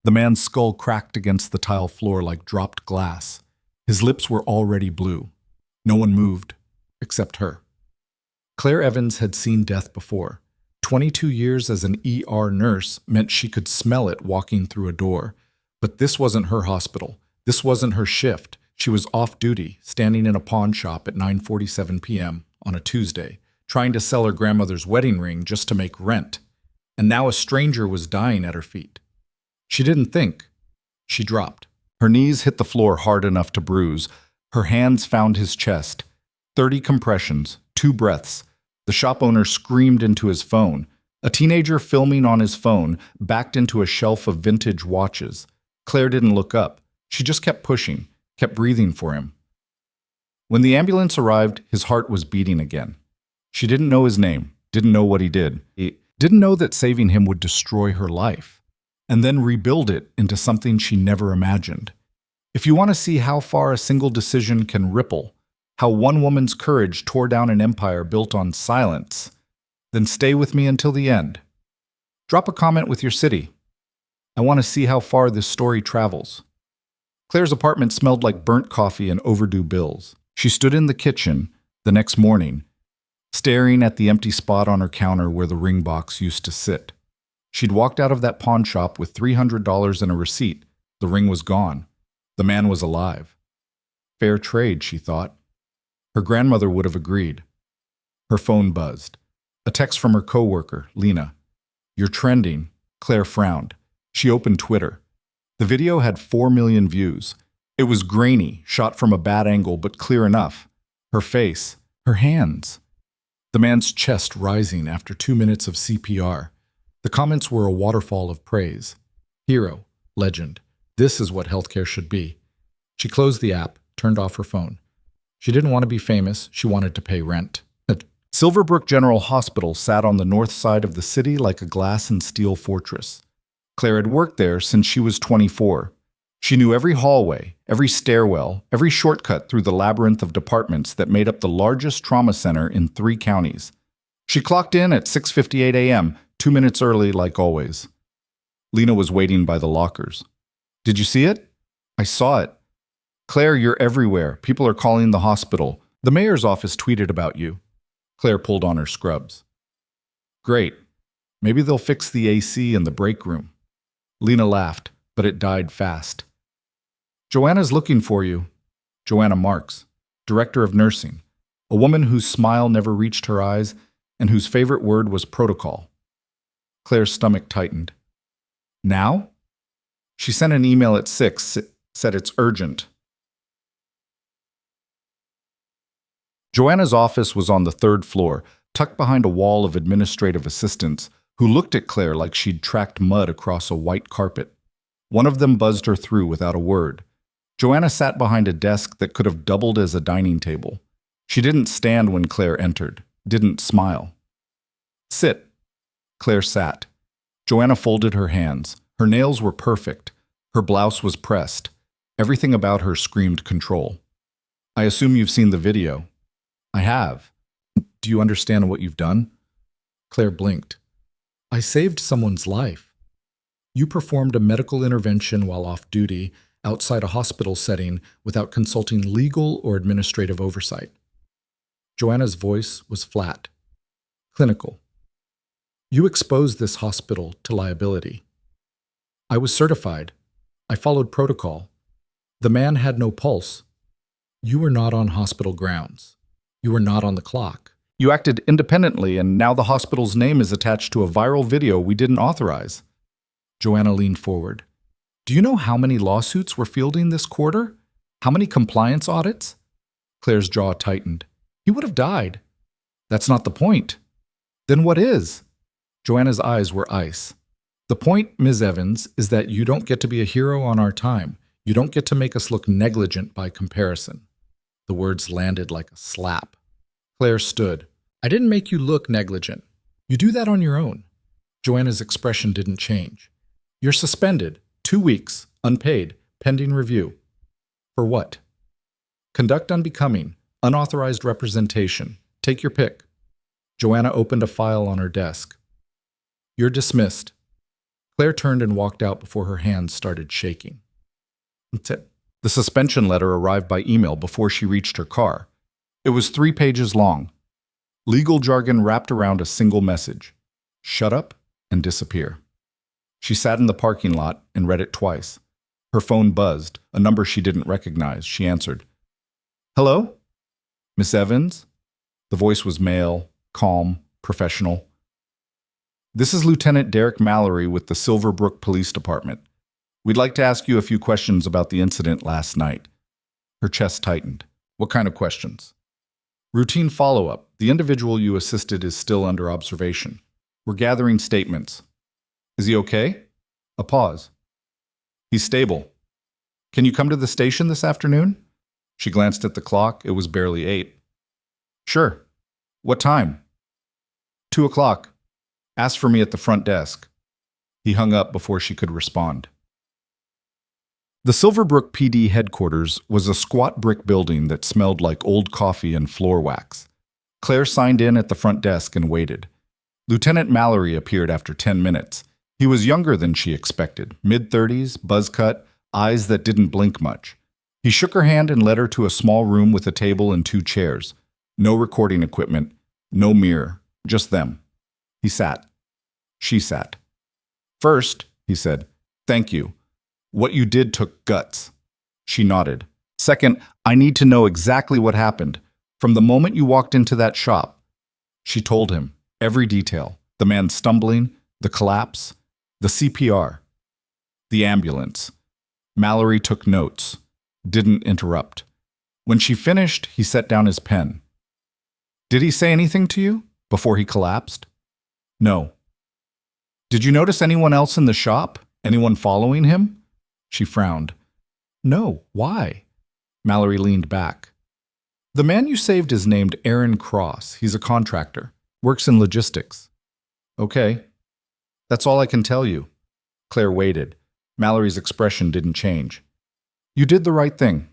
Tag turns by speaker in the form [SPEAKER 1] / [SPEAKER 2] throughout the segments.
[SPEAKER 1] The man's skull cracked against the tile floor like dropped glass. His lips were already blue. No one moved, except her. Claire Evans had seen death before. 22 years as an ER nurse meant she could smell it walking through a door. But this wasn't her hospital. This wasn't her shift. She was off duty, standing in a pawn shop at 9:47 p.m. on a Tuesday, trying to sell her grandmother's wedding ring just to make rent. And now a stranger was dying at her feet. She didn't think. She dropped. Her knees hit the floor hard enough to bruise. Her hands found his chest. 30 compressions, 2 breaths. The shop owner screamed into his phone. A teenager filming on his phone backed into a shelf of vintage watches. Claire didn't look up. She just kept pushing, kept breathing for him. When the ambulance arrived, his heart was beating again. She didn't know his name, didn't know what he did. He didn't know that saving him would destroy her life, and then rebuild it into something she never imagined. If you want to see how far a single decision can ripple, how one woman's courage tore down an empire built on silence, then stay with me until the end. Drop a comment with your city. I want to see how far this story travels. Claire's apartment smelled like burnt coffee and overdue bills. She stood in the kitchen the next morning, staring at the empty spot on her counter where the ring box used to sit. She'd walked out of that pawn shop with $300 in a receipt. The ring was gone. The man was alive. Fair trade, she thought. Her grandmother would have agreed. Her phone buzzed. A text from her coworker, Lena. "You're trending." Claire frowned. She opened Twitter. The video had 4 million views. It was grainy, shot from a bad angle, but clear enough. Her face, her hands. The man's chest rising after 2 minutes of CPR. The comments were a waterfall of praise. Hero, legend. This is what healthcare should be. She closed the app, turned off her phone. She didn't want to be famous. She wanted to pay rent. Silverbrook General Hospital sat on the north side of the city like a glass and steel fortress. Claire had worked there since she was 24. She knew every hallway, every stairwell, every shortcut through the labyrinth of departments that made up the largest trauma center in 3 counties. She clocked in at 6:58 a.m., 2 minutes early like always. Lena was waiting by the lockers. "Did you see it?" "I saw it." "Claire, you're everywhere. People are calling the hospital. The mayor's office tweeted about you." Claire pulled on her scrubs. "Great. Maybe they'll fix the AC in the break room." Lena laughed, but it died fast. "Joanna's looking for you." Joanna Marks, director of nursing, a woman whose smile never reached her eyes and whose favorite word was protocol. Claire's stomach tightened. "Now?" She sent an email at 6, said it's urgent. Joanna's office was on the 3rd floor, tucked behind a wall of administrative assistants who looked at Claire like she'd tracked mud across a white carpet. One of them buzzed her through without a word. Joanna sat behind a desk that could have doubled as a dining table. She didn't stand when Claire entered, didn't smile. "Sit." Claire sat. Joanna folded her hands. Her nails were perfect. Her blouse was pressed. Everything about her screamed control. "I assume you've seen the video." "I have." "Do you understand what you've done?" Claire blinked. "I saved someone's life. You performed a medical intervention while off duty, outside a hospital setting, without consulting legal or administrative oversight." Joanna's voice was flat, clinical. "You exposed this hospital to liability. I was certified. I followed protocol. The man had no pulse. You were not on hospital grounds. You were not on the clock. You acted independently, and now the hospital's name is attached to a viral video we didn't authorize." Joanna leaned forward. "Do you know how many lawsuits we're fielding this quarter? How many compliance audits?" Claire's jaw tightened. "He would have died." "That's not the point." "Then what is?" Joanna's eyes were ice. "The point, Ms. Evans, is that you don't get to be a hero on our time. You don't get to make us look negligent by comparison." The words landed like a slap. Claire stood. "I didn't make you look negligent. You do that on your own." Joanna's expression didn't change. "You're suspended. 2 weeks, unpaid, pending review." "For what?" "Conduct unbecoming, unauthorized representation. Take your pick." Joanna opened a file on her desk. "You're dismissed." Claire turned and walked out before her hands started shaking. That's it. The suspension letter arrived by email before she reached her car. It was 3 pages long. Legal jargon wrapped around a single message. Shut up and disappear. She sat in the parking lot and read it twice. Her phone buzzed, a number she didn't recognize. She answered. Hello? Miss Evans? The voice was male, calm, professional. This is Lieutenant Derek Mallory with the Silverbrook Police Department. We'd like to ask you a few questions about the incident last night. Her chest tightened. What kind of questions? Routine follow-up. The individual you assisted is still under observation. We're gathering statements. Is he okay? A pause. He's stable. Can you come to the station this afternoon? She glanced at the clock. It was barely 8. Sure. What time? 2 o'clock. Ask for me at the front desk. He hung up before she could respond. The Silverbrook PD headquarters was a squat brick building that smelled like old coffee and floor wax. Claire signed in at the front desk and waited. Lieutenant Mallory appeared after 10 minutes. He was younger than she expected, mid-30s, buzz-cut, eyes that didn't blink much. He shook her hand and led her to a small room with a table and 2 chairs. No recording equipment, no mirror, just them. He sat. She sat. First, he said, thank you. What you did took guts. She nodded. Second, I need to know exactly what happened. From the moment you walked into that shop. She told him, every detail. The man stumbling, the collapse, the CPR, the ambulance. Mallory took notes, didn't interrupt. When she finished, he set down his pen. Did he say anything to you before he collapsed? No. Did you notice anyone else in the shop? Anyone following him? She frowned. No, why? Mallory leaned back. The man you saved is named Aaron Cross. He's a contractor, works in logistics. Okay. That's all I can tell you. Claire waited. Mallory's expression didn't change. You did the right thing.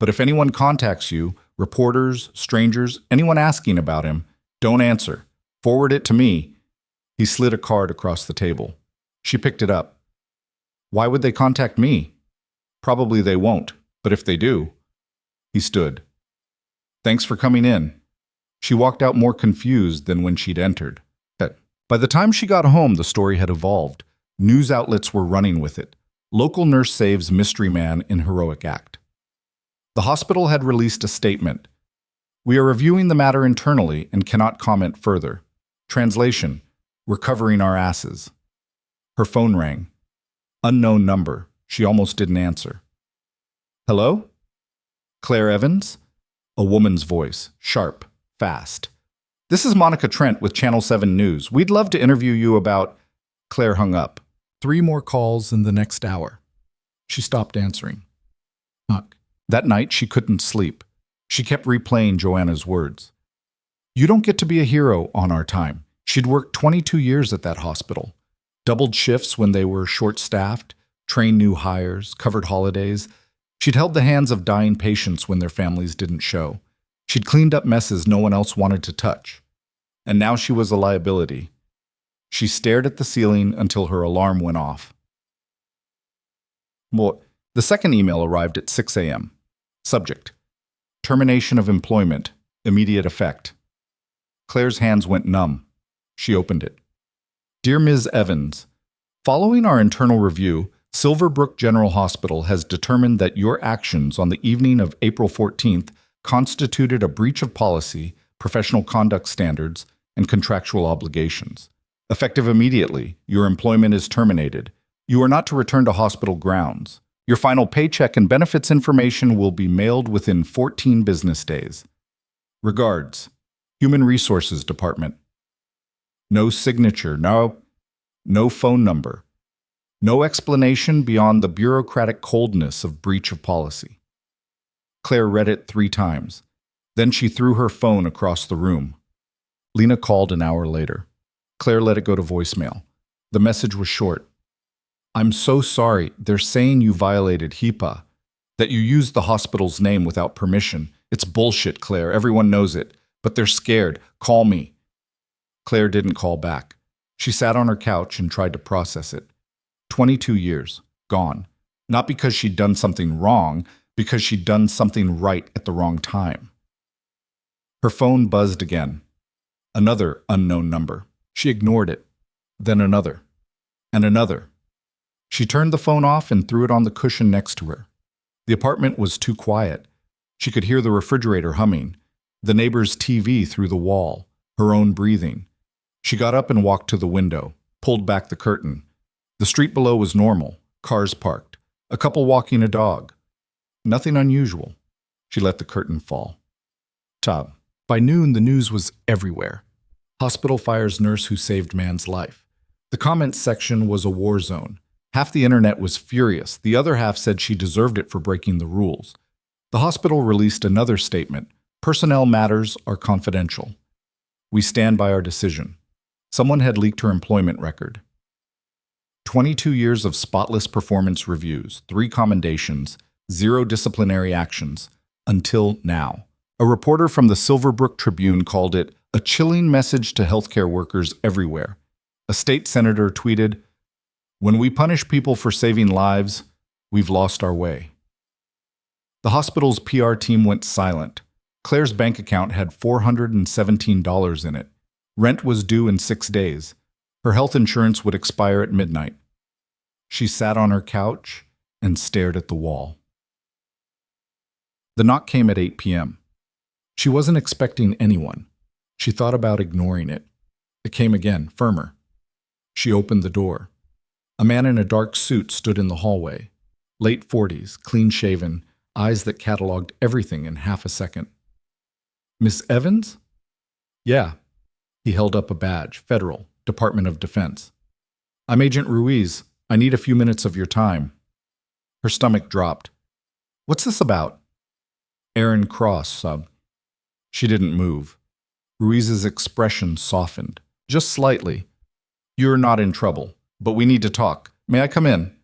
[SPEAKER 1] But if anyone contacts you, reporters, strangers, anyone asking about him, don't answer. Forward it to me. He slid a card across the table. She picked it up. Why would they contact me? Probably they won't, but if they do. He stood. Thanks for coming in. She walked out more confused than when she'd entered. By the time she got home, the story had evolved. News outlets were running with it. Local nurse saves mystery man in heroic act. The hospital had released a statement. We are reviewing the matter internally and cannot comment further. Translation, we're covering our asses. Her phone rang. Unknown number. She almost didn't answer. Hello? Claire Evans? A woman's voice, sharp, fast. This is Monica Trent with Channel 7 News. We'd love to interview you about... Claire hung up. 3 more calls in the next hour. She stopped answering. That night, she couldn't sleep. She kept replaying Joanna's words. You don't get to be a hero on our time. She'd worked 22 years at that hospital. Doubled shifts when they were short-staffed, trained new hires, covered holidays. She'd held the hands of dying patients when their families didn't show. She'd cleaned up messes no one else wanted to touch. And now she was a liability. She stared at the ceiling until her alarm went off. The second email arrived at 6 a.m. Subject: termination of employment, immediate effect. Claire's hands went numb. She opened it. Dear Ms. Evans, following our internal review, Silverbrook General Hospital has determined that your actions on the evening of April 14th constituted a breach of policy, professional conduct standards, and contractual obligations. Effective immediately, your employment is terminated. You are not to return to hospital grounds. Your final paycheck and benefits information will be mailed within 14 business days. Regards, Human Resources Department. No signature, no phone number. No explanation beyond the bureaucratic coldness of breach of policy. Claire read it 3 times. Then she threw her phone across the room. Lena called an hour later. Claire let it go to voicemail. The message was short. I'm so sorry. They're saying you violated HIPAA, that you used the hospital's name without permission. It's bullshit, Claire. Everyone knows it. But they're scared. Call me. Claire didn't call back. She sat on her couch and tried to process it. 22 years, gone. Not because she'd done something wrong, because she'd done something right at the wrong time. Her phone buzzed again. Another unknown number. She ignored it. Then another. And another. She turned the phone off and threw it on the cushion next to her. The apartment was too quiet. She could hear the refrigerator humming, the neighbor's TV through the wall, her own breathing. She got up and walked to the window, pulled back the curtain. The street below was normal, cars parked, a couple walking a dog. Nothing unusual. She let the curtain fall. Tab. By noon, the news was everywhere. Hospital fires nurse who saved man's life. The comments section was a war zone. Half the internet was furious. The other half said she deserved it for breaking the rules. The hospital released another statement. Personnel matters are confidential. We stand by our decision. Someone had leaked her employment record. 22 years of spotless performance reviews, 3 commendations, 0 disciplinary actions, until now. A reporter from the Silverbrook Tribune called it a chilling message to healthcare workers everywhere. A state senator tweeted, "When we punish people for saving lives, we've lost our way." The hospital's PR team went silent. Claire's bank account had $417 in it. Rent was due in 6 days. Her health insurance would expire at midnight. She sat on her couch and stared at the wall. The knock came at 8 p.m. She wasn't expecting anyone. She thought about ignoring it. It came again, firmer. She opened the door. A man in a dark suit stood in the hallway. Late 40s, clean-shaven, eyes that cataloged everything in half a second. "Miss Evans?" "Yeah." He held up a badge, Federal, Department of Defense. "I'm Agent Ruiz. I need a few minutes of your time." Her stomach dropped. "What's this about?" "Aaron Cross, sub." She didn't move. Ruiz's expression softened, just slightly. "You're not in trouble, but we need to talk. May I come in?"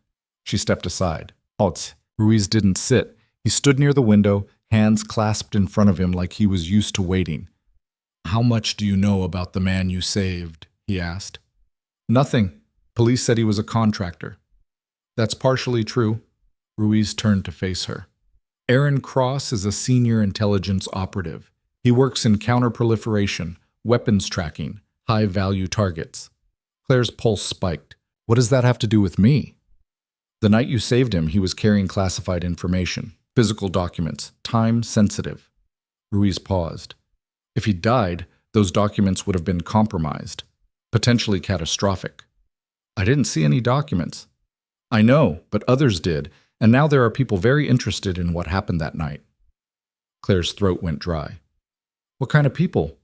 [SPEAKER 1] She stepped aside. Halt. Ruiz didn't sit. He stood near the window, hands clasped in front of him like he was used to waiting. "How much do you know about the man you saved?" he asked. "Nothing. Police said he was a contractor." "That's partially true." Ruiz turned to face her. "Aaron Cross is a senior intelligence operative. He works in counterproliferation, weapons tracking, high-value targets." Claire's pulse spiked. "What does that have to do with me?" "The night you saved him, he was carrying classified information, physical documents, time-sensitive." Ruiz paused. "If he died, those documents would have been compromised, potentially catastrophic." "I didn't see any documents." "I know, but others did, and now there are people very interested in what happened that night." Claire's throat went dry. "What kind of people?"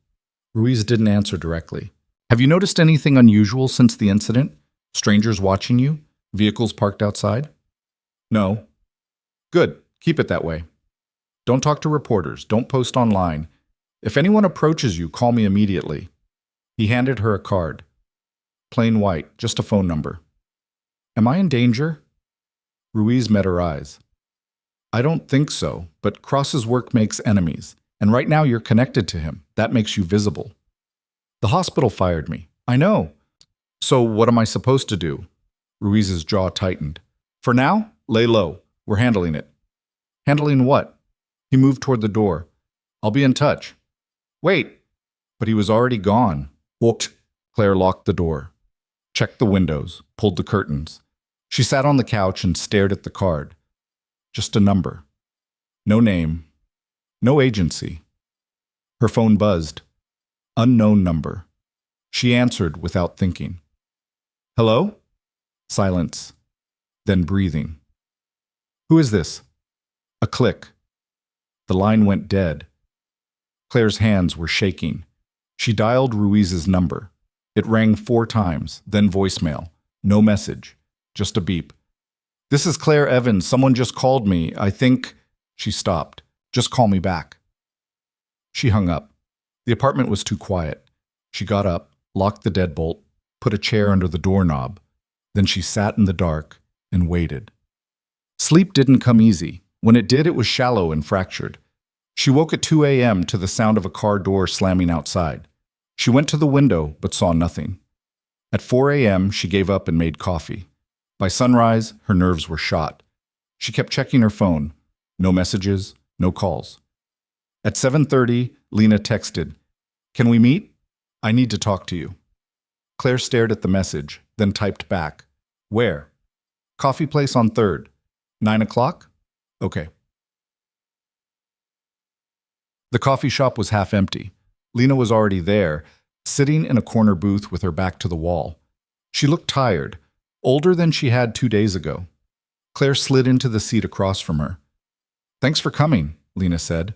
[SPEAKER 1] Ruiz didn't answer directly. "Have you noticed anything unusual since the incident? Strangers watching you? Vehicles parked outside?" "No." "Good. Keep it that way. Don't talk to reporters. Don't post online. If anyone approaches you, call me immediately." He handed her a card. Plain white, just a phone number. "Am I in danger?" Ruiz met her eyes. "I don't think so, but Cross's work makes enemies, and right now you're connected to him. That makes you visible." "The hospital fired me." "I know. So what am I supposed to do?" Ruiz's jaw tightened. "For now, lay low. We're handling it." "Handling what?" He moved toward the door. "I'll be in touch." "Wait." But he was already gone. Walked. Claire locked the door, checked the windows, pulled the curtains. She sat on the couch and stared at the card. Just a number. No name. No agency. Her phone buzzed. Unknown number. She answered without thinking. "Hello?" Silence. Then breathing. "Who is this?" A click. The line went dead. Claire's hands were shaking. She dialed Ruiz's number. It rang 4 times, then voicemail. No message. Just a beep. "This is Claire Evans. Someone just called me. I think—" She stopped. "Just call me back." She hung up. The apartment was too quiet. She got up, locked the deadbolt, put a chair under the doorknob. Then she sat in the dark and waited. Sleep didn't come easy. When it did, it was shallow and fractured. She woke at 2 a.m. to the sound of a car door slamming outside. She went to the window, but saw nothing. At 4 a.m., she gave up and made coffee. By sunrise, her nerves were shot. She kept checking her phone. No messages, no calls. At 7:30, Lena texted, "Can we meet? I need to talk to you." Claire stared at the message, then typed back, "Where?" "Coffee place on 3rd. 9 o'clock? Okay." The coffee shop was half empty. Lena was already there, sitting in a corner booth with her back to the wall. She looked tired, older than she had 2 days ago. Claire slid into the seat across from her. "Thanks for coming," Lena said.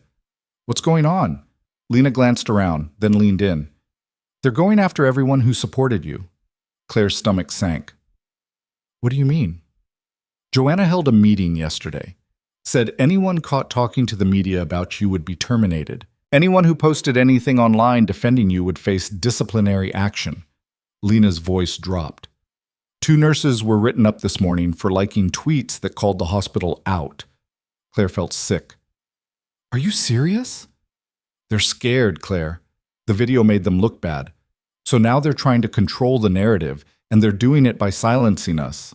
[SPEAKER 1] "What's going on?" Lena glanced around, then leaned in. "They're going after everyone who supported you." Claire's stomach sank. "What do you mean?" "Joanna held a meeting yesterday. Said anyone caught talking to the media about you would be terminated. Anyone who posted anything online defending you would face disciplinary action." Lena's voice dropped. 2 nurses were written up this morning for liking tweets that called the hospital out. Claire felt sick. "Are you serious?" "They're scared, Claire. The video made them look bad. So now they're trying to control the narrative, and they're doing it by silencing us.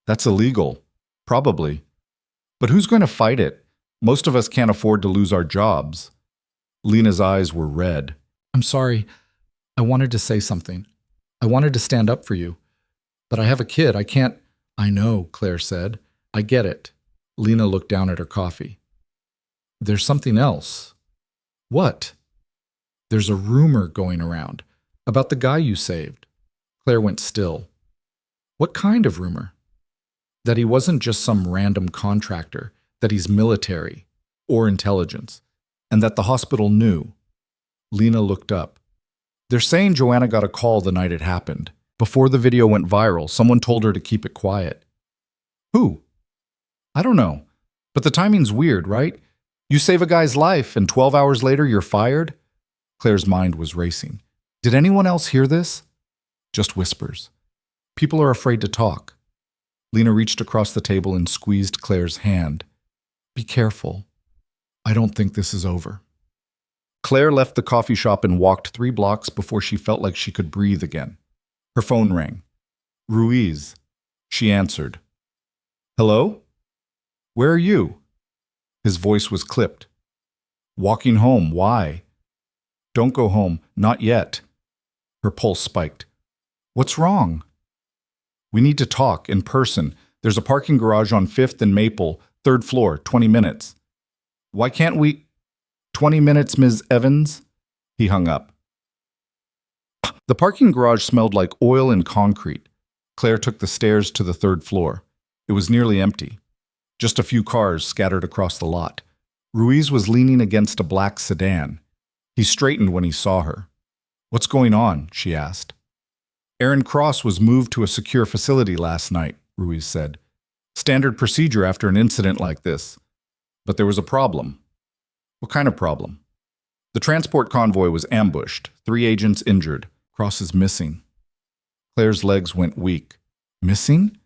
[SPEAKER 1] That's illegal. Probably. But who's going to fight it? Most of us can't afford to lose our jobs." Lena's eyes were red. "I'm sorry. I wanted to say something. I wanted to stand up for you. But I have a kid. I can't—" "I know," Claire said. "I get it." Lena looked down at her coffee. "There's something else." "What?" "There's a rumor going around about the guy you saved." Claire went still. "What kind of rumor?" "That he wasn't just some random contractor, that he's military or intelligence, and that the hospital knew." Lena looked up. "They're saying Joanna got a call the night it happened. Before the video went viral, someone told her to keep it quiet." "Who?" "I don't know. But the timing's weird, right? You save a guy's life, and 12 hours later you're fired?" Claire's mind was racing. "Did anyone else hear this?" "Just whispers. People are afraid to talk." Lena reached across the table and squeezed Claire's hand. "Be careful. I don't think this is over." Claire left the coffee shop and walked 3 blocks before she felt like she could breathe again. Her phone rang. "Ruiz." She answered. "Hello? Where are you?" His voice was clipped. "Walking home. Why?" "Don't go home. Not yet." Her pulse spiked. "What's wrong?" "We need to talk, in person. There's a parking garage on 5th and Maple, 3rd floor, 20 minutes. "Why can't we—" "20 minutes, Ms. Evans?" He hung up. The parking garage smelled like oil and concrete. Claire took the stairs to the 3rd floor. It was nearly empty. Just a few cars scattered across the lot. Ruiz was leaning against a black sedan. He straightened when he saw her. "What's going on?" she asked. "Aaron Cross was moved to a secure facility last night," Ruiz said. "Standard procedure after an incident like this. But there was a problem." "What kind of problem?" "The transport convoy was ambushed. 3 agents injured. Cross is missing." Claire's legs went weak. "Missing?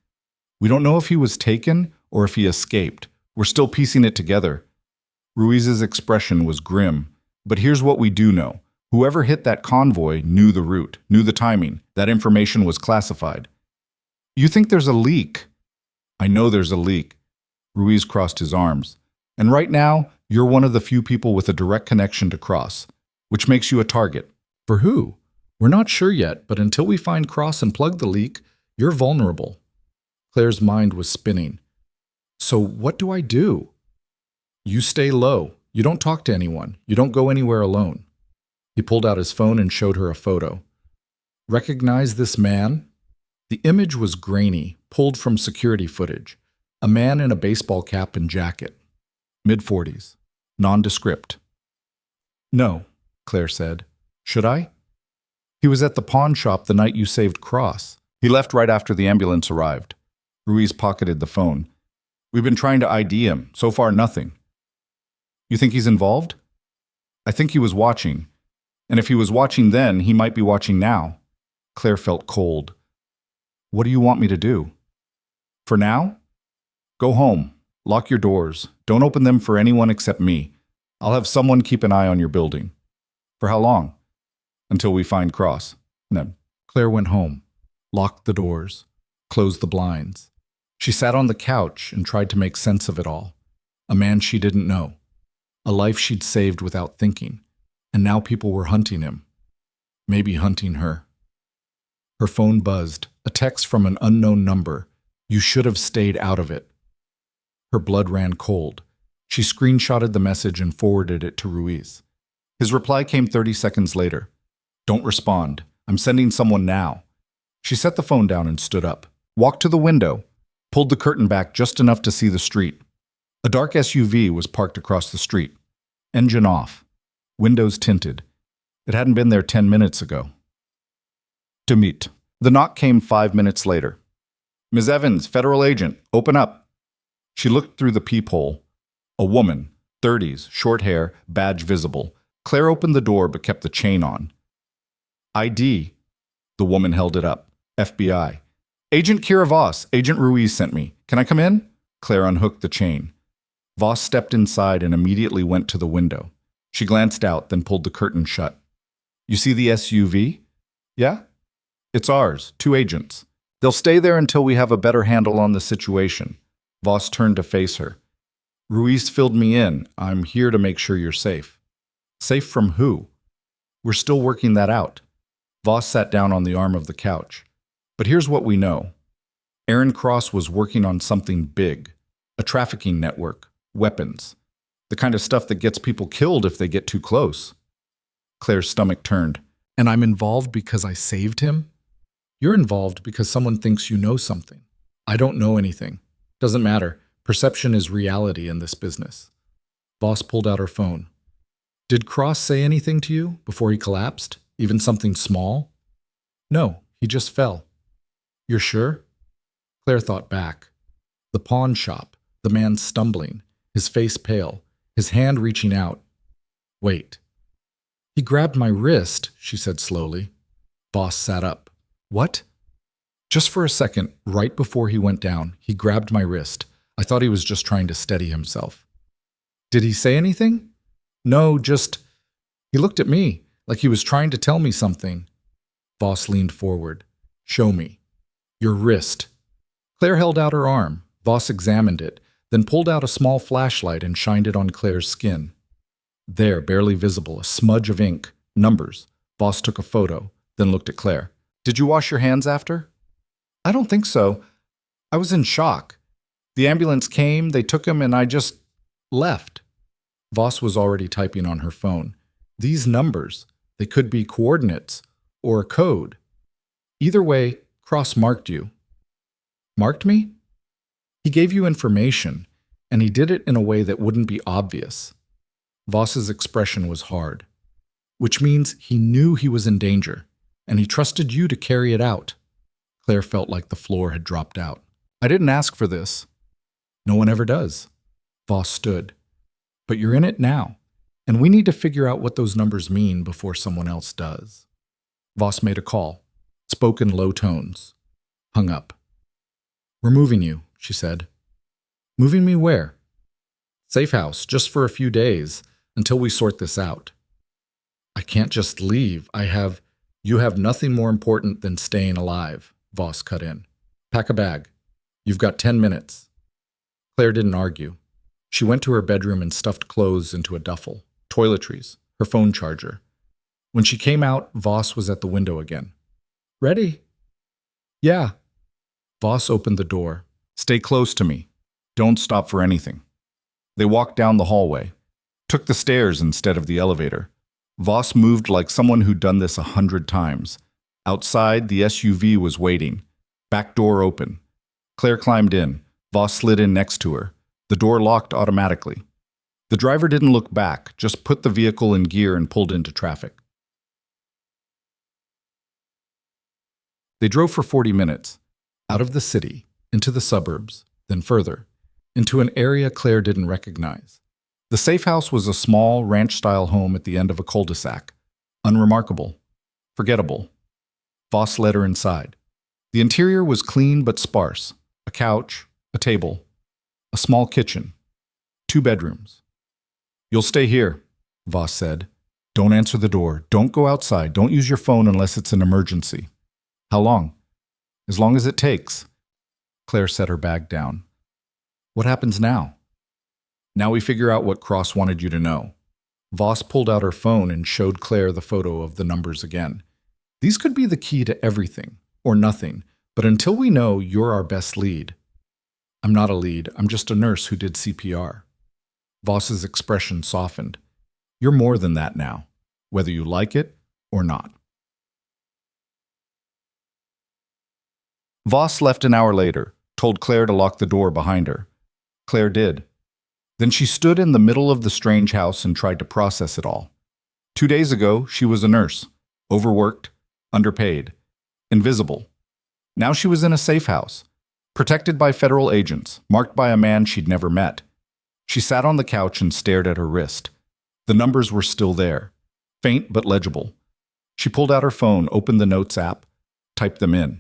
[SPEAKER 1] We don't know if he was taken or if he escaped. We're still piecing it together." Ruiz's expression was grim. "But here's what we do know. Whoever hit that convoy knew the route, knew the timing. That information was classified." "You think there's a leak?" "I know there's a leak." Ruiz crossed his arms. "And right now, you're one of the few people with a direct connection to Cross, which makes you a target." "For who?" "We're not sure yet, but until we find Cross and plug the leak, you're vulnerable." Claire's mind was spinning. "So what do I do?" "You stay low. You don't talk to anyone. You don't go anywhere alone." He pulled out his phone and showed her a photo. "Recognize this man?" The image was grainy, pulled from security footage. A man in a baseball cap and jacket. Mid-40s. Nondescript. "No," Claire said. "Should I?" "He was at the pawn shop the night you saved Cross. He left right after the ambulance arrived." Ruiz pocketed the phone. "We've been trying to ID him. So far, nothing." "You think he's involved?" "I think he was watching. And if he was watching then, he might be watching now." Claire felt cold. "What do you want me to do?" "For now? Go home. Lock your doors. Don't open them for anyone except me. I'll have someone keep an eye on your building." "For how long?" "Until we find Cross." No. Claire went home, locked the doors, closed the blinds. She sat on the couch and tried to make sense of it all. A man she didn't know. A life she'd saved without thinking. And now people were hunting him. Maybe hunting her. Her phone buzzed. A text from an unknown number. You should have stayed out of it. Her blood ran cold. She screenshotted the message and forwarded it to Ruiz. His reply came 30 seconds later. Don't respond. I'm sending someone now. She set the phone down and stood up. Walked to the window. Pulled the curtain back just enough to see the street. A dark SUV was parked across the street. Engine off. Windows tinted. It hadn't been there 10 minutes ago. To meet. The knock came 5 minutes later. Ms. Evans, federal agent, open up. She looked through the peephole. A woman, 30s, short hair, badge visible. Claire opened the door but kept the chain on. ID. The woman held it up. FBI. Agent Kira Voss, Agent Ruiz sent me. Can I come in? Claire unhooked the chain. Voss stepped inside and immediately went to the window. She glanced out, then pulled the curtain shut. You see the SUV? Yeah? It's ours, 2 agents. They'll stay there until we have a better handle on the situation. Voss turned to face her. Ruiz filled me in. I'm here to make sure you're safe. Safe from who? We're still working that out. Voss sat down on the arm of the couch. But here's what we know. Aaron Cross was working on something big. A trafficking network. Weapons. The kind of stuff that gets people killed if they get too close. Claire's stomach turned. And I'm involved because I saved him? You're involved because someone thinks you know something. I don't know anything. Doesn't matter. Perception is reality in this business. Voss pulled out her phone. Did Cross say anything to you before he collapsed? Even something small? No, he just fell. You're sure? Claire thought back. The pawn shop, the man stumbling, his face pale, his hand reaching out. Wait. He grabbed my wrist, she said slowly. Voss sat up. What? Just for a second, right before he went down, he grabbed my wrist. I thought he was just trying to steady himself. Did he say anything? No, just... He looked at me, like he was trying to tell me something. Voss leaned forward. Show me. Your wrist. Claire held out her arm. Voss examined it, then pulled out a small flashlight and shined it on Claire's skin. There, barely visible, a smudge of ink. Numbers. Voss took a photo, then looked at Claire. Did you wash your hands after? I don't think so. I was in shock. The ambulance came, they took him, and I just left. Voss was already typing on her phone. These numbers, they could be coordinates or a code. Either way, Cross marked you. Marked me? He gave you information, and he did it in a way that wouldn't be obvious. Voss's expression was hard, which means he knew he was in danger, and he trusted you to carry it out. Claire felt like the floor had dropped out. I didn't ask for this. No one ever does. Voss stood. But you're in it now, and we need to figure out what those numbers mean before someone else does. Voss made a call, spoke in low tones. Hung up. We're moving you, she said. Moving me where? Safe house, just for a few days, until we sort this out. I can't just leave. You have nothing more important than staying alive, Voss cut in. Pack a bag. You've got 10 minutes. Claire didn't argue. She went to her bedroom and stuffed clothes into a duffel, toiletries, her phone charger. When she came out, Voss was at the window again. Ready? Yeah. Voss opened the door. Stay close to me. Don't stop for anything. They walked down the hallway, took the stairs instead of the elevator. Voss moved like someone who'd done this 100 times. Outside, the SUV was waiting. Back door open. Claire climbed in. Voss slid in next to her. The door locked automatically. The driver didn't look back, just put the vehicle in gear and pulled into traffic. They drove for 40 minutes, out of the city, into the suburbs, then further, into an area Claire didn't recognize. The safe house was a small, ranch-style home at the end of a cul-de-sac. Unremarkable. Forgettable. Voss led her inside. The interior was clean but sparse. A couch, a table, a small kitchen, 2 bedrooms. You'll stay here, Voss said. Don't answer the door. Don't go outside. Don't use your phone unless it's an emergency. How long? As long as it takes. Claire set her bag down. What happens now? Now we figure out what Cross wanted you to know. Voss pulled out her phone and showed Claire the photo of the numbers again. These could be the key to everything, or nothing, but until we know, you're our best lead. I'm not a lead, I'm just a nurse who did CPR. Voss's expression softened. You're more than that now, whether you like it or not. Voss left an hour later, told Claire to lock the door behind her. Claire did. Then she stood in the middle of the strange house and tried to process it all. 2 days ago, she was a nurse, overworked, underpaid, invisible. Now she was in a safe house, protected by federal agents, marked by a man she'd never met. She sat on the couch and stared at her wrist. The numbers were still there, faint but legible. She pulled out her phone, opened the Notes app, typed them in.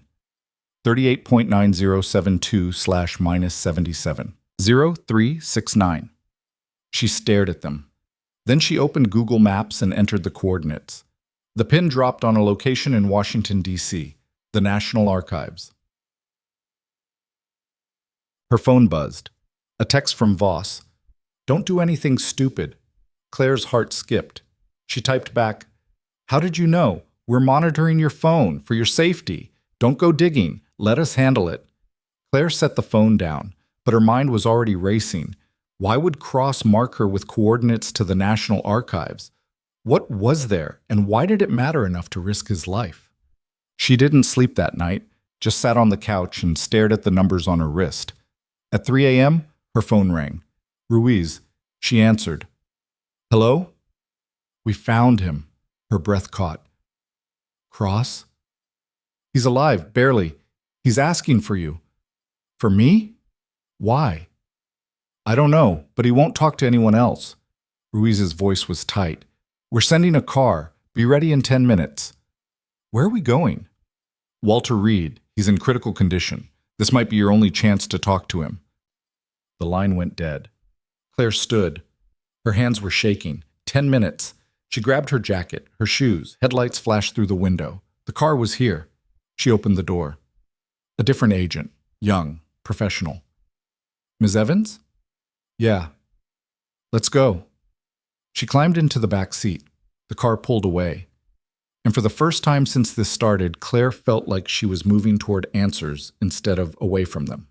[SPEAKER 1] 38.9072/-77. 0369. She stared at them. Then she opened Google Maps and entered the coordinates. The pin dropped on a location in Washington, D.C., the National Archives. Her phone buzzed. A text from Voss. Don't do anything stupid. Claire's heart skipped. She typed back, How did you know? We're monitoring your phone for your safety. Don't go digging. Let us handle it. Claire set the phone down, but her mind was already racing. Why would Cross mark her with coordinates to the National Archives? What was there, and why did it matter enough to risk his life? She didn't sleep that night, just sat on the couch and stared at the numbers on her wrist. At 3 a.m., her phone rang. Ruiz. She answered. Hello? We found him. Her breath caught. Cross? He's alive, barely. He's asking for you. For me? Why? I don't know, but he won't talk to anyone else. Ruiz's voice was tight. We're sending a car. Be ready in 10 minutes. Where are we going? Walter Reed. He's in critical condition. This might be your only chance to talk to him. The line went dead. Claire stood. Her hands were shaking. 10 minutes. She grabbed her jacket, her shoes. Headlights flashed through the window. The car was here. She opened the door. A different agent. Young. Professional. Ms. Evans? Yeah. Let's go. She climbed into the back seat. The car pulled away. And for the first time since this started, Claire felt like she was moving toward answers instead of away from them.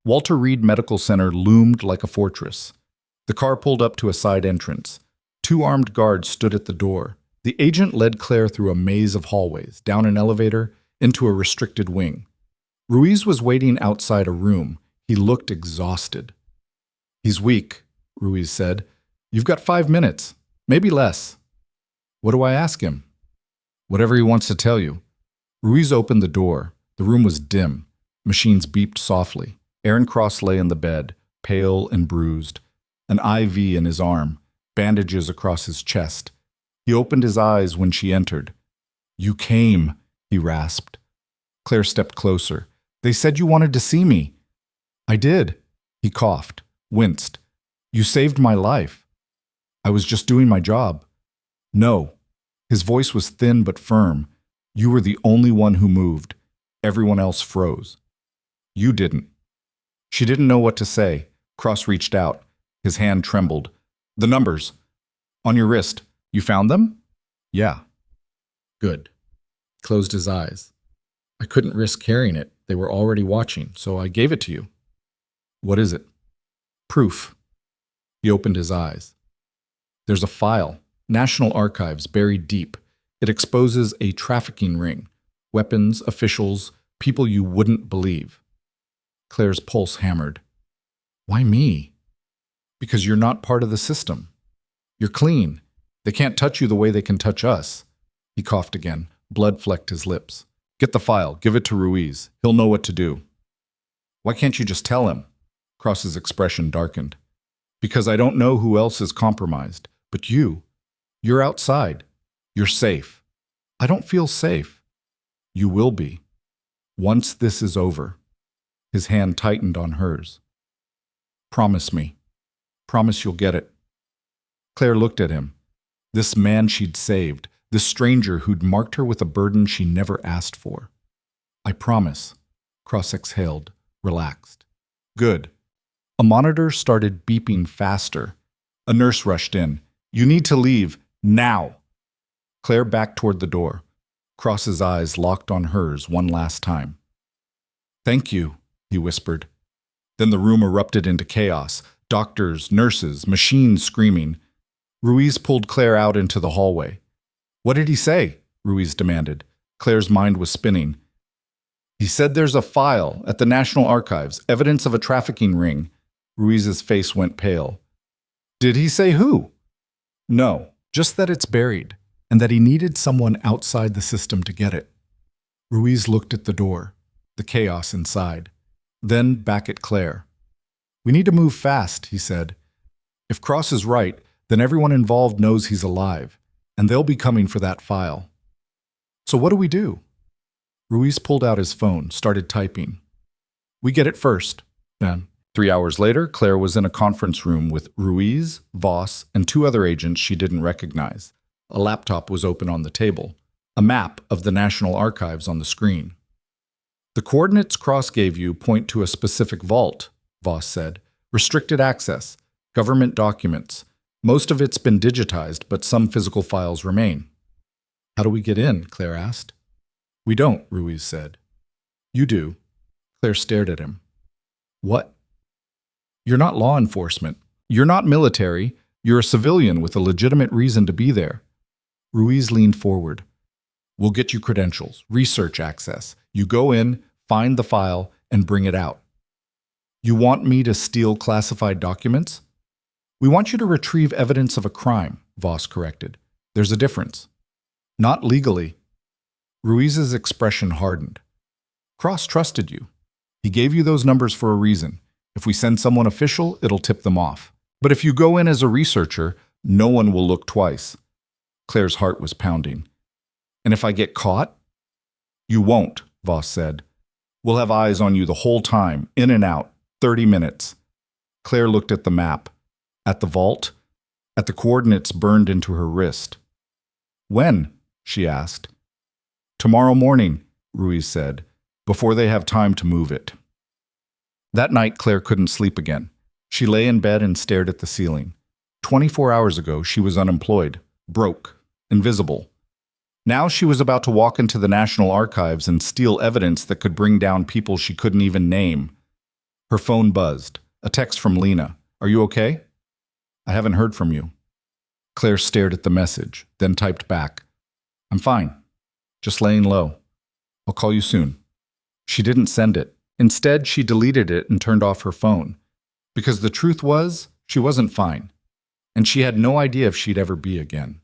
[SPEAKER 1] Walter Reed Medical Center loomed like a fortress. The car pulled up to a side entrance. 2 armed guards stood at the door. The agent led Claire through a maze of hallways, down an elevator, into a restricted wing. Ruiz was waiting outside a room. He looked exhausted. He's weak, Ruiz said. You've got 5 minutes, maybe less. What do I ask him? Whatever he wants to tell you. Ruiz opened the door. The room was dim. Machines beeped softly. Aaron Cross lay in the bed, pale and bruised. An IV in his arm, bandages across his chest. He opened his eyes when she entered. You came, he rasped. Claire stepped closer. They said you wanted to see me. I did. He coughed, winced. You saved my life. I was just doing my job. No. His voice was thin but firm. You were the only one who moved. Everyone else froze. You didn't. She didn't know what to say. Cross reached out. His hand trembled. The numbers. On your wrist. You found them? Yeah. Good. He closed his eyes. I couldn't risk carrying it. They were already watching, so I gave it to you. What is it? Proof. He opened his eyes. There's a file. National Archives, buried deep. It exposes a trafficking ring. Weapons, officials, people you wouldn't believe. Claire's pulse hammered. Why me? Because you're not part of the system. You're clean. They can't touch you the way they can touch us. He coughed again. Blood flecked his lips. Get the file. Give it to Ruiz. He'll know what to do. Why can't you just tell him? Cross's expression darkened. Because I don't know who else is compromised. But you. You're outside. You're safe. I don't feel safe. You will be. Once this is over. His hand tightened on hers. Promise me. Promise you'll get it. Claire looked at him. This man she'd saved. This stranger who'd marked her with a burden she never asked for. I promise. Cross exhaled, relaxed. Good. A monitor started beeping faster. A nurse rushed in. You need to leave, now. Claire backed toward the door. Cross's eyes locked on hers one last time. Thank you, he whispered. Then the room erupted into chaos. Doctors, nurses, machines screaming. Ruiz pulled Claire out into the hallway. What did he say? Ruiz demanded. Claire's mind was spinning. He said there's a file at the National Archives, evidence of a trafficking ring. Ruiz's face went pale. Did he say who? No, just that it's buried, and that he needed someone outside the system to get it. Ruiz looked at the door, the chaos inside, then back at Claire. We need to move fast, he said. If Cross is right, then everyone involved knows he's alive, and they'll be coming for that file. So what do we do? Ruiz pulled out his phone, started typing. We get it first, then. 3 hours later, Claire was in a conference room with Ruiz, Voss, and 2 other agents she didn't recognize. A laptop was open on the table, a map of the National Archives on the screen. The coordinates Cross gave you point to a specific vault, Voss said. Restricted access, government documents. Most of it's been digitized, but some physical files remain. How do we get in? Claire asked. We don't, Ruiz said. You do. Claire stared at him. What? You're not law enforcement. You're not military. You're a civilian with a legitimate reason to be there. Ruiz leaned forward. We'll get you credentials, research access. You go in, find the file, and bring it out. You want me to steal classified documents? We want you to retrieve evidence of a crime, Voss corrected. There's a difference. Not legally. Ruiz's expression hardened. Cross trusted you. He gave you those numbers for a reason. If we send someone official, it'll tip them off. But if you go in as a researcher, no one will look twice. Claire's heart was pounding. And if I get caught? You won't, Voss said. We'll have eyes on you the whole time, in and out, 30 minutes. Claire looked at the map, at the vault, at the coordinates burned into her wrist. When? She asked. Tomorrow morning, Ruiz said, before they have time to move it. That night, Claire couldn't sleep again. She lay in bed and stared at the ceiling. 24 hours ago, she was unemployed, broke, invisible. Now she was about to walk into the National Archives and steal evidence that could bring down people she couldn't even name. Her phone buzzed. A text from Lena. Are you okay? I haven't heard from you. Claire stared at the message, then typed back. I'm fine. Just laying low. I'll call you soon. She didn't send it. Instead, she deleted it and turned off her phone. Because the truth was, she wasn't fine. And she had no idea if she'd ever be again.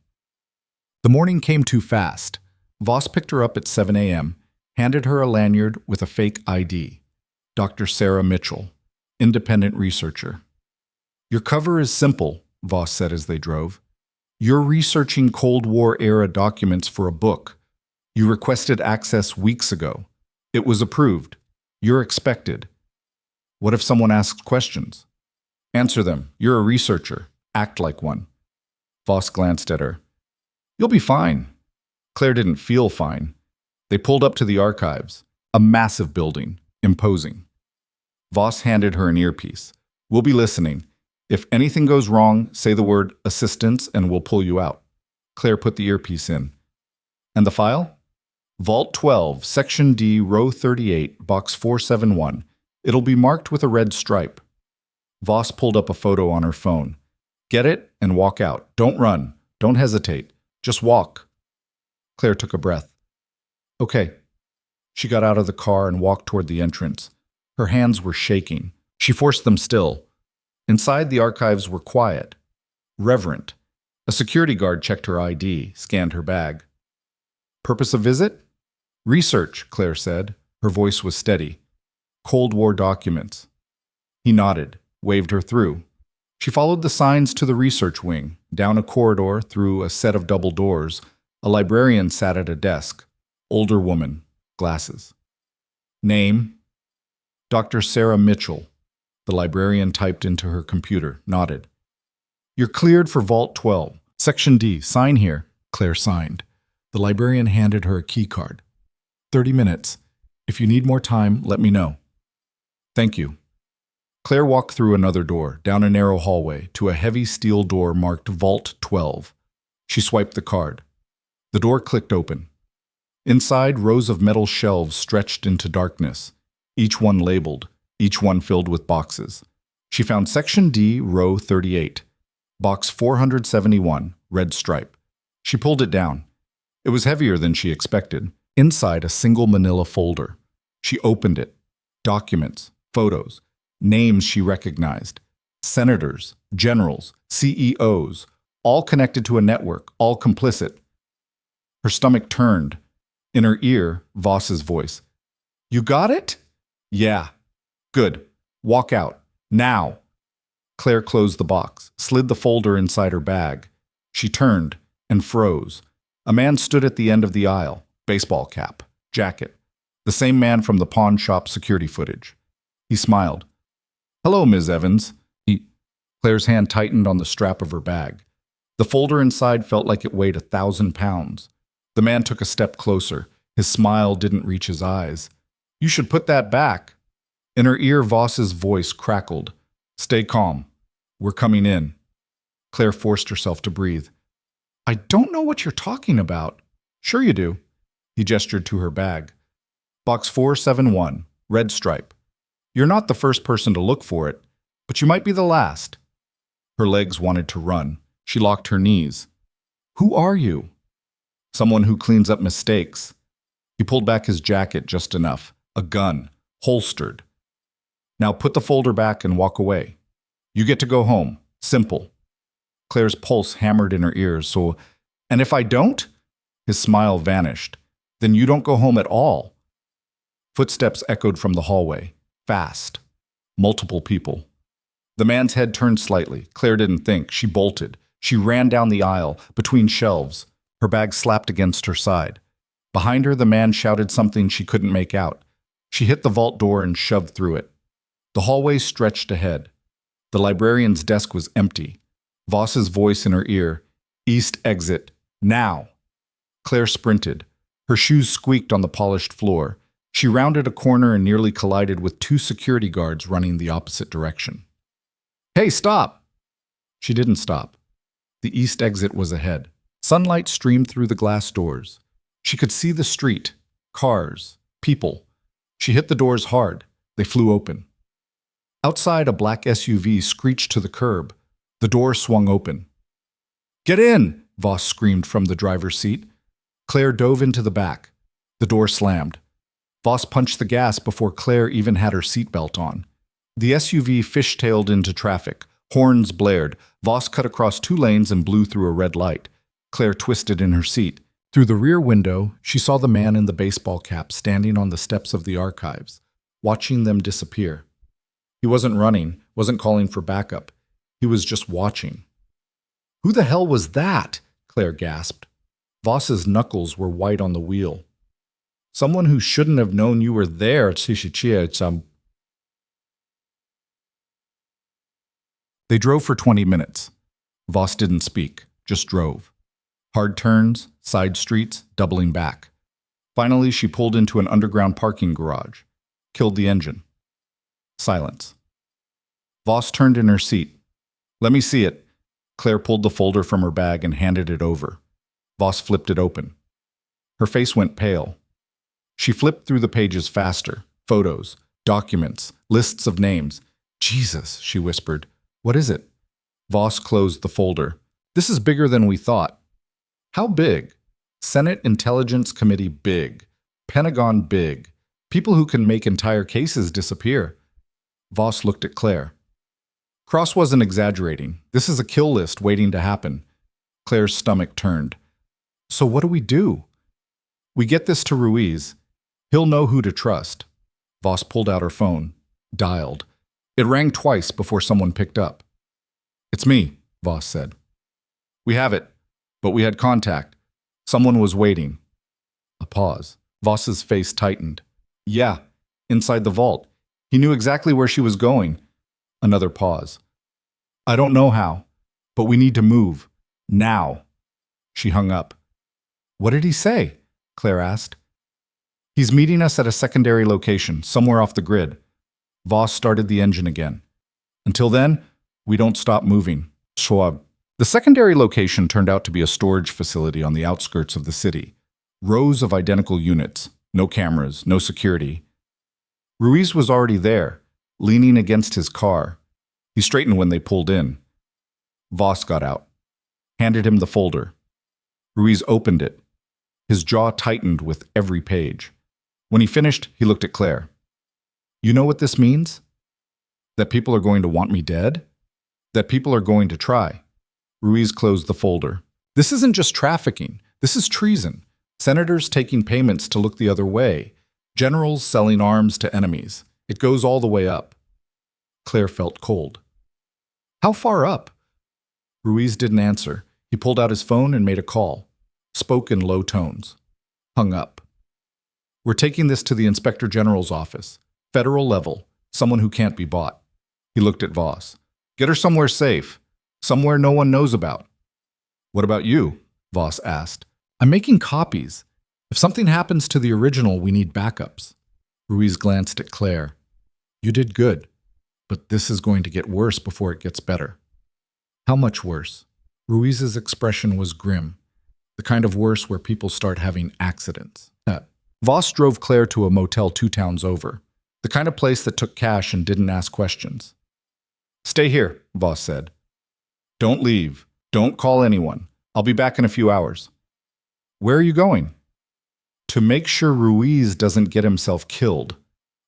[SPEAKER 1] The morning came too fast. Voss picked her up at 7 a.m., handed her a lanyard with a fake ID. Dr. Sarah Mitchell, independent researcher. Your cover is simple, Voss said as they drove. You're researching Cold War-era documents for a book. You requested access weeks ago. It was approved. You're expected. What if someone asks questions? Answer them. You're a researcher. Act like one. Voss glanced at her. You'll be fine. Claire didn't feel fine. They pulled up to the archives, a massive building, imposing. Voss handed her an earpiece. We'll be listening. If anything goes wrong, say the word assistance and we'll pull you out. Claire put the earpiece in. And the file? Vault 12, Section D, Row 38, Box 471. It'll be marked with a red stripe. Voss pulled up a photo on her phone. Get it and walk out. Don't run. Don't hesitate. Just walk. Claire took a breath. Okay. She got out of the car and walked toward the entrance. Her hands were shaking. She forced them still. Inside, the archives were quiet, reverent. A security guard checked her ID, scanned her bag. Purpose of visit? Research, Claire said. Her voice was steady. Cold War documents. He nodded, waved her through. She followed the signs to the research wing, down a corridor, through a set of double doors. A librarian sat at a desk. Older woman, glasses. Name? Dr. Sarah Mitchell. The librarian typed into her computer, nodded. You're cleared for Vault 12. Section D, sign here. Claire signed. The librarian handed her a key card. 30 minutes. If you need more time, let me know. Thank you. Claire walked through another door, down a narrow hallway, to a heavy steel door marked Vault 12. She swiped the card. The door clicked open. Inside, rows of metal shelves stretched into darkness, each one labeled, each one filled with boxes. She found Section D, Row 38, Box 471, red stripe. She pulled it down. It was heavier than she expected. Inside, a single manila folder. She opened it. Documents, photos, names she recognized. Senators, generals, CEOs, all connected to a network, all complicit. Her stomach turned. In her ear, Voss's voice. You got it? Yeah. Good. Walk out. Now. Claire closed the box, slid the folder inside her bag. She turned and froze. A man stood at the end of the aisle, baseball cap, jacket. The same man from the pawn shop security footage. He smiled. Hello, Ms. Evans. Claire's hand tightened on the strap of her bag. The folder inside felt like it weighed 1,000 pounds. The man took a step closer. His smile didn't reach his eyes. You should put that back. In her ear, Voss's voice crackled. Stay calm. We're coming in. Claire forced herself to breathe. I don't know what you're talking about. Sure you do. He gestured to her bag. Box 471, red stripe. You're not the first person to look for it, but you might be the last. Her legs wanted to run. She locked her knees. Who are you? Someone who cleans up mistakes. He pulled back his jacket just enough. A gun, holstered. Now put the folder back and walk away. You get to go home. Simple. Claire's pulse hammered in her ears, and if I don't? His smile vanished. Then you don't go home at all. Footsteps echoed from the hallway. Fast. Multiple people. The man's head turned slightly. Claire didn't think. She bolted. She ran down the aisle, between shelves. Her bag slapped against her side. Behind her, the man shouted something she couldn't make out. She hit the vault door and shoved through it. The hallway stretched ahead. The librarian's desk was empty. Voss's voice in her ear. East exit. Now. Claire sprinted. Her shoes squeaked on the polished floor. She rounded a corner and nearly collided with 2 security guards running the opposite direction. Hey, stop! She didn't stop. The east exit was ahead. Sunlight streamed through the glass doors. She could see the street, cars, people. She hit the doors hard. They flew open. Outside, a black SUV screeched to the curb. The door swung open. Get in! Voss screamed from the driver's seat. Claire dove into the back. The door slammed. Voss punched the gas before Claire even had her seatbelt on. The SUV fishtailed into traffic. Horns blared. Voss cut across 2 lanes and blew through a red light. Claire twisted in her seat. Through the rear window, she saw the man in the baseball cap standing on the steps of the archives, watching them disappear. He wasn't running, wasn't calling for backup. He was just watching. Who the hell was that? Claire gasped. Voss's knuckles were white on the wheel. Someone who shouldn't have known you were there. They drove for 20 minutes. Voss didn't speak, just drove. Hard turns, side streets, doubling back. Finally, she pulled into an underground parking garage. Killed the engine. Silence. Voss turned in her seat. Let me see it. Claire pulled the folder from her bag and handed it over. Voss flipped it open. Her face went pale. She flipped through the pages faster. Photos, documents, lists of names. Jesus, she whispered. What is it? Voss closed the folder. This is bigger than we thought. How big? Senate Intelligence Committee big. Pentagon big. People who can make entire cases disappear. Voss looked at Claire. Cross wasn't exaggerating. This is a kill list waiting to happen. Claire's stomach turned. So what do we do? We get this to Ruiz. He'll know who to trust. Voss pulled out her phone. Dialed. It rang twice before someone picked up. It's me, Voss said. We have it, but we had contact. Someone was waiting. A pause. Voss's face tightened. Yeah, inside the vault. He knew exactly where she was going. Another pause. I don't know how, but we need to move. Now. She hung up. What did he say? Claire asked. He's meeting us at a secondary location, somewhere off the grid. Voss started the engine again. Until then, we don't stop moving. Schwab. The secondary location turned out to be a storage facility on the outskirts of the city. Rows of identical units, no cameras, no security. Ruiz was already there, leaning against his car. He straightened when they pulled in. Voss got out, handed him the folder. Ruiz opened it. His jaw tightened with every page. When he finished, he looked at Claire. You know what this means? That people are going to want me dead? That people are going to try. Ruiz closed the folder. This isn't just trafficking. This is treason. Senators taking payments to look the other way. Generals selling arms to enemies. It goes all the way up. Claire felt cold. How far up? Ruiz didn't answer. He pulled out his phone and made a call. Spoke in low tones. Hung up. We're taking this to the Inspector General's office. Federal level. Someone who can't be bought. He looked at Voss. Get her somewhere safe. Somewhere no one knows about. What about you? Voss asked. I'm making copies. If something happens to the original, we need backups. Ruiz glanced at Claire. You did good, but this is going to get worse before it gets better. How much worse? Ruiz's expression was grim. The kind of worse where people start having accidents. Voss drove Claire to a motel 2 towns over. The kind of place that took cash and didn't ask questions. Stay here, Voss said. Don't leave. Don't call anyone. I'll be back in a few hours. Where are you going? To make sure Ruiz doesn't get himself killed.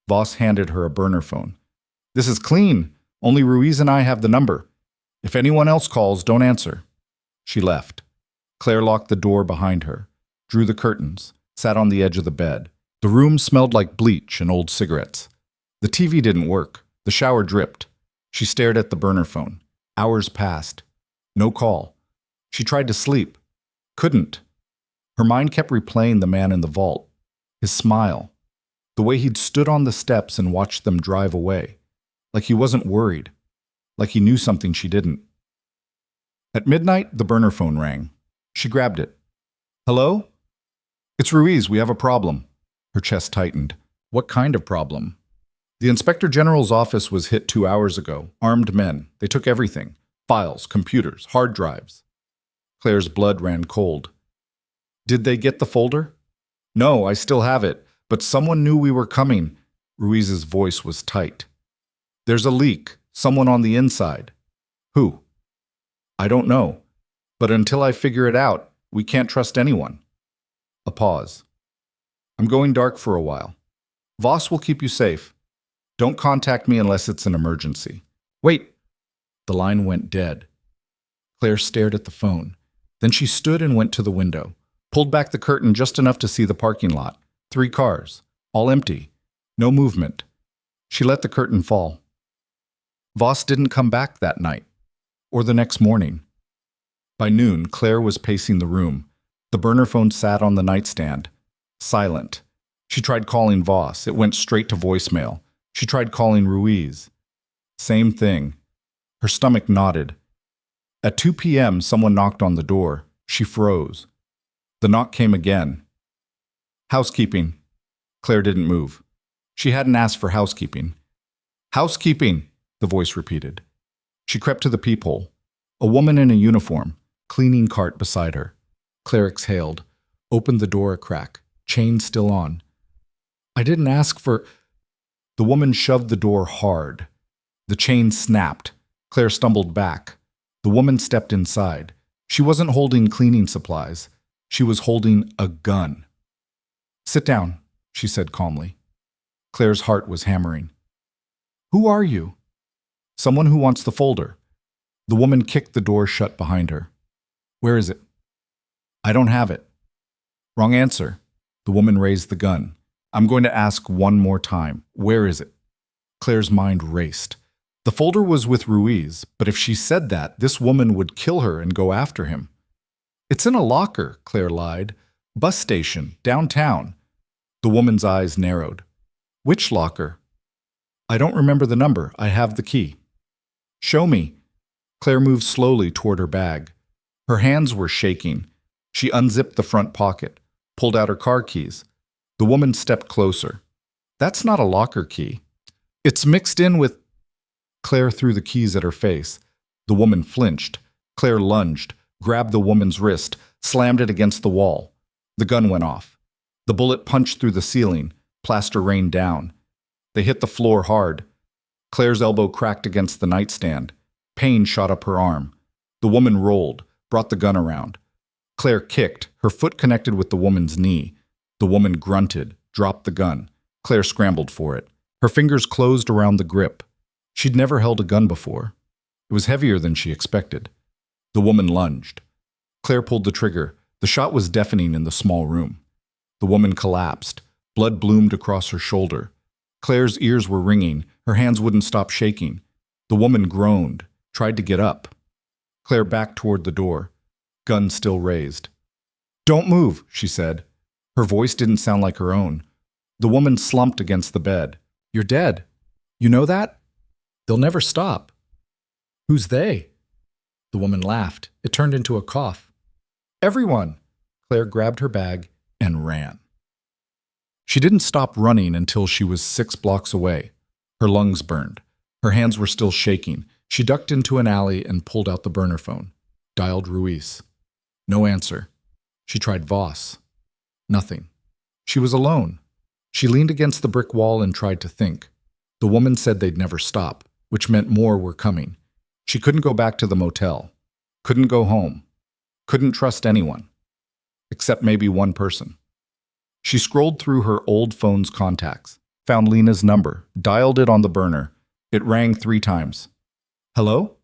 [SPEAKER 1] Voss handed her a burner phone. This is clean. Only Ruiz and I have the number. If anyone else calls, don't answer. She left. Claire locked the door behind her, drew the curtains, sat on the edge of the bed. The room smelled like bleach and old cigarettes. The TV didn't work. The shower dripped. She stared at the burner phone. Hours passed. No call. She tried to sleep. Couldn't. Her mind kept replaying the man in the vault. His smile. The way he'd stood on the steps and watched them drive away. Like he wasn't worried. Like he knew something she didn't. At midnight, the burner phone rang. She grabbed it. Hello? It's Ruiz. We have a problem. Her chest tightened. What kind of problem? The Inspector General's office was hit 2 hours ago. Armed men. They took everything. Files, computers, hard drives. Claire's blood ran cold. Did they get the folder? No, I still have it. But someone knew we were coming. Ruiz's voice was tight. There's a leak. Someone on the inside. Who? I don't know. But until I figure it out, we can't trust anyone. A pause. I'm going dark for a while. Voss will keep you safe. Don't contact me unless it's an emergency. Wait. The line went dead. Claire stared at the phone. Then she stood and went to the window, pulled back the curtain just enough to see the parking lot. 3 cars, all empty. No movement. She let the curtain fall. Voss didn't come back that night, or the next morning. By noon, Claire was pacing the room. The burner phone sat on the nightstand, silent. She tried calling Voss. It went straight to voicemail. She tried calling Ruiz. Same thing. Her stomach knotted. At 2 p.m., someone knocked on the door. She froze. The knock came again. Housekeeping. Claire didn't move. She hadn't asked for housekeeping. Housekeeping, the voice repeated. She crept to the peephole. A woman in a uniform, cleaning cart beside her. Claire exhaled, opened the door a crack, chain still on. I didn't ask for... The woman shoved the door hard. The chain snapped. Claire stumbled back. The woman stepped inside. She wasn't holding cleaning supplies. She was holding a gun. Sit down, she said calmly. Claire's heart was hammering. Who are you? Someone who wants the folder. The woman kicked the door shut behind her. Where is it? I don't have it. Wrong answer. The woman raised the gun. I'm going to ask one more time. Where is it? Claire's mind raced. The folder was with Ruiz, but if she said that, this woman would kill her and go after him. It's in a locker, Claire lied. Bus station, downtown. The woman's eyes narrowed. Which locker? I don't remember the number. I have the key. Show me. Claire moved slowly toward her bag. Her hands were shaking. She unzipped the front pocket, pulled out her car keys. The woman stepped closer. That's not a locker key. It's mixed in with... Claire threw the keys at her face. The woman flinched. Claire lunged, grabbed the woman's wrist, slammed it against the wall. The gun went off. The bullet punched through the ceiling. Plaster rained down. They hit the floor hard. Claire's elbow cracked against the nightstand. Pain shot up her arm. The woman rolled, brought the gun around. Claire kicked, her foot connected with the woman's knee. The woman grunted, dropped the gun. Claire scrambled for it. Her fingers closed around the grip. She'd never held a gun before. It was heavier than she expected. The woman lunged. Claire pulled the trigger. The shot was deafening in the small room. The woman collapsed. Blood bloomed across her shoulder. Claire's ears were ringing. Her hands wouldn't stop shaking. The woman groaned, tried to get up. Claire backed toward the door, gun still raised. "Don't move," she said. Her voice didn't sound like her own. The woman slumped against the bed. "You're dead. You know that? They'll never stop." "Who's they?" The woman laughed. It turned into a cough. "Everyone." Claire grabbed her bag and ran. She didn't stop running until she was 6 blocks away. Her lungs burned. Her hands were still shaking. She ducked into an alley and pulled out the burner phone. Dialed Ruiz. No answer. She tried Voss. Nothing. She was alone. She leaned against the brick wall and tried to think. The woman said they'd never stop, which meant more were coming. She couldn't go back to the motel. Couldn't go home. Couldn't trust anyone. Except maybe one person. She scrolled through her old phone's contacts, found Lena's number, dialed it on the burner. It rang 3 times. "Hello?"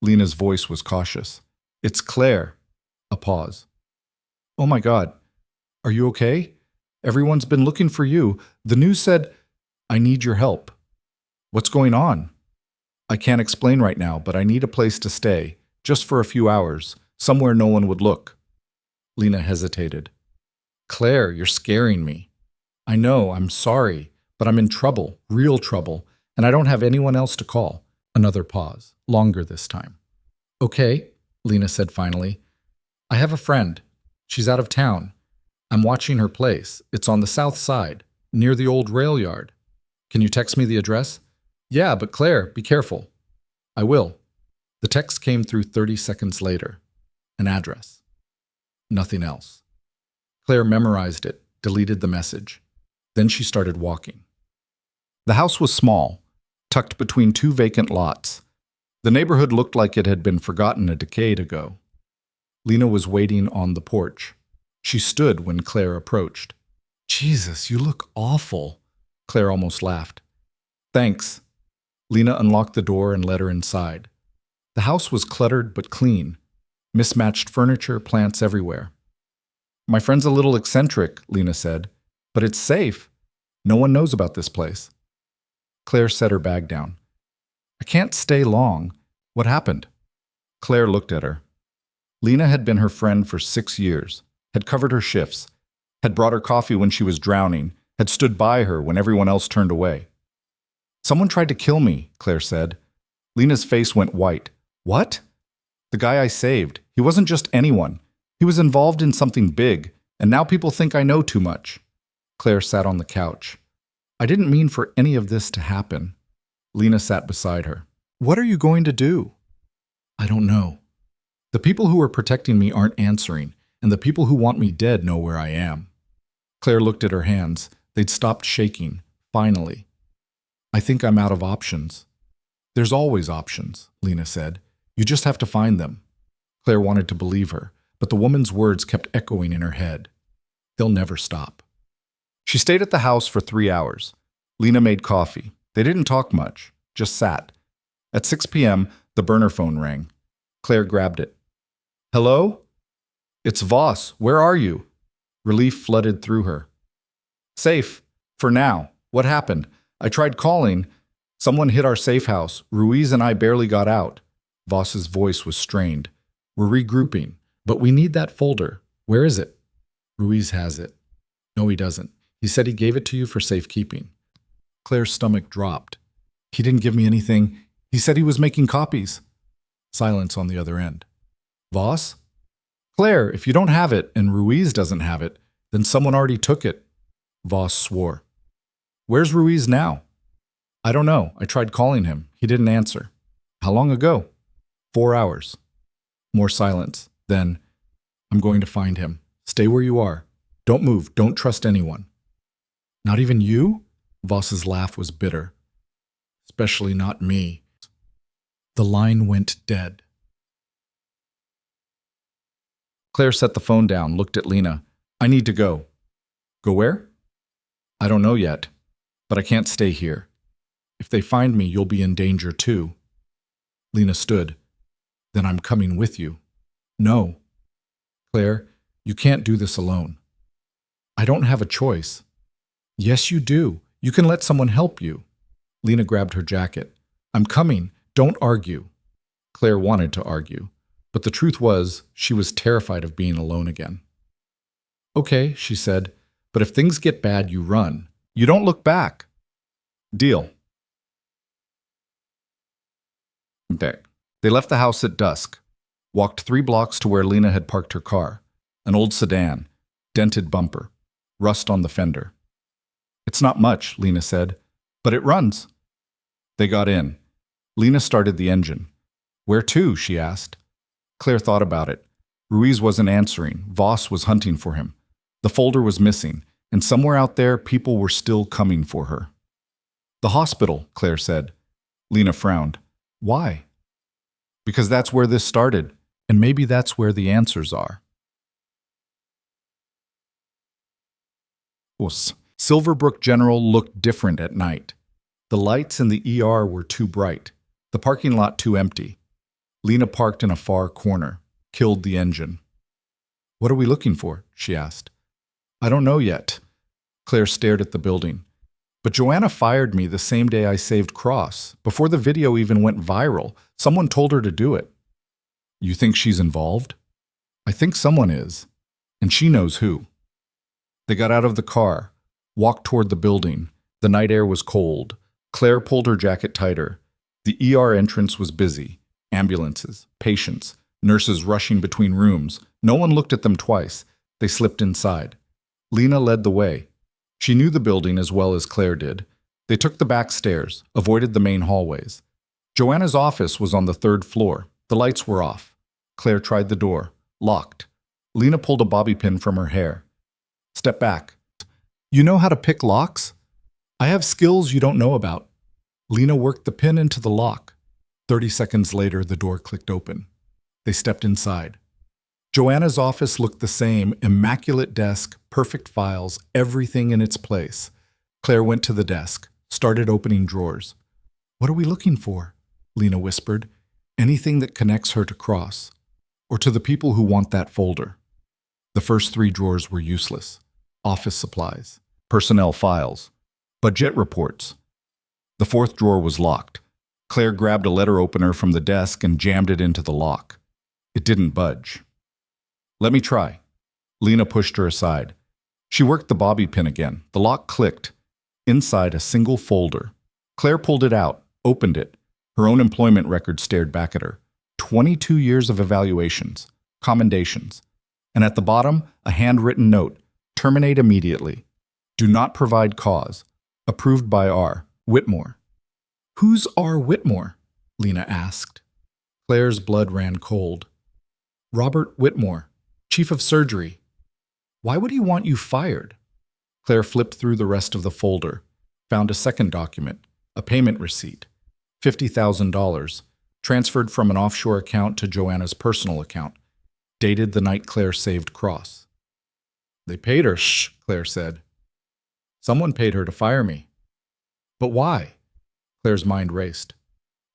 [SPEAKER 1] Lena's voice was cautious. "It's Claire." A pause. "Oh my God. Are you okay? Everyone's been looking for you. The news said, I need your help." "What's going on?" "I can't explain right now, but I need a place to stay, just for a few hours, somewhere no one would look." Lena hesitated. "Claire, you're scaring me. I know, I'm sorry, but I'm in trouble, real trouble, and I don't have anyone else to call." Another pause, longer this time. "Okay," Lena said finally. "I have a friend. She's out of town. I'm watching her place. It's on the south side, near the old rail yard. Can you text me the address?" "Yeah, but Claire, be careful." "I will." The text came through 30 seconds later. An address. Nothing else. Claire memorized it, deleted the message. Then she started walking. The house was small, tucked between 2 vacant lots. The neighborhood looked like it had been forgotten a decade ago. Lena was waiting on the porch. She stood when Claire approached. "Jesus, you look awful." Claire almost laughed. "Thanks." Lena unlocked the door and led her inside. The house was cluttered but clean. Mismatched furniture, plants everywhere. "My friend's a little eccentric," Lena said, "but it's safe. No one knows about this place." Claire set her bag down. "I can't stay long. What happened?" Claire looked at her. Lena had been her friend for 6 years, had covered her shifts, had brought her coffee when she was drowning, had stood by her when everyone else turned away. "Someone tried to kill me," Claire said. Lena's face went white. "What?" "The guy I saved. He wasn't just anyone. He was involved in something big, and now people think I know too much." Claire sat on the couch. "I didn't mean for any of this to happen." Lena sat beside her. "What are you going to do?" "I don't know. The people who are protecting me aren't answering, and the people who want me dead know where I am." Claire looked at her hands. They'd stopped shaking, finally. "I think I'm out of options." "There's always options," Lena said. "You just have to find them." Claire wanted to believe her, but the woman's words kept echoing in her head. They'll never stop. She stayed at the house for 3 hours. Lena made coffee. They didn't talk much, just sat. At 6 p.m., the burner phone rang. Claire grabbed it. "Hello?" "It's Voss. Where are you?" Relief flooded through her. "Safe. For now. What happened? I tried calling. Someone hit our safe house. Ruiz and I barely got out." Voss's voice was strained. "We're regrouping, but we need that folder. Where is it?" "Ruiz has it." "No, he doesn't. He said he gave it to you for safekeeping." Claire's stomach dropped. "He didn't give me anything. He said he was making copies." Silence on the other end. "Voss?" "Claire, if you don't have it and Ruiz doesn't have it, then someone already took it." Voss swore. Where's Ruiz now? I don't know. I tried calling him. He didn't answer. How long ago? 4 hours. More silence. Then, I'm going to find him. Stay where you are. Don't move. Don't trust anyone. Not even you? Voss's laugh was bitter. Especially not me. The line went dead. Claire set the phone down, looked at Lena. I need to go. Go where? I don't know yet, but I can't stay here. If they find me, you'll be in danger too. Lena stood. Then I'm coming with you. No. Claire, you can't do this alone. I don't have a choice. Yes, you do. You can let someone help you. Lena grabbed her jacket. I'm coming. Don't argue. Claire wanted to argue, but the truth was she was terrified of being alone again. Okay, she said, but if things get bad, you run. You don't look back. Deal. They left the house at dusk, walked 3 blocks to where Lena had parked her car, an old sedan, dented bumper, rust on the fender. It's not much, Lena said, but it runs. They got in. Lena started the engine. Where to? She asked. Claire thought about it. Ruiz wasn't answering. Voss was hunting for him. The folder was missing, and somewhere out there, people were still coming for her. The hospital, Claire said. Lena frowned. Why? Because that's where this started, and maybe that's where the answers are. Silverbrook General looked different at night. The lights in the ER were too bright, the parking lot too empty. Lena parked in a far corner, killed the engine. What are we looking for? She asked. I don't know yet. Claire stared at the building. But Joanna fired me the same day I saved Cross. Before the video even went viral, someone told her to do it. You think she's involved? I think someone is, and she knows who. They got out of the car, walked toward the building. The night air was cold. Claire pulled her jacket tighter. The ER entrance was busy. Ambulances, patients, nurses rushing between rooms. No one looked at them twice. They slipped inside. Lena led the way. She knew the building as well as Claire did. They took the back stairs, avoided the main hallways. Joanna's office was on the 3rd floor. The lights were off. Claire tried the door. Locked. Lena pulled a bobby pin from her hair. Step back. You know how to pick locks? I have skills you don't know about. Lena worked the pin into the lock. 30 seconds later, the door clicked open. They stepped inside. Joanna's office looked the same, immaculate desk, perfect files, everything in its place. Claire went to the desk, started opening drawers. What are we looking for? Lena whispered. Anything that connects her to Cross, or to the people who want that folder. The first 3 drawers were useless. Office supplies, personnel files, budget reports. The 4th drawer was locked. Claire grabbed a letter opener from the desk and jammed it into the lock. It didn't budge. Let me try. Lena pushed her aside. She worked the bobby pin again. The lock clicked. Inside, a single folder. Claire pulled it out, opened it. Her own employment record stared back at her. 22 years of evaluations, commendations. And at the bottom, a handwritten note. Terminate immediately. Do not provide cause. Approved by R. Whitmore. Who's R. Whitmore? Lena asked. Claire's blood ran cold. Robert Whitmore, Chief of Surgery. Why would he want you fired? Claire flipped through the rest of the folder, found a second document, a payment receipt. $50,000, transferred from an offshore account to Joanna's personal account, dated the night Claire saved Cross. They paid her, shh, Claire said. Someone paid her to fire me. But why? Claire's mind raced.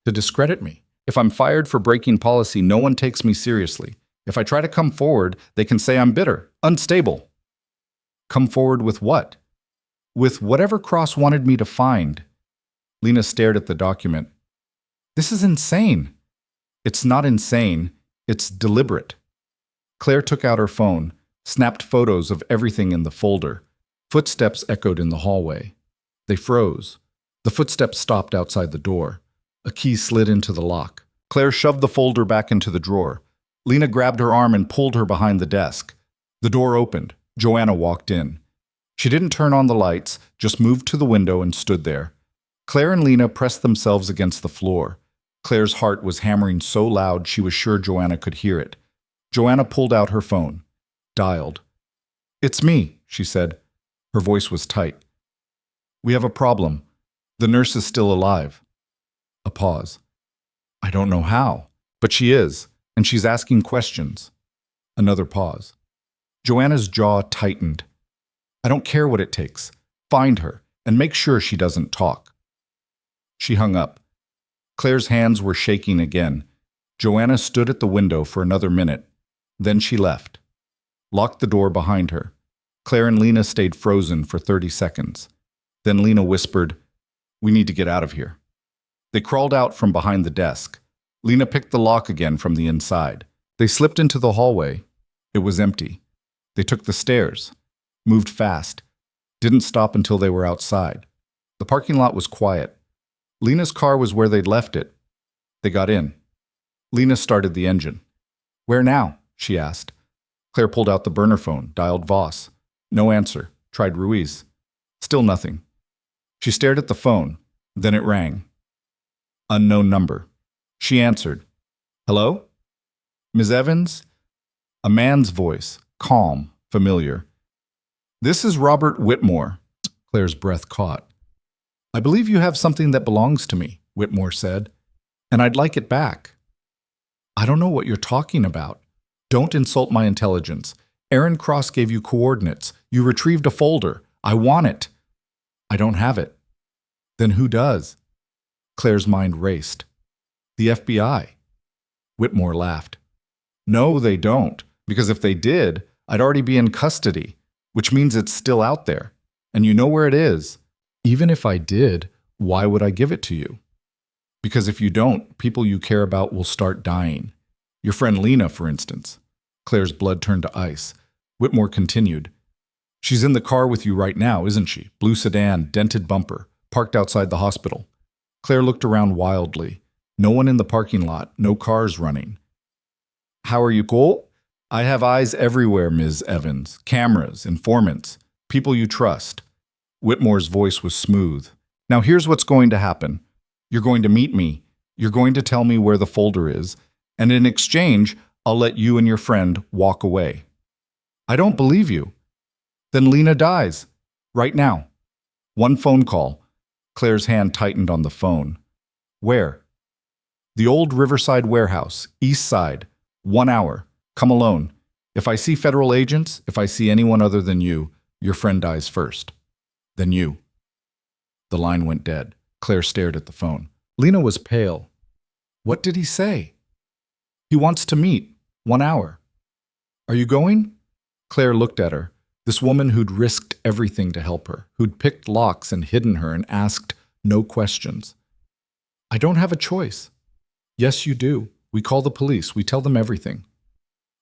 [SPEAKER 1] To discredit me. If I'm fired for breaking policy, no one takes me seriously. If I try to come forward, they can say I'm bitter, unstable. Come forward with what? With whatever Cross wanted me to find. Lena stared at the document. This is insane. It's not insane. It's deliberate. Claire took out her phone, snapped photos of everything in the folder. Footsteps echoed in the hallway. They froze. The footsteps stopped outside the door. A key slid into the lock. Claire shoved the folder back into the drawer. Lena grabbed her arm and pulled her behind the desk. The door opened. Joanna walked in. She didn't turn on the lights, just moved to the window and stood there. Claire and Lena pressed themselves against the floor. Claire's heart was hammering so loud she was sure Joanna could hear it. Joanna pulled out her phone. Dialed. "It's me," she said. Her voice was tight. "We have a problem. The nurse is still alive." A pause. "I don't know how, but she is, and she's asking questions." Another pause. Joanna's jaw tightened. "I don't care what it takes. Find her, and make sure she doesn't talk." She hung up. Claire's hands were shaking again. Joanna stood at the window for another minute. Then she left. Locked the door behind her. Claire and Lena stayed frozen for 30 seconds. Then Lena whispered, "We need to get out of here." They crawled out from behind the desk. Lena picked the lock again from the inside. They slipped into the hallway. It was empty. They took the stairs. Moved fast. Didn't stop until they were outside. The parking lot was quiet. Lena's car was where they'd left it. They got in. Lena started the engine. "Where now?" she asked. Claire pulled out the burner phone, dialed Voss. No answer. Tried Ruiz. Still nothing. She stared at the phone. Then it rang. Unknown number. She answered. "Hello? Ms. Evans?" A man's voice, calm, familiar. "This is Robert Whitmore." Claire's breath caught. "I believe you have something that belongs to me," Whitmore said, "and I'd like it back." "I don't know what you're talking about. Don't insult my intelligence. Aaron Cross gave you coordinates. You retrieved a folder. I want it." "I don't have it." "Then who does?" Claire's mind raced. "The FBI." Whitmore laughed. "No, they don't, because if they did, I'd already be in custody, which means it's still out there, and you know where it is. Even if I did, why would I give it to you? Because if you don't, people you care about will start dying. Your friend Lena, for instance." Claire's blood turned to ice. Whitmore continued. "She's in the car with you right now, isn't she? Blue sedan, dented bumper, parked outside the hospital." Claire looked around wildly. No one in the parking lot, no cars running. "How are you, Cole?" "I have eyes everywhere, Ms. Evans. Cameras, informants, people you trust." Whitmore's voice was smooth. "Now here's what's going to happen. You're going to meet me. You're going to tell me where the folder is, and in exchange, I'll let you and your friend walk away." "I don't believe you." "Then Lena dies. Right now. One phone call." Claire's hand tightened on the phone. "Where?" "The old Riverside warehouse, east side. 1 hour. Come alone. If I see federal agents, if I see anyone other than you, your friend dies first. Then you." The line went dead. Claire stared at the phone. Lena was pale. "What did he say?" "He wants to meet. 1 hour. Are you going?" Claire looked at her. This woman who'd risked everything to help her, who'd picked locks and hidden her and asked no questions. "I don't have a choice." "Yes, you do. We call the police. We tell them everything."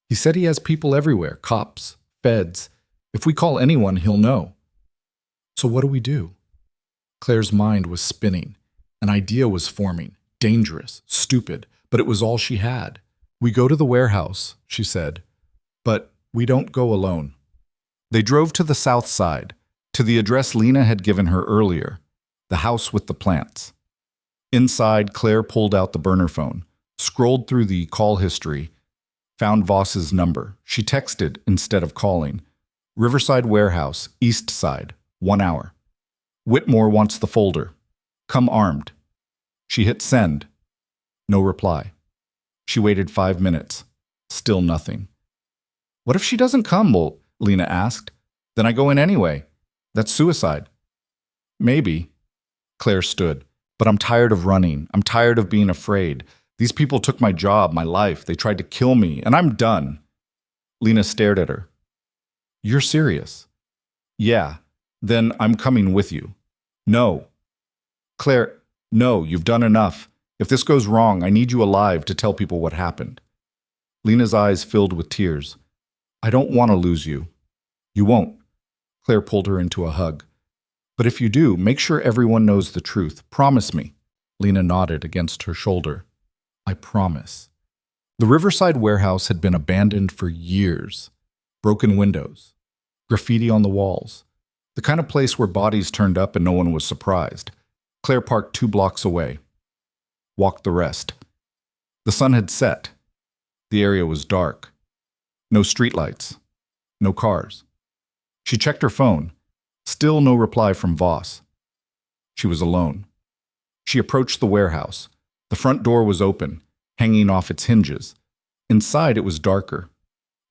[SPEAKER 1] "He said he has people everywhere, cops, feds. If we call anyone, he'll know." "So what do we do?" Claire's mind was spinning. An idea was forming, dangerous, stupid, but it was all she had. "We go to the warehouse," she said, "but we don't go alone." They drove to the south side, to the address Lena had given her earlier, the house with the plants. Inside, Claire pulled out the burner phone, scrolled through the call history, found Voss's number. She texted instead of calling. "Riverside Warehouse, east side, 1 hour. Whitmore wants the folder. Come armed." She hit send. No reply. She waited 5 minutes. Still nothing. "What if she doesn't come?" Lena asked. "Then I go in anyway. That's suicide." "Maybe." Claire stood. "But I'm tired of running. I'm tired of being afraid. These people took my job, my life. They tried to kill me, and I'm done." Lena stared at her. "You're serious?" "Yeah. Then I'm coming with you." "No." "Claire, no, you've done enough. If this goes wrong, I need you alive to tell people what happened." Lena's eyes filled with tears. "I don't want to lose you." "You won't." Claire pulled her into a hug. "But if you do, make sure everyone knows the truth. Promise me." Lena nodded against her shoulder. "I promise." The Riverside warehouse had been abandoned for years. Broken windows, graffiti on the walls, The kind of place where bodies turned up and no one was surprised. Claire parked 2 blocks away. Walked the rest. The sun had set. The area was dark. No streetlights. No cars. She checked her phone. Still no reply from Voss. She was alone. She approached the warehouse. The front door was open, hanging off its hinges. Inside it was darker.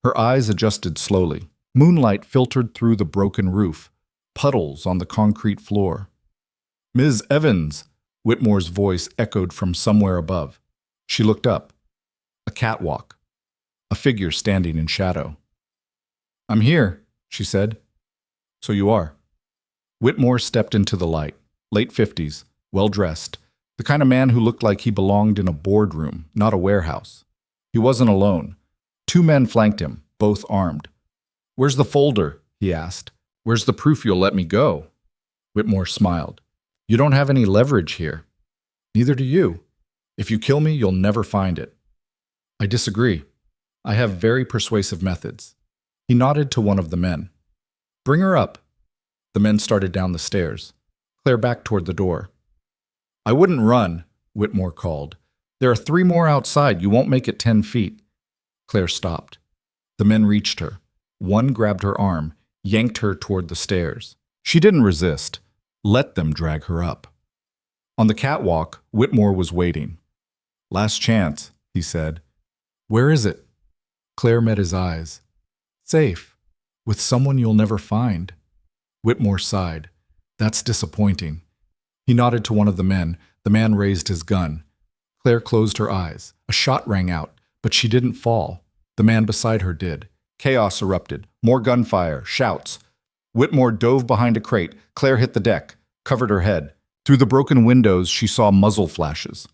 [SPEAKER 1] Her eyes adjusted slowly. Moonlight filtered through the broken roof, puddles on the concrete floor. "Ms. Evans," Whitmore's voice echoed from somewhere above. She looked up. A catwalk. A figure standing in shadow. "I'm here," she said. "So you are." Whitmore stepped into the light. Late 50s, well-dressed. The kind of man who looked like he belonged in a boardroom, not a warehouse. He wasn't alone. 2 men flanked him, both armed. "Where's the folder?" he asked. "Where's the proof you'll let me go?" Whitmore smiled. "You don't have any leverage here. Neither do you. If you kill me, you'll never find it." "I disagree. I have very persuasive methods." He nodded to one of the men. "Bring her up." The men started down the stairs. Claire backed toward the door. "I wouldn't run," Whitmore called. "There are 3 more outside. You won't make it 10 feet. Claire stopped. The men reached her. One grabbed her arm, yanked her toward the stairs. She didn't resist. Let them drag her up. On the catwalk, Whitmore was waiting. "Last chance," he said. "Where is it?" Claire met his eyes. "Safe. With someone you'll never find." Whitmore sighed. "That's disappointing." He nodded to one of the men. The man raised his gun. Claire closed her eyes. A shot rang out, but she didn't fall. The man beside her did. Chaos erupted. More gunfire, shouts. Whitmore dove behind a crate. Claire hit the deck, covered her head. Through the broken windows, she saw muzzle flashes.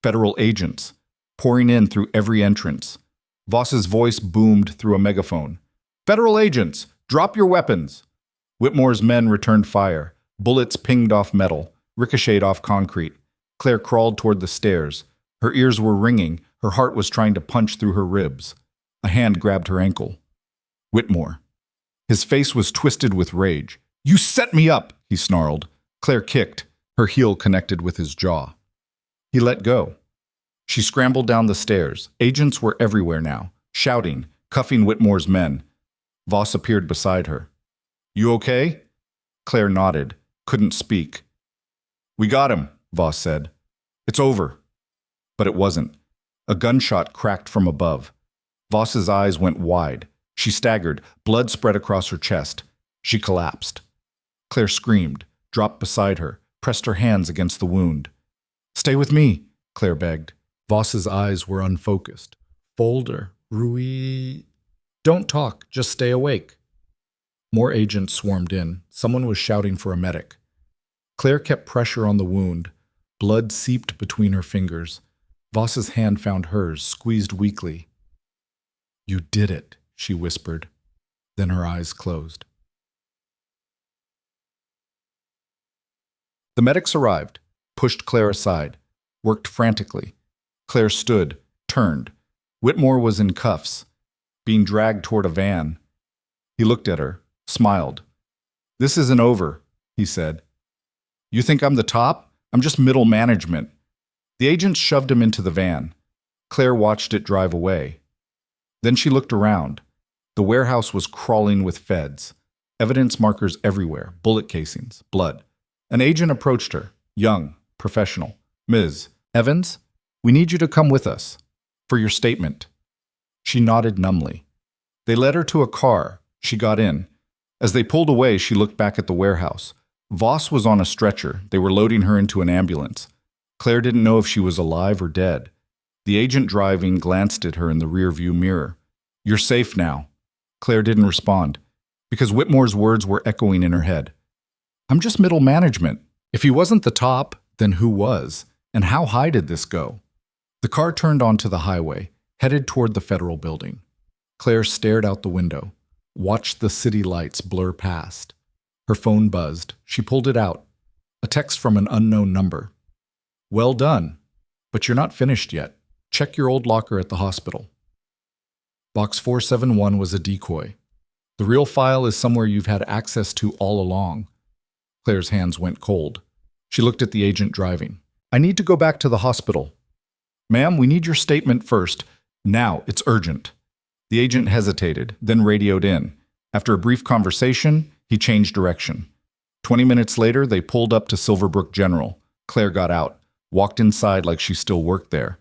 [SPEAKER 1] Federal agents, pouring in through every entrance. Voss's voice boomed through a megaphone. "Federal agents, drop your weapons!" Whitmore's men returned fire. Bullets pinged off metal, ricocheted off concrete. Claire crawled toward the stairs. Her ears were ringing. Her heart was trying to punch through her ribs. A hand grabbed her ankle. Whitmore. His face was twisted with rage. "You set me up!" he snarled. Claire kicked. Her heel connected with his jaw. He let go. She scrambled down the stairs. Agents were everywhere now, shouting, cuffing Whitmore's men. Voss appeared beside her. "You okay?" Claire nodded, couldn't speak. "We got him," Voss said. "It's over." But it wasn't. A gunshot cracked from above. Voss's eyes went wide. She staggered. Blood spread across her chest. She collapsed. Claire screamed, dropped beside her, pressed her hands against the wound. "Stay with me," Claire begged. Voss's eyes were unfocused. "Folder, Rui... Don't talk, just stay awake." More agents swarmed in. Someone was shouting for a medic. Claire kept pressure on the wound. Blood seeped between her fingers. Voss's hand found hers, squeezed weakly. "You did it," she whispered. Then her eyes closed. The medics arrived, pushed Claire aside, worked frantically. Claire stood, turned. Whitmore was in cuffs, being dragged toward a van. He looked at her, smiled. "This isn't over," he said. "You think I'm the top? I'm just middle management." The agents shoved him into the van. Claire watched it drive away. Then she looked around. The warehouse was crawling with feds. Evidence markers everywhere, bullet casings, blood. An agent approached her, young, professional. "Ms. Evans, we need you to come with us for your statement." She nodded numbly. They led her to a car. She got in. As they pulled away, she looked back at the warehouse. Voss was on a stretcher. They were loading her into an ambulance. Claire didn't know if she was alive or dead. The agent driving glanced at her in the rearview mirror. "You're safe now." Claire didn't respond, because Whitmore's words were echoing in her head. "I'm just middle management. If he wasn't the top, then who was? And how high did this go?" The car turned onto the highway, headed toward the federal building. Claire stared out the window, watched the city lights blur past. Her phone buzzed. She pulled it out. A text from an unknown number. "Well done, but you're not finished yet. Check your old locker at the hospital." Box 471 was a decoy. The real file is somewhere you've had access to all along. Claire's hands went cold. She looked at the agent driving. I need to go back to the hospital. Ma'am, we need your statement first. Now, it's urgent. The agent hesitated, then radioed in. After a brief conversation, he changed direction. 20 minutes later, they pulled up to Silverbrook General. Claire got out, walked inside like she still worked there.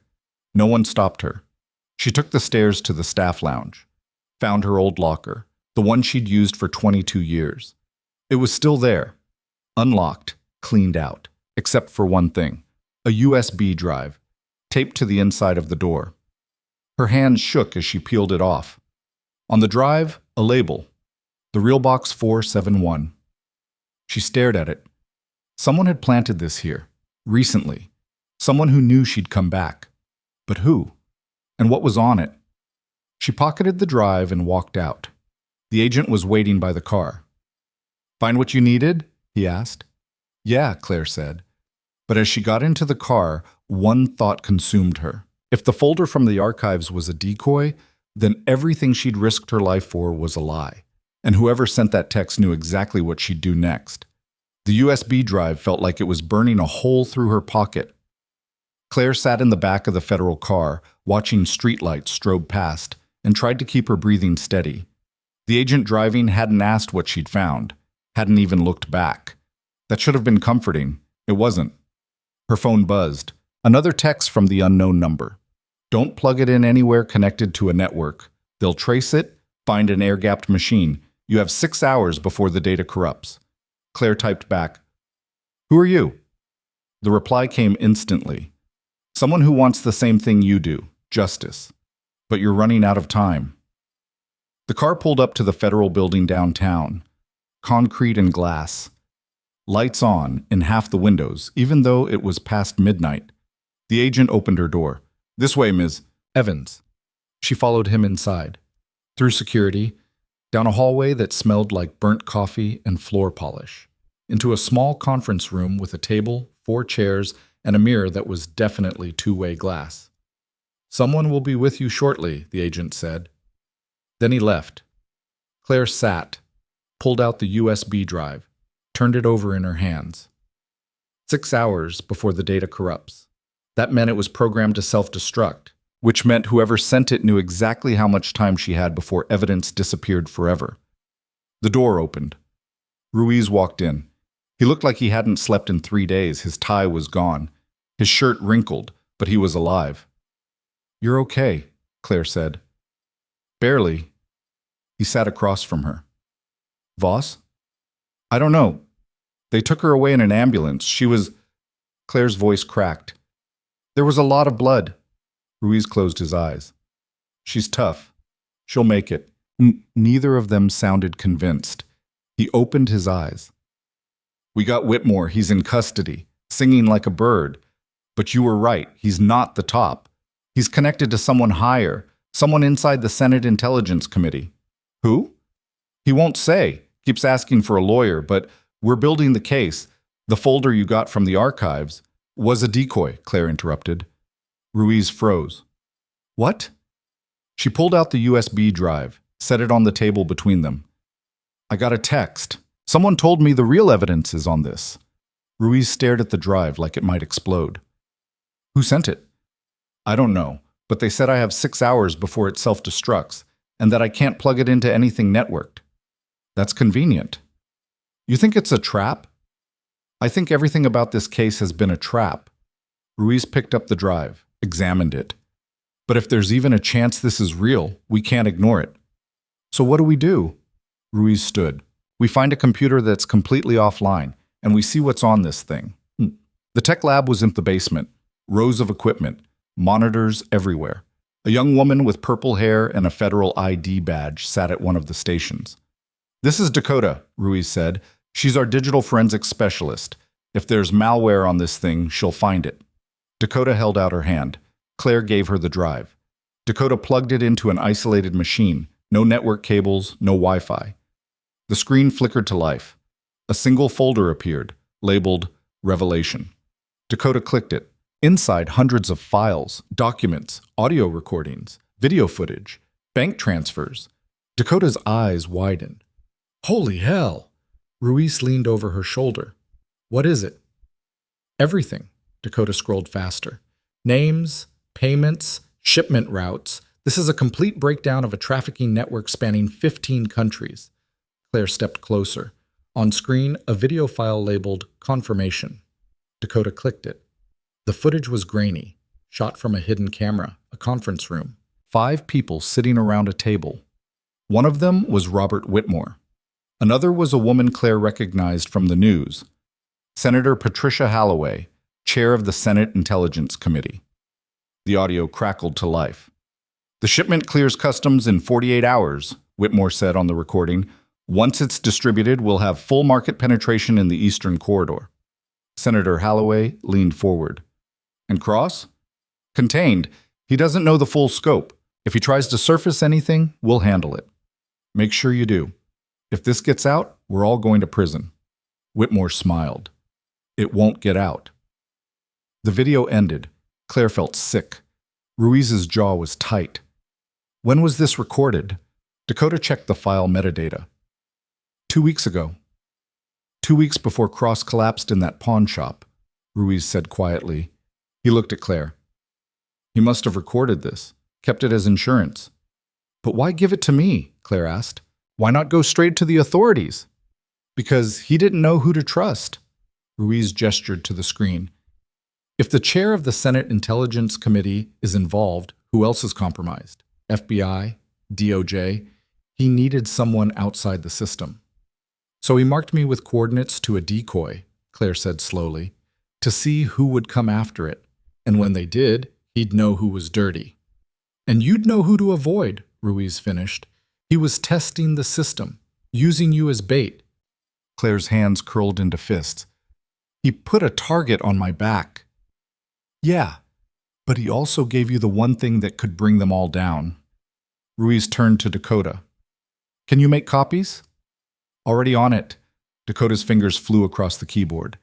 [SPEAKER 1] No one stopped her. She took the stairs to the staff lounge, found her old locker, the one she'd used for 22 years. It was still there, unlocked, cleaned out, except for one thing, a USB drive, taped to the inside of the door. Her hands shook as she peeled it off. On the drive, a label, the Realbox 471. She stared at it. Someone had planted this here, recently. Someone who knew she'd come back. But who? And what was on it? She pocketed the drive and walked out. The agent was waiting by the car. Find what you needed? He asked. Yeah, Claire said. But as she got into the car, one thought consumed her. If the folder from the archives was a decoy, then everything she'd risked her life for was a lie. And whoever sent that text knew exactly what she'd do next. The USB drive felt like it was burning a hole through her pocket. Claire sat in the back of the federal car, watching streetlights strobe past, and tried to keep her breathing steady. The agent driving hadn't asked what she'd found, hadn't even looked back. That should have been comforting. It wasn't. Her phone buzzed. Another text from the unknown number. Don't plug it in anywhere connected to a network. They'll trace it, find an air-gapped machine. You have 6 hours before the data corrupts. Claire typed back, Who are you? The reply came instantly. Someone who wants the same thing you do, justice. But you're running out of time. The car pulled up to the federal building downtown. Concrete and glass. Lights on in half the windows, even though it was past midnight. The agent opened her door. This way, Ms. Evans. She followed him inside. Through security, down a hallway that smelled like burnt coffee and floor polish, into a small conference room with a table, 4 chairs, and a mirror that was definitely two-way glass. Someone will be with you shortly, the agent said. Then he left. Claire sat, pulled out the USB drive, turned it over in her hands. 6 hours before the data corrupts. That meant it was programmed to self-destruct, which meant whoever sent it knew exactly how much time she had before evidence disappeared forever. The door opened. Ruiz walked in. He looked like he hadn't slept in 3 days. His tie was gone. His shirt wrinkled, but he was alive. You're okay, Claire said. Barely. He sat across from her. Voss? I don't know. They took her away in an ambulance. She was... Claire's voice cracked. There was a lot of blood. Ruiz closed his eyes. She's tough. She'll make it. Neither of them sounded convinced. He opened his eyes. We got Whitmore. He's in custody, singing like a bird. But you were right. He's not the top. He's connected to someone higher, someone inside the Senate Intelligence Committee. Who? He won't say. Keeps asking for a lawyer, but we're building the case. The folder you got from the archives was a decoy, Claire interrupted. Ruiz froze. What? She pulled out the USB drive, set it on the table between them. I got a text. Someone told me the real evidence is on this. Ruiz stared at the drive like it might explode. Who sent it? I don't know, but they said I have 6 hours before it self-destructs, and that I can't plug it into anything networked. That's convenient. You think it's a trap? I think everything about this case has been a trap. Ruiz picked up the drive, examined it. But if there's even a chance this is real, we can't ignore it. So what do we do? Ruiz stood. We find a computer that's completely offline, and we see what's on this thing. The tech lab was in the basement. Rows of equipment, monitors everywhere. A young woman with purple hair and a federal ID badge sat at one of the stations. This is Dakota, Ruiz said. She's our digital forensics specialist. If there's malware on this thing, she'll find it. Dakota held out her hand. Claire gave her the drive. Dakota plugged it into an isolated machine. No network cables, no Wi-Fi. The screen flickered to life. A single folder appeared, labeled Revelation. Dakota clicked it. Inside, hundreds of files, documents, audio recordings, video footage, bank transfers. Dakota's eyes widened. Holy hell! Ruiz leaned over her shoulder. What is it? Everything. Dakota scrolled faster. Names, payments, shipment routes. This is a complete breakdown of a trafficking network spanning 15 countries. Claire stepped closer. On screen, a video file labeled Confirmation. Dakota clicked it. The footage was grainy, shot from a hidden camera, a conference room. 5 people sitting around a table. One of them was Robert Whitmore. Another was a woman Claire recognized from the news, Senator Patricia Holloway, chair of the Senate Intelligence Committee. The audio crackled to life. The shipment clears customs in 48 hours, Whitmore said on the recording. Once it's distributed, we'll have full market penetration in the Eastern Corridor. Senator Holloway leaned forward. And Cross? Contained. He doesn't know the full scope. If he tries to surface anything, we'll handle it. Make sure you do. If this gets out, we're all going to prison. Whitmore smiled. It won't get out. The video ended. Claire felt sick. Ruiz's jaw was tight. When was this recorded? Dakota checked the file metadata. 2 weeks ago. 2 weeks before Cross collapsed in that pawn shop, Ruiz said quietly. He looked at Claire. He must have recorded this, kept it as insurance. But why give it to me? Claire asked. Why not go straight to the authorities? Because he didn't know who to trust. Ruiz gestured to the screen. If the chair of the Senate Intelligence Committee is involved, who else is compromised? FBI? DOJ? He needed someone outside the system. So he marked me with coordinates to a decoy, Claire said slowly, to see who would come after it. And when they did, he'd know who was dirty. And you'd know who to avoid, Ruiz finished. He was testing the system, using you as bait. Claire's hands curled into fists. He put a target on my back. Yeah, but he also gave you the one thing that could bring them all down. Ruiz turned to Dakota. Can you make copies? Already on it. Dakota's fingers flew across the keyboard.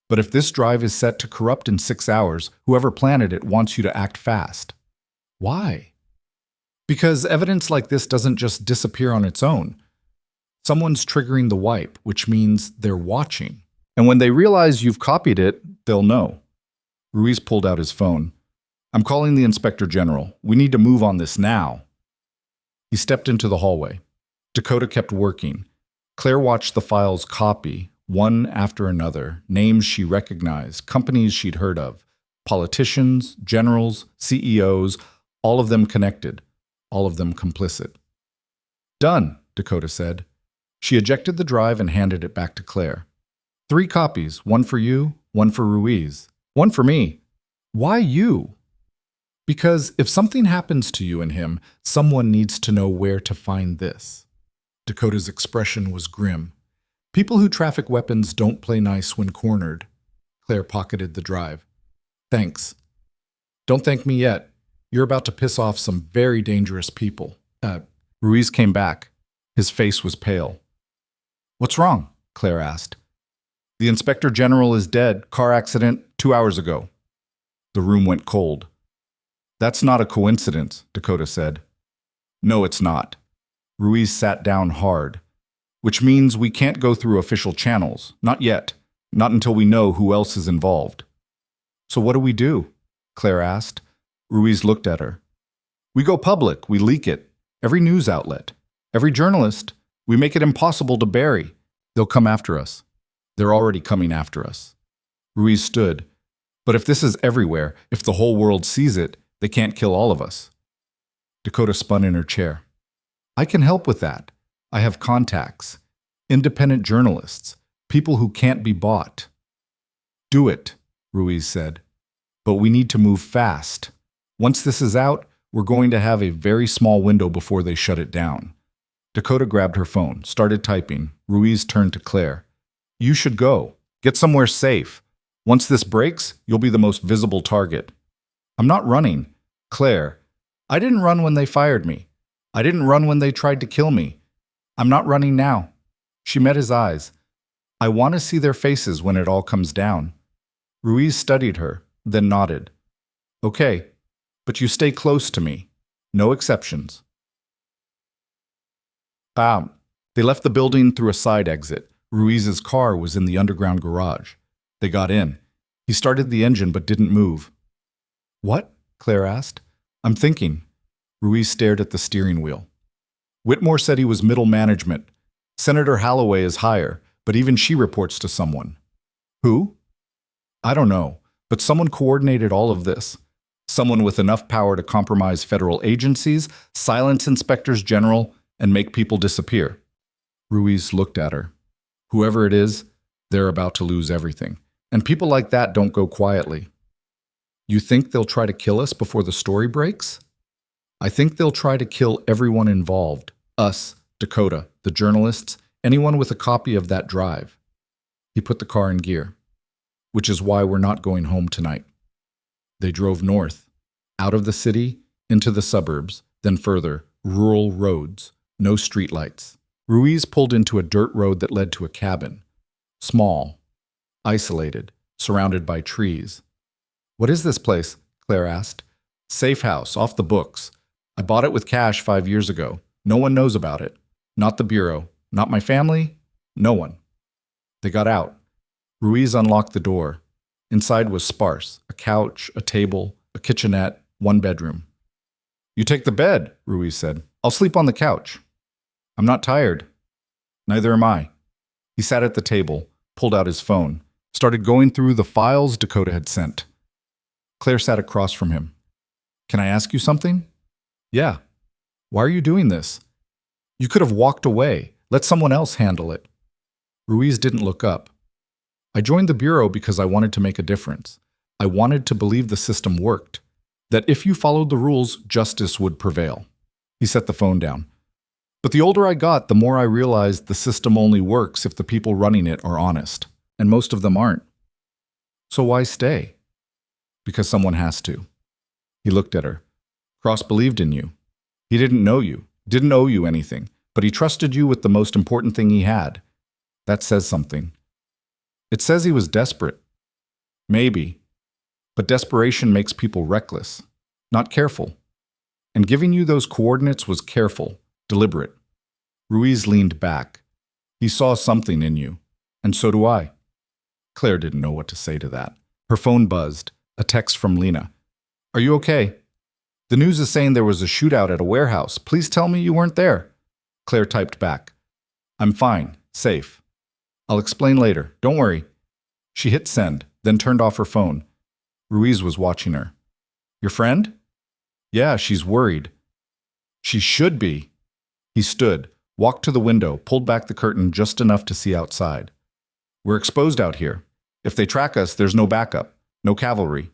[SPEAKER 1] But if this drive is set to corrupt in 6 hours, whoever planted it wants you to act fast. Why? Because evidence like this doesn't just disappear on its own. Someone's triggering the wipe, which means they're watching. And when they realize you've copied it, they'll know. Ruiz pulled out his phone. I'm calling the Inspector General. We need to move on this now. He stepped into the hallway. Dakota kept working. Claire watched the files copy, one after another, names she recognized, companies she'd heard of, politicians, generals, CEOs, all of them connected, all of them complicit. Done, Dakota said. She ejected the drive and handed it back to Claire. 3 copies, one for you, one for Ruiz, one for me. Why you? Because if something happens to you and him, someone needs to know where to find this. Dakota's expression was grim. People who traffic weapons don't play nice when cornered. Claire pocketed the drive. Thanks. Don't thank me yet. You're about to piss off some very dangerous people. Ruiz came back. His face was pale. What's wrong? Claire asked. The Inspector General is dead. Car accident 2 hours ago. The room went cold. That's not a coincidence, Dakota said. No, it's not. Ruiz sat down hard. Which means we can't go through official channels. Not yet. Not until we know who else is involved. So what do we do? Claire asked. Ruiz looked at her. We go public. We leak it. Every news outlet. Every journalist. We make it impossible to bury. They'll come after us. They're already coming after us. Ruiz stood. But if this is everywhere, if the whole world sees it, they can't kill all of us. Dakota spun in her chair. I can help with that. I have contacts. Independent journalists. People who can't be bought. Do it, Ruiz said. But we need to move fast. Once this is out, we're going to have a very small window before they shut it down. Dakota grabbed her phone, started typing. Ruiz turned to Claire. You should go. Get somewhere safe. Once this breaks, you'll be the most visible target. I'm not running. Claire, I didn't run when they fired me. I didn't run when they tried to kill me. I'm not running now. She met his eyes. I want to see their faces when it all comes down. Ruiz studied her, then nodded. Okay, but you stay close to me. No exceptions. Bam. They left the building through a side exit. Ruiz's car was in the underground garage. They got in. He started the engine but didn't move. What? Claire asked. I'm thinking. Ruiz stared at the steering wheel. Whitmore said he was middle management. Senator Holloway is higher, but even she reports to someone. Who? I don't know, but someone coordinated all of this. Someone with enough power to compromise federal agencies, silence inspectors general, and make people disappear. Ruiz looked at her. Whoever it is, they're about to lose everything. And people like that don't go quietly. You think they'll try to kill us before the story breaks? I think they'll try to kill everyone involved. Us, Dakota, the journalists, anyone with a copy of that drive. He put the car in gear. Which is why we're not going home tonight. They drove north, out of the city, into the suburbs, then further, rural roads, no streetlights. Ruiz pulled into a dirt road that led to a cabin. Small, isolated, surrounded by trees. What is this place? Claire asked. Safe house, off the books. I bought it with cash 5 years ago. No one knows about it. Not the bureau, not my family, no one. They got out. Ruiz unlocked the door. Inside was sparse, a couch, a table, a kitchenette, one bedroom. You take the bed, Ruiz said. I'll sleep on the couch. I'm not tired. Neither am I. He sat at the table, pulled out his phone, started going through the files Dakota had sent. Claire sat across from him. Can I ask you something? Yeah. Why are you doing this? You could have walked away. Let someone else handle it. Ruiz didn't look up. I joined the bureau because I wanted to make a difference. I wanted to believe the system worked, that if you followed the rules, justice would prevail. He set the phone down. But the older I got, the more I realized the system only works if the people running it are honest, and most of them aren't. So why stay? Because someone has to. He looked at her. Cross believed in you. He didn't know you, didn't owe you anything, but he trusted you with the most important thing he had. That says something. It says he was desperate. Maybe. But desperation makes people reckless, not careful. And giving you those coordinates was careful, deliberate. Ruiz leaned back. He saw something in you, and so do I. Claire didn't know what to say to that. Her phone buzzed, a text from Lena. Are you okay? The news is saying there was a shootout at a warehouse. Please tell me you weren't there. Claire typed back. I'm fine, safe. I'll explain later, don't worry. She hit send, then turned off her phone. Ruiz was watching her. Your friend? Yeah, she's worried. She should be. He stood, walked to the window, pulled back the curtain just enough to see outside. We're exposed out here. If they track us, there's no backup, no cavalry.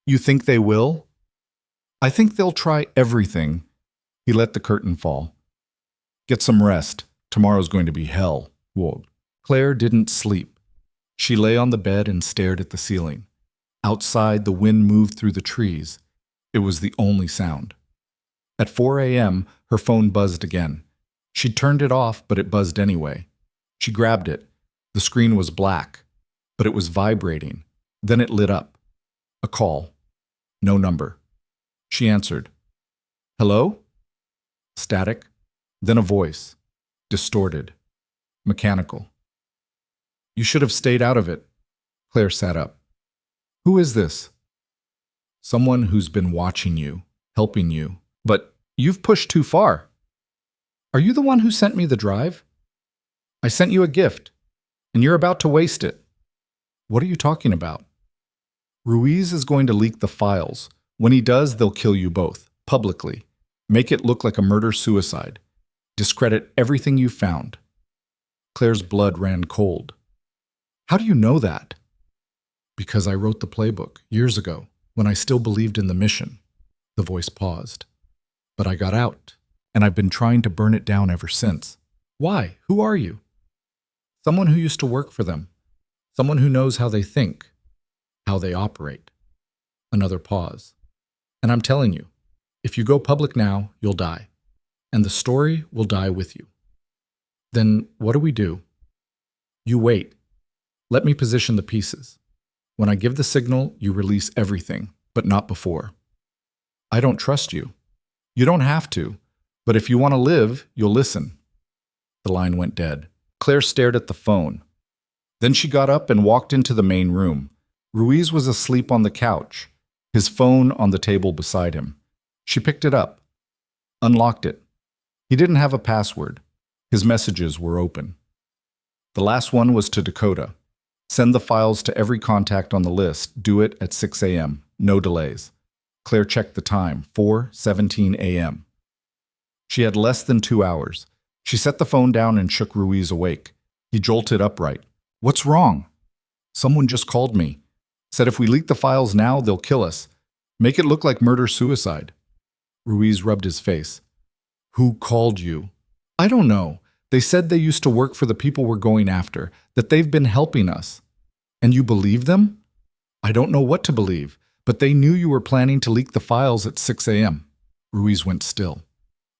[SPEAKER 1] You think they will? I think they'll try everything. He let the curtain fall. Get some rest. Tomorrow's going to be hell. Whoa. Claire didn't sleep. She lay on the bed and stared at the ceiling. Outside, the wind moved through the trees. It was the only sound. At 4 a.m., her phone buzzed again. She'd turned it off, but it buzzed anyway. She grabbed it. The screen was black, but it was vibrating. Then it lit up. A call. No number. She answered. Hello? Static. Then a voice. Distorted. Mechanical. You should have stayed out of it. Claire sat up. Who is this? Someone who's been watching you, helping you. But you've pushed too far. Are you the one who sent me the drive? I sent you a gift, and you're about to waste it. What are you talking about? Ruiz is going to leak the files. When he does, they'll kill you both, publicly. Make it look like a murder-suicide. Discredit everything you found. Claire's blood ran cold. How do you know that? Because I wrote the playbook years ago, when I still believed in the mission. The voice paused. But I got out, and I've been trying to burn it down ever since. Why? Who are you? Someone who used to work for them. Someone who knows how they think, how they operate. Another pause. And I'm telling you, if you go public now, you'll die. And the story will die with you. Then what do we do? You wait. Let me position the pieces. When I give the signal, you release everything, but not before. I don't trust you. You don't have to, but if you want to live, you'll listen. The line went dead. Claire stared at the phone. Then she got up and walked into the main room. Ruiz was asleep on the couch, his phone on the table beside him. She picked it up, unlocked it. He didn't have a password. His messages were open. The last one was to Dakota. Send the files to every contact on the list. Do it at 6 a.m. No delays. Claire checked the time, 4:17 a.m. She had less than 2 hours. She set the phone down and shook Ruiz awake. He jolted upright. What's wrong? Someone just called me. Said if we leak the files now, they'll kill us. Make it look like murder-suicide. Ruiz rubbed his face. Who called you? I don't know. They said they used to work for the people we're going after, that they've been helping us. And you believe them? I don't know what to believe, but they knew you were planning to leak the files at 6 a.m. Ruiz went still.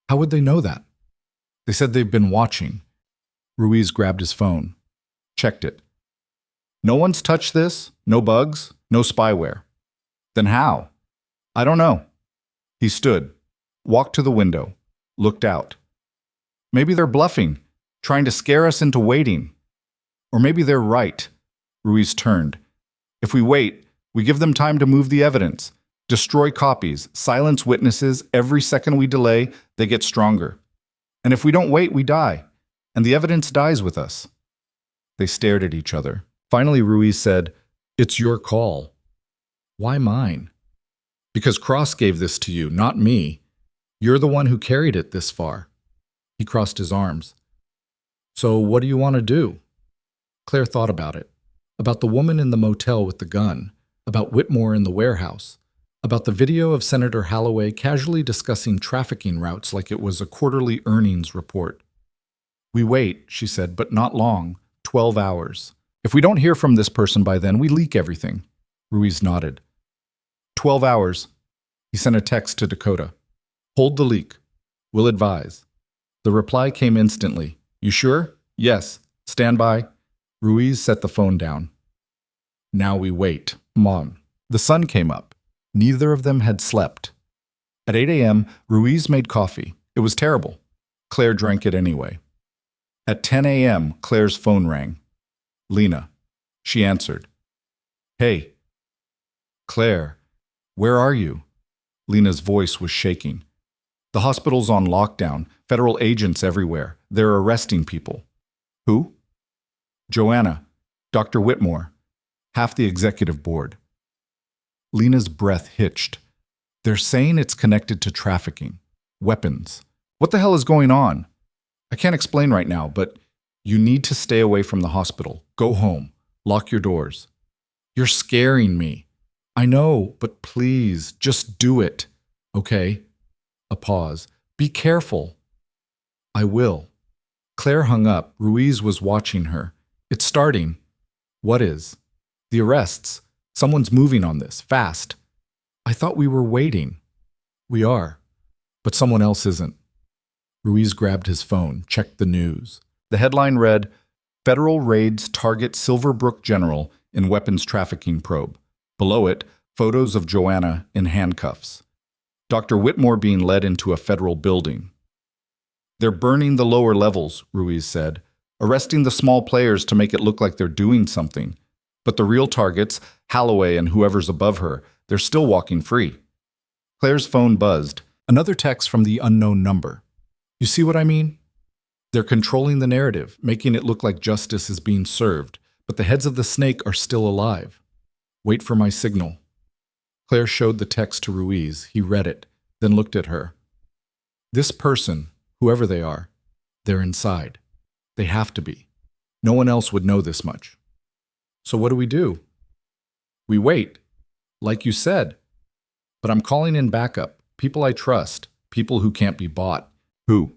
[SPEAKER 1] How would they know that? They said they've been watching. Ruiz grabbed his phone. Checked it. No one's touched this, no bugs, no spyware. Then how? I don't know. He stood, walked to the window, looked out. Maybe they're bluffing, trying to scare us into waiting. Or maybe they're right. Ruiz turned. If we wait, we give them time to move the evidence, destroy copies, silence witnesses. Every second we delay, they get stronger. And if we don't wait, we die, and the evidence dies with us. They stared at each other. Finally, Ruiz said, It's your call. Why mine? Because Cross gave this to you, not me. You're the one who carried it this far. He crossed his arms. So what do you want to do? Claire thought about it. About the woman in the motel with the gun. About Whitmore in the warehouse. About the video of Senator Holloway casually discussing trafficking routes like it was a quarterly earnings report. We wait, she said, but not long. 12 hours. If we don't hear from this person by then, we leak everything. Ruiz nodded. 12 hours. He sent a text to Dakota. Hold the leak. We'll advise. The reply came instantly. You sure? Yes. Stand by. Ruiz set the phone down. Now we wait. Mom. The sun came up. Neither of them had slept. At 8 a.m., Ruiz made coffee. It was terrible. Claire drank it anyway. At 10 a.m., Claire's phone rang. Lena. She answered. Hey. Claire, where are you? Lena's voice was shaking. The hospital's on lockdown. Federal agents everywhere. They're arresting people. Who? Joanna. Dr. Whitmore. Half the executive board. Lena's breath hitched. They're saying it's connected to trafficking. Weapons. What the hell is going on? I can't explain right now, but you need to stay away from the hospital. Go home. Lock your doors. You're scaring me. I know, but please, just do it. Okay? A pause. Be careful. I will. Claire hung up. Ruiz was watching her. It's starting. What is? The arrests. Someone's moving on this, fast. I thought we were waiting. We are, but someone else isn't. Ruiz grabbed his phone, checked the news. The headline read, Federal Raids Target Silverbrook General in Weapons Trafficking Probe. Below it, photos of Joanna in handcuffs. Dr. Whitmore being led into a federal building. They're burning the lower levels, Ruiz said, arresting the small players to make it look like they're doing something. But the real targets, Holloway and whoever's above her, they're still walking free. Claire's phone buzzed. Another text from the unknown number. You see what I mean? They're controlling the narrative, making it look like justice is being served, but the heads of the snake are still alive. Wait for my signal. Claire showed the text to Ruiz. He read it, then looked at her. This person, whoever they are, they're inside. They have to be. No one else would know this much. So what do? We wait, like you said. But I'm calling in backup, people I trust, people who can't be bought. Who?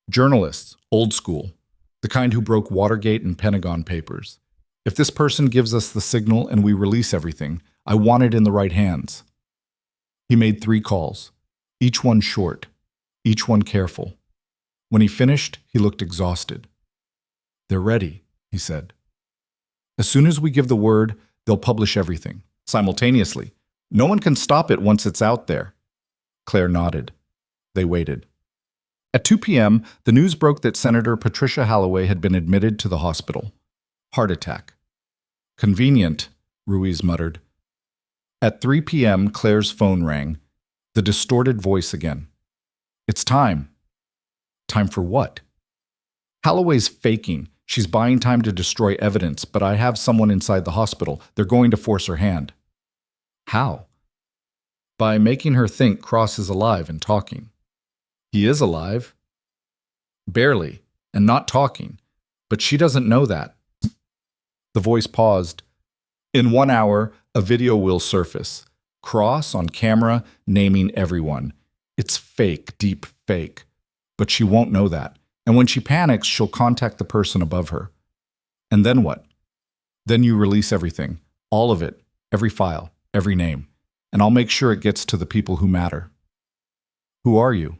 [SPEAKER 1] Journalists, old school, the kind who broke Watergate and Pentagon Papers. If this person gives us the signal and we release everything, I want it in the right hands. He made 3 calls, each one short, each one careful. When he finished, he looked exhausted. They're ready, he said. As soon as we give the word, they'll publish everything, simultaneously. No one can stop it once it's out there. Claire nodded. They waited. At 2 p.m., the news broke that Senator Patricia Holloway had been admitted to the hospital. Heart attack. Convenient, Ruiz muttered. At 3 p.m., Claire's phone rang. The distorted voice again. It's time. Time for what? Holloway's faking. She's buying time to destroy evidence, but I have someone inside the hospital. They're going to force her hand. How? By making her think Cross is alive and talking. He is alive. Barely, and not talking. But she doesn't know that. The voice paused. In 1 hour, a video will surface. Cross on camera, naming everyone. It's fake, deep fake. But she won't know that. And when she panics, she'll contact the person above her. And then what? Then you release everything. All of it. Every file. Every name. And I'll make sure it gets to the people who matter. Who are you?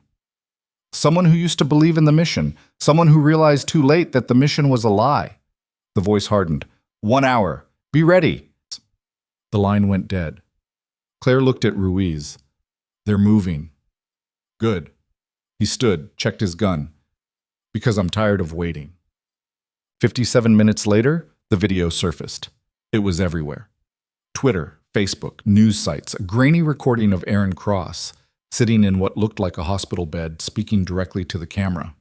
[SPEAKER 1] Someone who used to believe in the mission. Someone who realized too late that the mission was a lie. The voice hardened. 1 hour. Be ready. The line went dead. Claire looked at Ruiz. They're moving. Good. He stood, checked his gun. Because I'm tired of waiting. 57 minutes later, the video surfaced. It was everywhere. Twitter, Facebook, news sites, a grainy recording of Aaron Cross, sitting in what looked like a hospital bed, speaking directly to the camera.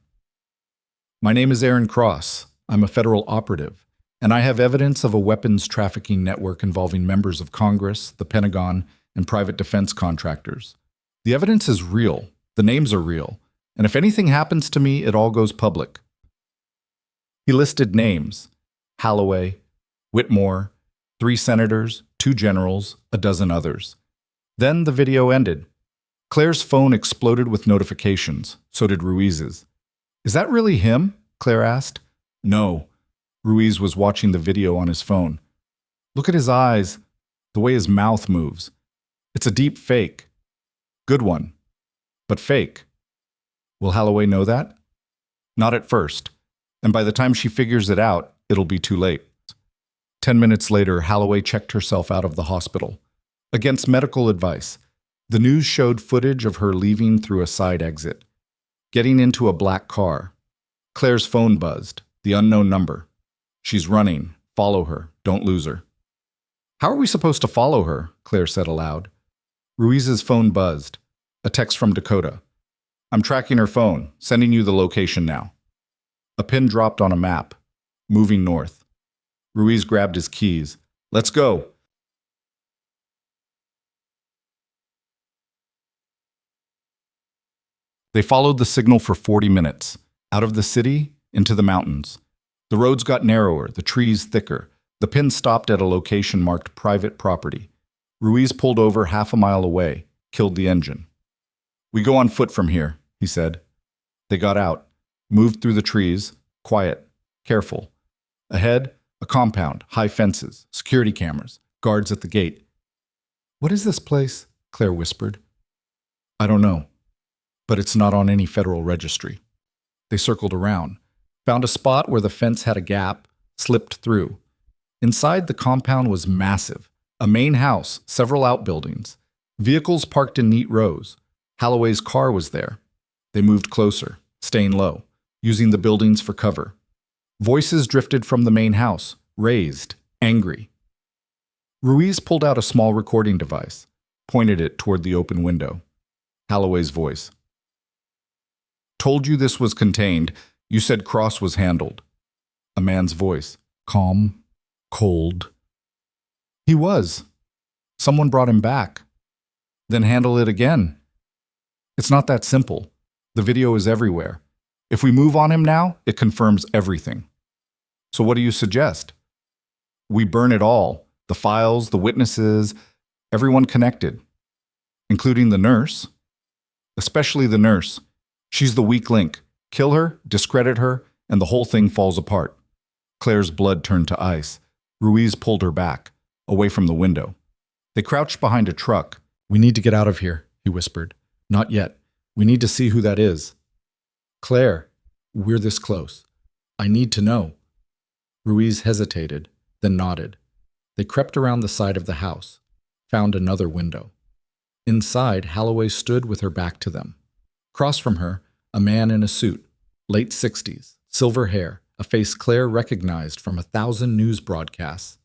[SPEAKER 1] My name is Aaron Cross. I'm a federal operative, and I have evidence of a weapons trafficking network involving members of Congress, the Pentagon, and private defense contractors. The evidence is real. The names are real. And if anything happens to me, it all goes public. He listed names. Holloway, Whitmore, 3 senators, 2 generals, a dozen others. Then the video ended. Claire's phone exploded with notifications. So did Ruiz's. Is that really him? Claire asked. No. Ruiz was watching the video on his phone. Look at his eyes, the way his mouth moves. It's a deep fake. Good one. But fake. Will Holloway know that? Not at first. And by the time she figures it out, it'll be too late. 10 minutes later, Holloway checked herself out of the hospital. Against medical advice, the news showed footage of her leaving through a side exit, getting into a black car. Claire's phone buzzed, the unknown number. She's running. Follow her. Don't lose her. How are we supposed to follow her? Claire said aloud. Ruiz's phone buzzed. A text from Dakota. I'm tracking her phone, sending you the location now. A pin dropped on a map, moving north. Ruiz grabbed his keys. Let's go. They followed the signal for 40 minutes, out of the city, into the mountains. The roads got narrower, the trees thicker. The pin stopped at a location marked private property. Ruiz pulled over half a mile away, killed the engine. We go on foot from here, he said. They got out, moved through the trees, quiet, careful. Ahead, a compound, high fences, security cameras, guards at the gate. What is this place? Claire whispered. I don't know, but it's not on any federal registry. They circled around, found a spot where the fence had a gap, slipped through. Inside, the compound was massive. A main house, several outbuildings. Vehicles parked in neat rows. Holloway's car was there. They moved closer, staying low, using the buildings for cover. Voices drifted from the main house, raised, angry. Ruiz pulled out a small recording device, pointed it toward the open window. Holloway's voice. Told you this was contained. You said Cross was handled. A man's voice. Calm, cold. He was. Someone brought him back. Then handle it again. It's not that simple. The video is everywhere. If we move on him now, it confirms everything. So what do you suggest? We burn it all. The files, the witnesses, everyone connected. Including the nurse. Especially the nurse. She's the weak link. Kill her, discredit her, and the whole thing falls apart. Claire's blood turned to ice. Ruiz pulled her back, away from the window. They crouched behind a truck. We need to get out of here, he whispered. Not yet. We need to see who that is. Claire, we're this close. I need to know. Ruiz hesitated, then nodded. They crept around the side of the house, found another window. Inside, Holloway stood with her back to them. Across from her, A man in a suit, late 60s, silver hair, a face Claire recognized from 1,000 news broadcasts.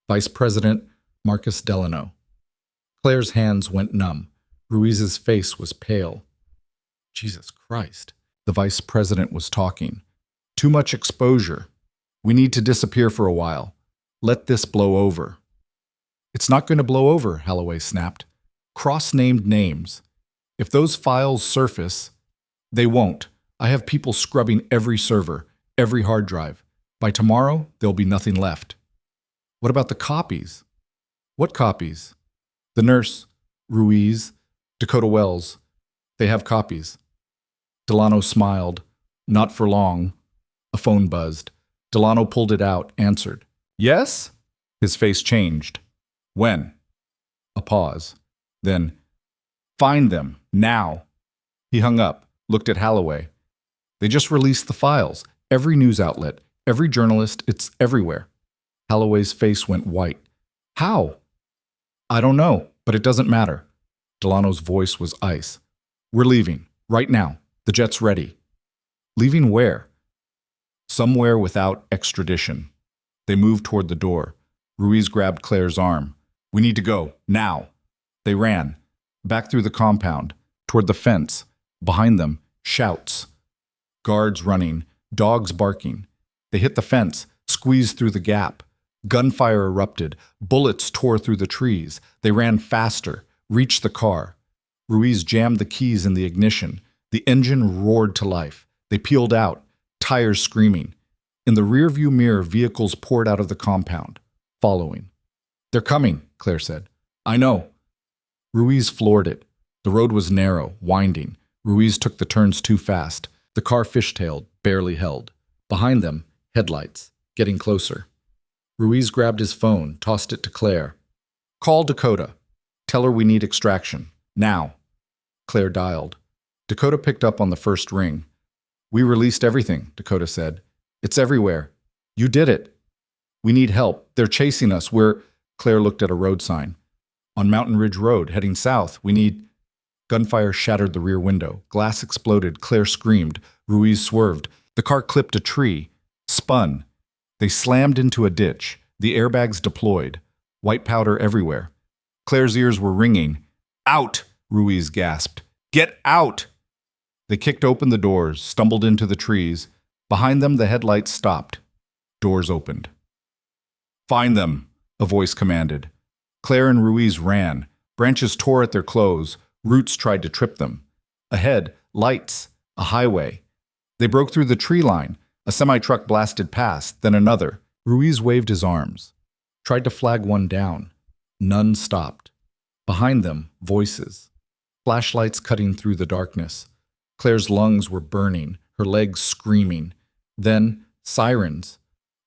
[SPEAKER 1] Vice President Marcus Delano. Claire's hands went numb. Ruiz's face was pale. Jesus Christ. The vice president was talking. Too much exposure. We need to disappear for a while. Let this blow over. It's not going to blow over, Holloway snapped. Cross-named names. If those files surface, they won't. I have people scrubbing every server, every hard drive. By tomorrow, there'll be nothing left. What about the copies? What copies? The nurse, Ruiz, Dakota Wells. They have copies. Delano smiled. Not for long. A phone buzzed. Delano pulled it out, answered. Yes? His face changed. When? A pause. Then, find them, now. He hung up, looked at Holloway. They just released the files. Every news outlet, every journalist, it's everywhere. Holloway's face went white. How? I don't know, but it doesn't matter. Delano's voice was ice. We're leaving, right now. The jet's ready. Leaving where? Somewhere without extradition. They moved toward the door. Ruiz grabbed Claire's arm. We need to go, now. They ran, back through the compound, toward the fence. Behind them, shouts. Guards running, dogs barking. They hit the fence, squeezed through the gap. Gunfire erupted. Bullets tore through the trees. They ran faster, reached the car. Ruiz jammed the keys in the ignition. The engine roared to life. They peeled out, tires screaming. In the rearview mirror, vehicles poured out of the compound, following. They're coming, Claire said. I know. Ruiz floored it. The road was narrow, winding. Ruiz took the turns too fast. The car fishtailed, barely held. Behind them, headlights, getting closer. Ruiz grabbed his phone, tossed it to Claire. Call Dakota. Tell her we need extraction. Now. Claire dialed. Dakota picked up on the first ring. We released everything, Dakota said. It's everywhere. You did it. We need help. They're chasing us. Claire looked at a road sign. On Mountain Ridge Road, heading south. We need... Gunfire shattered the rear window. Glass exploded. Claire screamed. Ruiz swerved. The car clipped a tree. Spun. They slammed into a ditch. The airbags deployed. White powder everywhere. Claire's ears were ringing. Out! Ruiz gasped. Get out! They kicked open the doors, stumbled into the trees. Behind them, the headlights stopped. Doors opened. Find them, a voice commanded. Claire and Ruiz ran. Branches tore at their clothes. Roots tried to trip them. Ahead, lights, a highway. They broke through the tree line. A semi-truck blasted past, then another. Ruiz waved his arms. Tried to flag one down. None stopped. Behind them, voices. Flashlights cutting through the darkness. Claire's lungs were burning, her legs screaming. Then, sirens.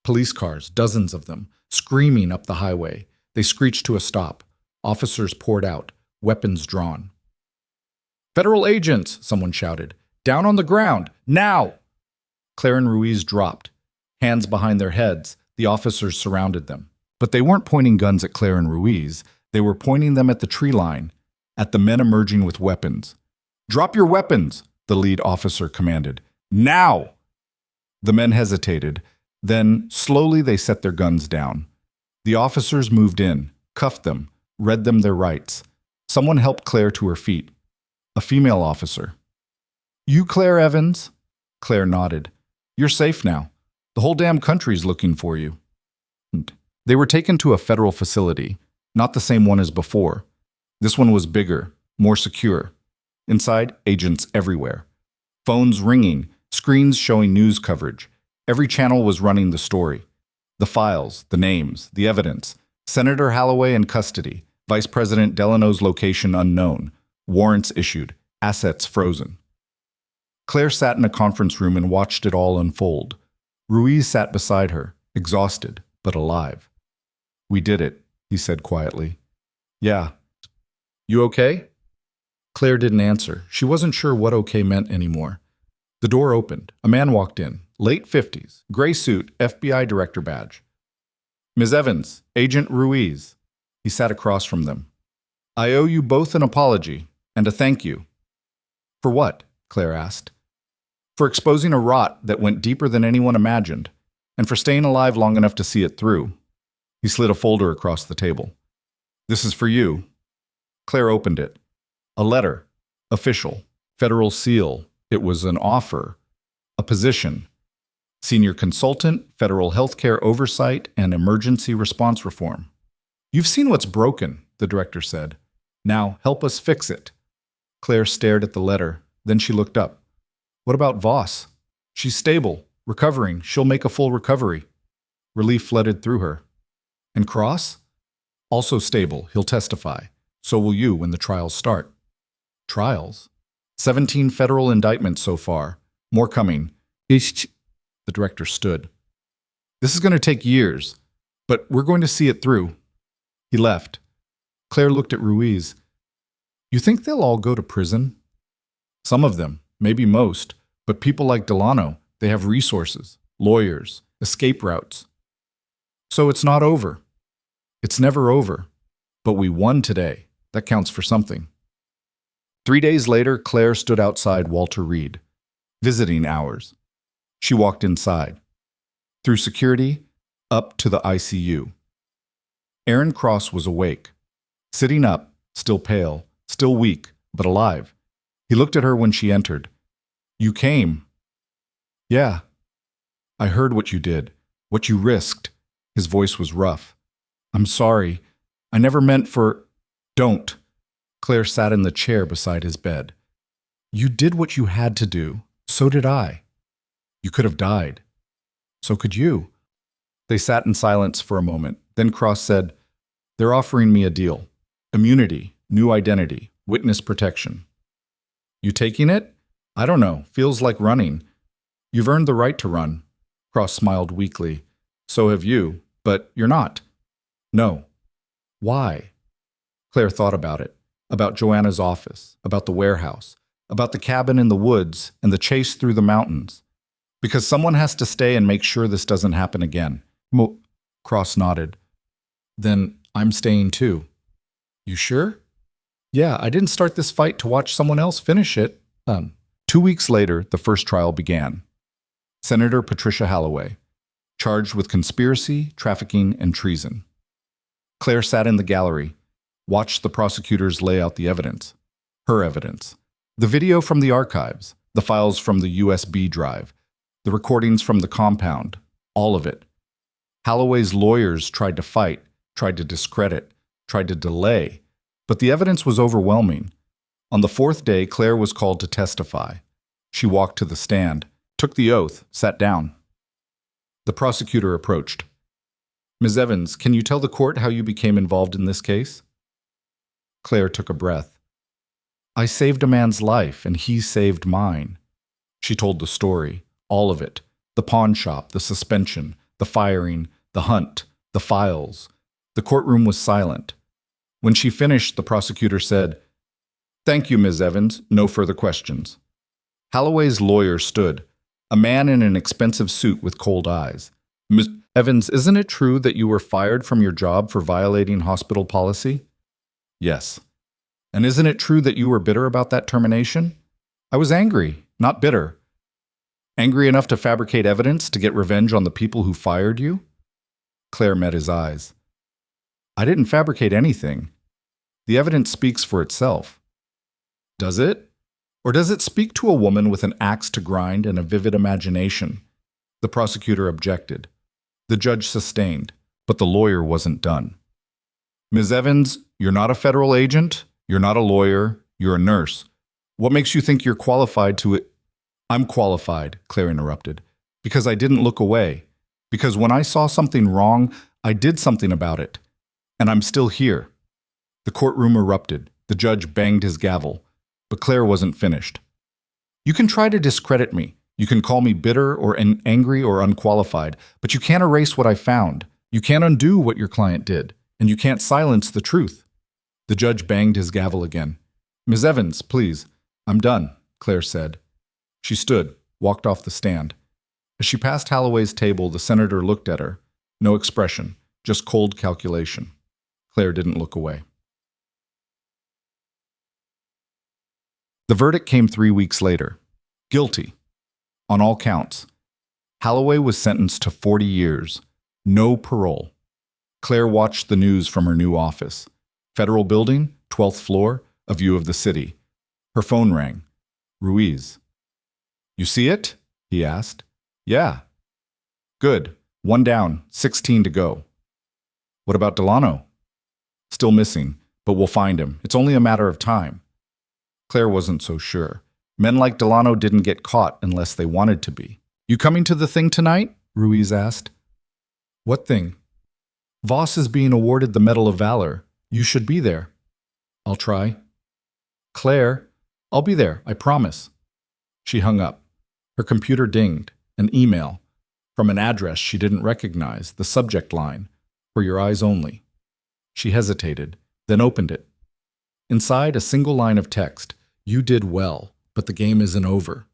[SPEAKER 1] Police cars, dozens of them, screaming up the highway. They screeched to a stop. Officers poured out, weapons drawn. Federal agents, someone shouted. Down on the ground, now! Claire and Ruiz dropped. Hands behind their heads, the officers surrounded them. But they weren't pointing guns at Claire and Ruiz. They were pointing them at the tree line, at the men emerging with weapons. Drop your weapons, the lead officer commanded. Now! The men hesitated. Then, slowly, they set their guns down. The officers moved in, cuffed them, read them their rights. Someone helped Claire to her feet. A female officer. You Claire Evans? Claire nodded. You're safe now. The whole damn country's looking for you. They were taken to a federal facility, not the same one as before. This one was bigger, more secure. Inside, agents everywhere. Phones ringing, screens showing news coverage. Every channel was running the story. The files, the names, the evidence. Senator Holloway in custody. Vice President Delano's location unknown. Warrants issued. Assets frozen. Claire sat in a conference room and watched it all unfold. Ruiz sat beside her, exhausted, but alive. We did it, he said quietly. Yeah. You okay? Claire didn't answer. She wasn't sure what okay meant anymore. The door opened. A man walked in, late 50s, gray suit, FBI director badge. Ms. Evans, Agent Ruiz. He sat across from them. I owe you both an apology and a thank you. For what? Claire asked. for exposing a rot that went deeper than anyone imagined, and for staying alive long enough to see it through. He slid a folder across the table. This is for you. Claire opened it. A letter. Official. Federal seal. It was an offer. A position. Senior consultant, federal healthcare oversight, and emergency response reform. You've seen what's broken, the director said. Now help us fix it. Claire stared at the letter. Then she looked up. What about Voss? She's stable, recovering. She'll make a full recovery. Relief flooded through her. And Cross? Also stable. He'll testify. So will you when the trials start. Trials? 17 federal indictments so far. More coming. The director stood. This is going to take years, but we're going to see it through. He left. Claire looked at Ruiz. You think they'll all go to prison? Some of them, maybe most, but people like Delano, they have resources, lawyers, escape routes. So it's not over. It's never over. But we won today. That counts for something. 3 days later, Claire stood outside Walter Reed. Visiting hours. She walked inside. Through security, up to the ICU. Aaron Cross was awake. Sitting up, still pale, still weak, but alive. He looked at her when she entered. You came. Yeah. I heard what you did, what you risked. His voice was rough. I'm sorry. I never meant for... Don't. Claire sat in the chair beside his bed. You did what you had to do. So did I. You could have died. So could you. They sat in silence for a moment. Then Cross said, They're offering me a deal. Immunity, new identity, witness protection. You taking it? I don't know. Feels like running. You've earned the right to run. Cross smiled weakly. So have you, but you're not. No. Why? Claire thought about it. About Joanna's office, about the warehouse, about the cabin in the woods and the chase through the mountains. Because someone has to stay and make sure this doesn't happen again. Cross nodded. Then I'm staying too. You sure? Yeah, I didn't start this fight to watch someone else finish it. 2 weeks later, the first trial began. Senator Patricia Holloway, charged with conspiracy, trafficking, and treason. Claire sat in the gallery, watched the prosecutors lay out the evidence. Her evidence. The video from the archives, the files from the USB drive, the recordings from the compound, all of it. Holloway's lawyers tried to fight, tried to discredit, tried to delay, but the evidence was overwhelming. On the 4th day, Claire was called to testify. She walked to the stand, took the oath, sat down. The prosecutor approached. Ms. Evans, can you tell the court how you became involved in this case? Claire took a breath. I saved a man's life, and he saved mine. She told the story, all of it, the pawn shop, the suspension, the firing, the hunt, the files. The courtroom was silent. When she finished, the prosecutor said, Thank you, Ms. Evans. No further questions. Holloway's lawyer stood, a man in an expensive suit with cold eyes. Ms. Evans, isn't it true that you were fired from your job for violating hospital policy? Yes. And isn't it true that you were bitter about that termination? I was angry, not bitter. Angry enough to fabricate evidence to get revenge on the people who fired you? Claire met his eyes. I didn't fabricate anything. The evidence speaks for itself. Does it? Or does it speak to a woman with an axe to grind and a vivid imagination? The prosecutor objected. The judge sustained, but the lawyer wasn't done. Ms. Evans, you're not a federal agent, you're not a lawyer, you're a nurse. What makes you think you're qualified to it? I'm qualified, Claire interrupted, because I didn't look away. Because when I saw something wrong, I did something about it. And I'm still here. The courtroom erupted. The judge banged his gavel. But Claire wasn't finished. You can try to discredit me. You can call me bitter or angry or unqualified, but you can't erase what I found. You can't undo what your client did, and you can't silence the truth. The judge banged his gavel again. Ms. Evans, please. I'm done, Claire said. She stood, walked off the stand. As she passed Holloway's table, the senator looked at her. No expression, just cold calculation. Claire didn't look away. The verdict came 3 weeks later. Guilty. on all counts. Holloway was sentenced to 40 years, no parole. Claire watched the news from her new office. Federal building, 12th floor, a view of the city. Her phone rang. Ruiz. "You see it?" he asked. "Yeah." "Good. 1 down, 16 to go." "What about Delano?" "Still missing, but we'll find him. It's only a matter of time." Claire wasn't so sure. Men like Delano didn't get caught unless they wanted to be. "You coming to the thing tonight?" Ruiz asked. "What thing?" "Voss is being awarded the Medal of Valor. You should be there." "I'll try." "Claire, I'll be there, I promise." She hung up. Her computer dinged. An email. From an address she didn't recognize, the subject line, "For your eyes only." She hesitated, then opened it. Inside, a single line of text. "You did well, but the game isn't over.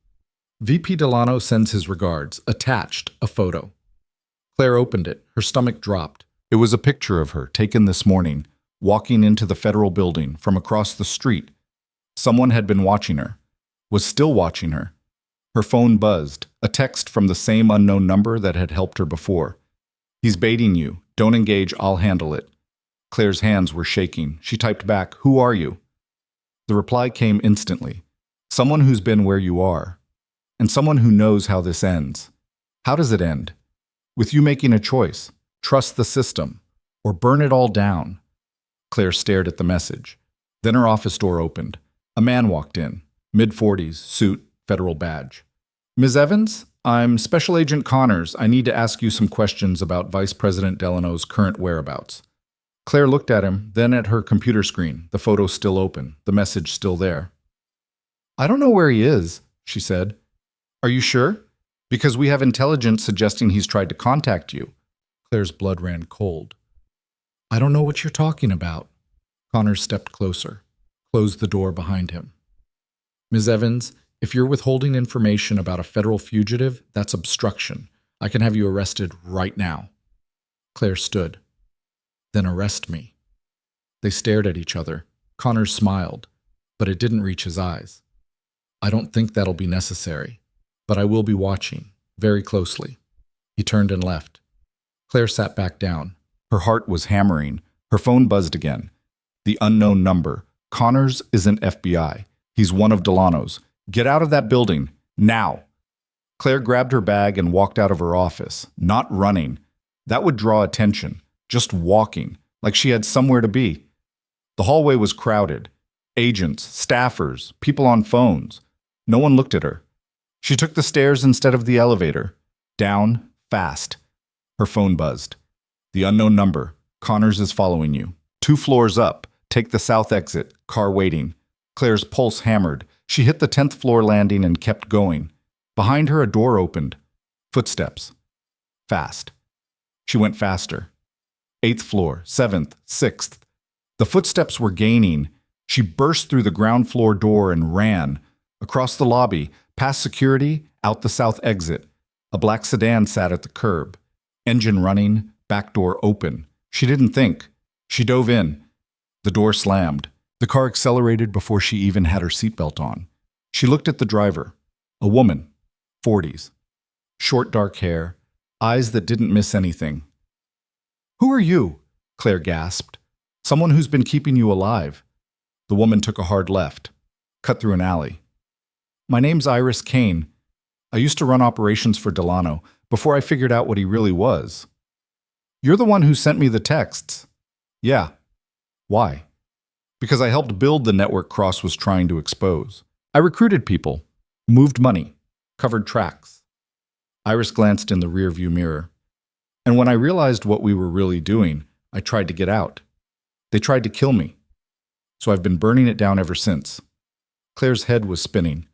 [SPEAKER 1] VP Delano sends his regards." Attached, a photo. Claire opened it. Her stomach dropped. It was a picture of her, taken this morning, walking into the federal building from across the street. Someone had been watching her, was still watching her. Her phone buzzed, a text from the same unknown number that had helped her before. "He's baiting you. Don't engage, I'll handle it." Claire's hands were shaking. She typed back, "Who are you?" The reply came instantly. "Someone who's been where you are, and someone who knows how this ends." How does it end? With you making a choice. Trust the system, or burn it all down. Claire stared at the message. Then her office door opened. A man walked in, mid-40s, suit, federal badge. "Ms. Evans, I'm Special Agent Connors. I need to ask you some questions about Vice President Delano's current whereabouts." Claire looked at him, then at her computer screen, the photo still open, the message still there. "I don't know where he is," she said. "Are you sure? Because we have intelligence suggesting he's tried to contact you." Claire's blood ran cold. "I don't know what you're talking about." Connors stepped closer, closed the door behind him. "Ms. Evans, if you're withholding information about a federal fugitive, that's obstruction. I can have you arrested right now." Claire stood. "Then arrest me." They stared at each other. Connors smiled, but it didn't reach his eyes. "I don't think that'll be necessary, but I will be watching, very closely." He turned and left. Claire sat back down. Her heart was hammering. Her phone buzzed again. The unknown number. "Connors isn't FBI. He's one of Delano's. Get out of that building, now." Claire grabbed her bag and walked out of her office, not running. That would draw attention. Just walking, like she had somewhere to be. The hallway was crowded. Agents, staffers, people on phones. No one looked at her. She took the stairs instead of the elevator. Down, fast. Her phone buzzed. "The unknown number. Connors is following you. 2 floors up. Take the south exit. Car waiting." Claire's pulse hammered. She hit the 10th floor landing and kept going. Behind her, a door opened. Footsteps. Fast. She went faster. 8th floor, 7th, 6th. The footsteps were gaining. She burst through the ground floor door and ran. Across the lobby, past security, out the south exit. A black sedan sat at the curb. Engine running, back door open. She didn't think. She dove in. The door slammed. The car accelerated before she even had her seatbelt on. She looked at the driver. A woman, 40s. Short dark hair, eyes that didn't miss anything. "Who are you?" Claire gasped. "Someone who's been keeping you alive." The woman took a hard left, cut through an alley. "My name's Iris Kane. I used to run operations for Delano before I figured out what he really was." "You're the one who sent me the texts." "Yeah." "Why?" "Because I helped build the network Cross was trying to expose. I recruited people, moved money, covered tracks." Iris glanced in the rearview mirror. "And when I realized what we were really doing, I tried to get out. They tried to kill me. So I've been burning it down ever since." Claire's head was spinning.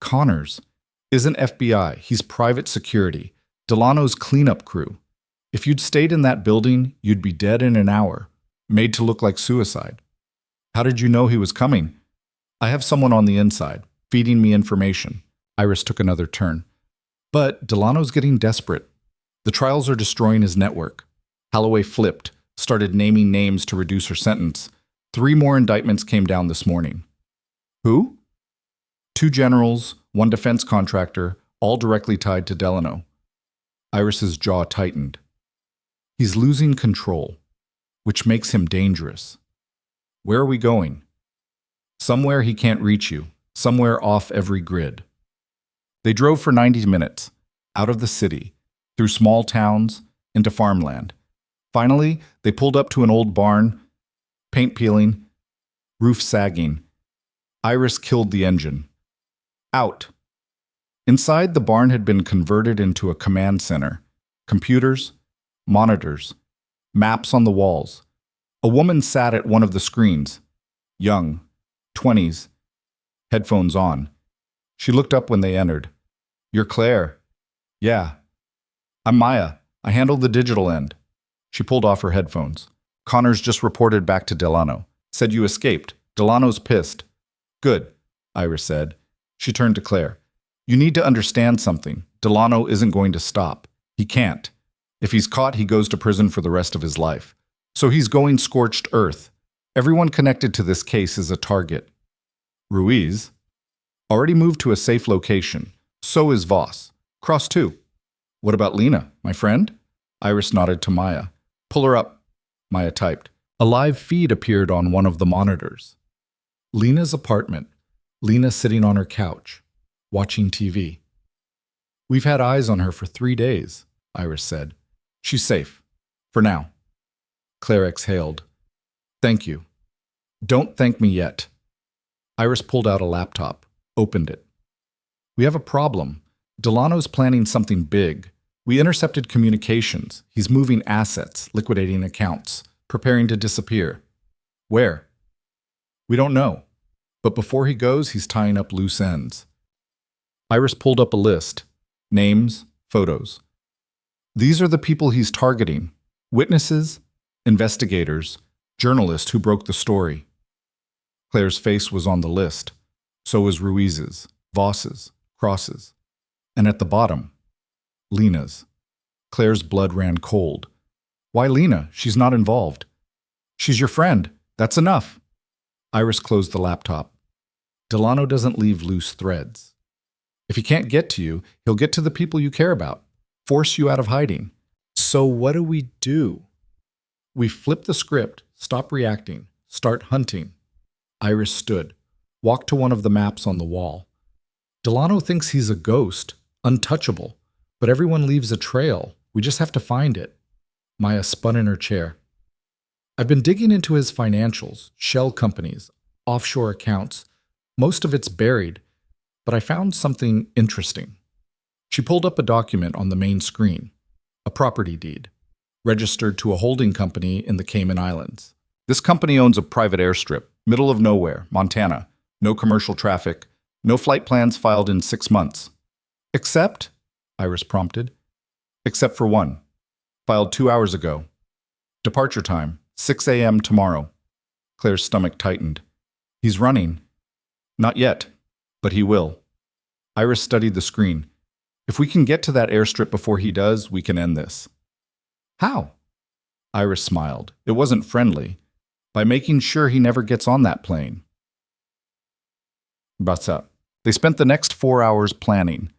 [SPEAKER 1] "Connors isn't FBI. He's private security. Delano's cleanup crew. If you'd stayed in that building, you'd be dead in an hour, made to look like suicide." "How did you know he was coming?" "I have someone on the inside, feeding me information." Iris took another turn. "But Delano's getting desperate. The trials are destroying his network." Holloway flipped, started naming names to reduce her sentence. 3 more indictments came down this morning. "Who?" 2 generals, 1 defense contractor, all directly tied to Delano. Iris's jaw tightened. He's losing control, which makes him dangerous. Where are we going? Somewhere he can't reach you, somewhere off every grid. They drove for 90 minutes, out of the city, through small towns, into farmland. Finally, they pulled up to an old barn, paint peeling, roof sagging. Iris killed the engine. Out. Inside, the barn had been converted into a command center. Computers, monitors, maps on the walls. A woman sat at one of the screens. Young, 20s, headphones on. She looked up when they entered. "You're Claire." "Yeah." "I'm Maya. I handle the digital end." She pulled off her headphones. "Connors just reported back to Delano. Said you escaped. Delano's pissed." "Good," Iris said. She turned to Claire. "You need to understand something. Delano isn't going to stop. He can't. If he's caught, he goes to prison for the rest of his life. So he's going scorched earth. Everyone connected to this case is a target." "Ruiz?" "Already moved to a safe location. So is Voss. Cross 2. "What about Lena, my friend?" Iris nodded to Maya. "Pull her up," Maya typed. A live feed appeared on one of the monitors. Lena's apartment. Lena sitting on her couch, watching TV. "We've had eyes on her for 3 days," Iris said. "She's safe. For now." Claire exhaled. "Thank you." "Don't thank me yet." Iris pulled out a laptop, opened it. "We have a problem. Delano's planning something big. We intercepted communications. He's moving assets, liquidating accounts, preparing to disappear." "Where?" "We don't know. But before he goes, he's tying up loose ends." Iris pulled up a list. Names, photos. "These are the people he's targeting. Witnesses, investigators, journalists who broke the story." Claire's face was on the list. So was Ruiz's, Voss's, Cross's. And at the bottom, Lena's. Claire's blood ran cold. "Why Lena? She's not involved." "She's your friend. That's enough." Iris closed the laptop. "Delano doesn't leave loose threads. If he can't get to you, he'll get to the people you care about, force you out of hiding. So what do we do?" "We flip the script, stop reacting, start hunting." Iris stood, walked to one of the maps on the wall. "Delano thinks he's a ghost, untouchable, but everyone leaves a trail. We just have to find it." Maya spun in her chair. "I've been digging into his financials, shell companies, offshore accounts. Most of it's buried, but I found something interesting." She pulled up a document on the main screen, a property deed, registered to a holding company in the Cayman Islands. "This company owns a private airstrip, middle of nowhere, Montana. No commercial traffic, no flight plans filed in 6 months. Except," Iris prompted. "Except for one. Filed 2 hours ago. Departure time, 6 a.m. tomorrow." Claire's stomach tightened. "He's running." "Not yet, but he will." Iris studied the screen. "If we can get to that airstrip before he does, we can end this." "How?" Iris smiled. It wasn't friendly. "By making sure he never gets on that plane." Basa. They spent the next 4 hours planning.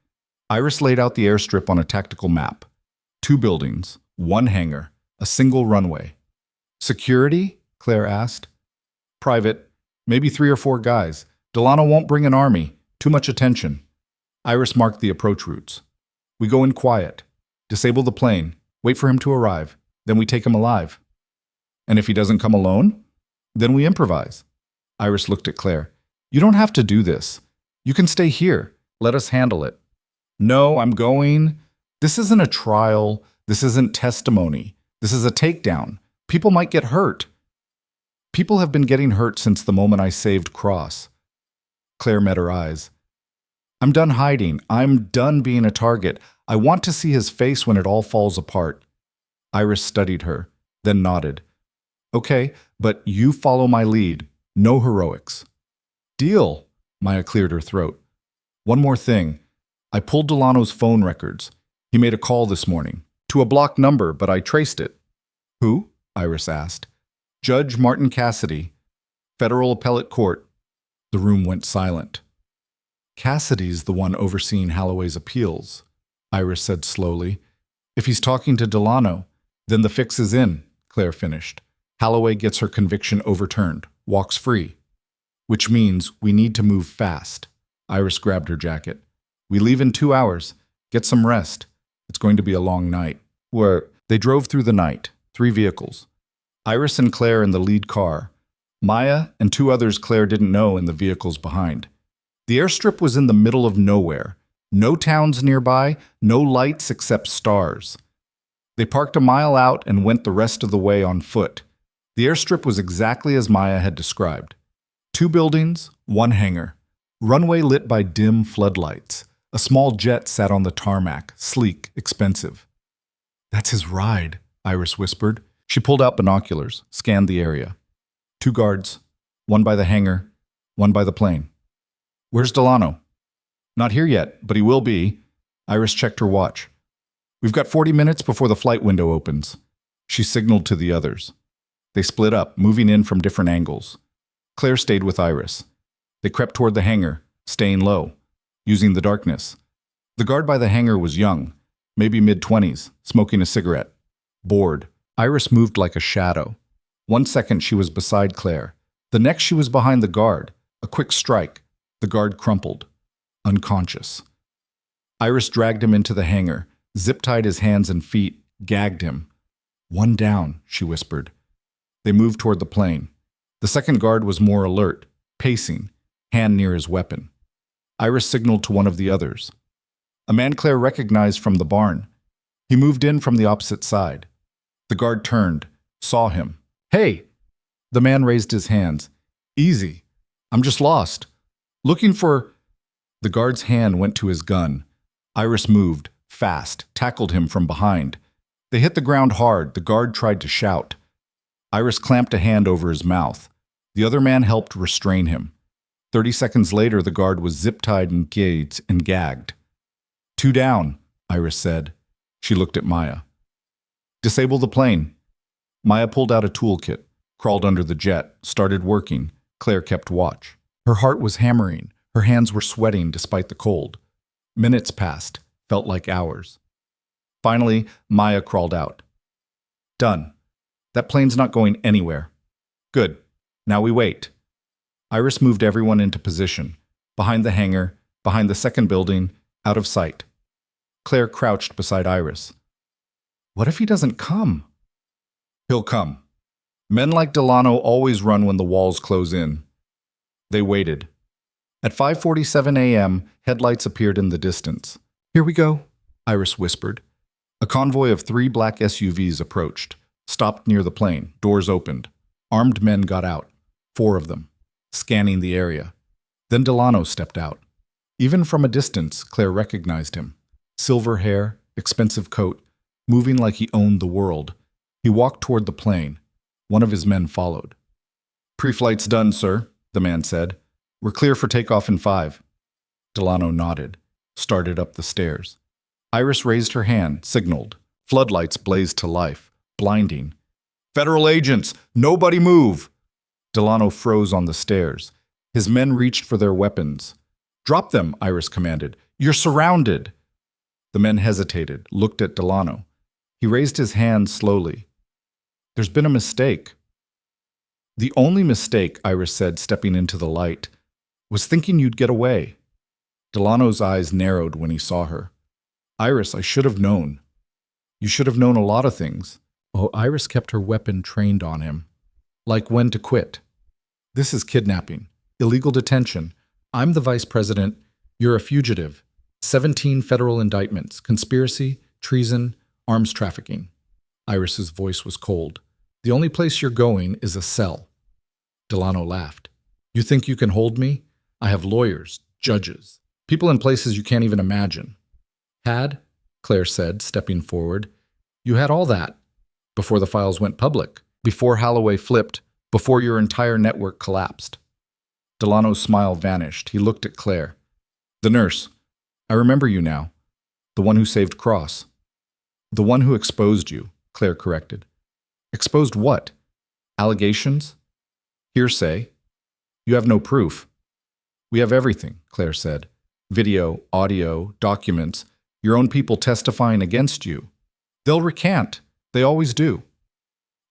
[SPEAKER 1] Iris laid out the airstrip on a tactical map. 2 buildings, 1 hangar, a single runway. "Security?" Claire asked. "Private, maybe 3 or 4 guys. Delano won't bring an army. Too much attention." Iris marked the approach routes. "We go in quiet, disable the plane, wait for him to arrive, then we take him alive." "And if he doesn't come alone?" "Then we improvise." Iris looked at Claire. "You don't have to do this. You can stay here. Let us handle it." "No, I'm going." "This isn't a trial. This isn't testimony. This is a takedown. People might get hurt." "People have been getting hurt since the moment I saved Cross." Claire met her eyes. "I'm done hiding. I'm done being a target. I want to see his face when it all falls apart." Iris studied her, then nodded. "Okay, but you follow my lead. No heroics." "Deal." Maya cleared her throat. "One more thing. I pulled Delano's phone records. He made a call this morning. To a blocked number, but I traced it." "Who?" Iris asked. "Judge Martin Cassidy, Federal Appellate Court." The room went silent. Cassidy's the one overseeing Holloway's appeals, Iris said slowly. If he's talking to Delano, then the fix is in, Claire finished. Holloway gets her conviction overturned, walks free. Which means we need to move fast. Iris grabbed her jacket. We leave in 2 hours. Get some rest. It's going to be a long night. They drove through the night, 3 vehicles. Iris and Claire in the lead car. Maya and 2 others Claire didn't know in the vehicles behind. The airstrip was in the middle of nowhere. No towns nearby, no lights except stars. They parked a mile out and went the rest of the way on foot. The airstrip was exactly as Maya had described. 2 buildings, 1 hangar. Runway lit by dim floodlights. A small jet sat on the tarmac, sleek, expensive. That's his ride, Iris whispered. She pulled out binoculars, scanned the area. 2 guards, 1 by the hangar, 1 by the plane. Where's Delano? Not here yet, but he will be. Iris checked her watch. We've got 40 minutes before the flight window opens. She signaled to the others. They split up, moving in from different angles. Claire stayed with Iris. They crept toward the hangar, staying low, using the darkness. The guard by the hangar was young, maybe mid-20s, smoking a cigarette. Bored. Iris moved like a shadow. 1 second she was beside Claire. The next she was behind the guard. A quick strike. The guard crumpled. Unconscious. Iris dragged him into the hangar, zip-tied his hands and feet, gagged him. 1 down, she whispered. They moved toward the plane. The second guard was more alert, pacing, hand near his weapon. Iris signaled to one of the others. A man Claire recognized from the barn. He moved in from the opposite side. The guard turned, saw him. Hey! The man raised his hands. Easy. I'm just lost. Looking for... The guard's hand went to his gun. Iris moved, fast, tackled him from behind. They hit the ground hard. The guard tried to shout. Iris clamped a hand over his mouth. The other man helped restrain him. 30 seconds later, the guard was zip-tied and gagged. 2 down, Iris said. She looked at Maya. Disable the plane. Maya pulled out a toolkit, crawled under the jet, started working. Claire kept watch. Her heart was hammering. Her hands were sweating despite the cold. Minutes passed, felt like hours. Finally, Maya crawled out. Done. That plane's not going anywhere. Good. Now we wait. Iris moved everyone into position. Behind the hangar, behind the second building, out of sight. Claire crouched beside Iris. What if he doesn't come? He'll come. Men like Delano always run when the walls close in. They waited. At 5:47 a.m., headlights appeared in the distance. Here we go, Iris whispered. A convoy of 3 black SUVs approached, stopped near the plane, doors opened. Armed men got out, 4 of them, scanning the area. Then Delano stepped out. Even from a distance, Claire recognized him. Silver hair, expensive coat, moving like he owned the world. He walked toward the plane. One of his men followed. Pre-flight's done, sir, the man said. We're clear for takeoff in 5. Delano nodded, started up the stairs. Iris raised her hand, signaled. Floodlights blazed to life, blinding. Federal agents, nobody move! Delano froze on the stairs. His men reached for their weapons. Drop them, Iris commanded. You're surrounded. The men hesitated, looked at Delano. He raised his hand slowly. There's been a mistake. The only mistake, Iris said, stepping into the light, was thinking you'd get away. Delano's eyes narrowed when he saw her. Iris, I should have known. You should have known a lot of things. Oh, Iris kept her weapon trained on him. Like when to quit. This is kidnapping. Illegal detention. I'm the vice president. You're a fugitive. 17 federal indictments. Conspiracy, treason, arms trafficking. Iris's voice was cold. The only place you're going is a cell. Delano laughed. You think you can hold me? I have lawyers, judges, people in places you can't even imagine. Had, Claire said, stepping forward. You had all that. Before the files went public. Before Holloway flipped. Before your entire network collapsed. Delano's smile vanished. He looked at Claire. The nurse. I remember you now. The one who saved Cross. The one who exposed you, Claire corrected. Exposed what? Allegations? Hearsay? You have no proof. We have everything, Claire said. Video, audio, documents, your own people testifying against you. They'll recant. They always do.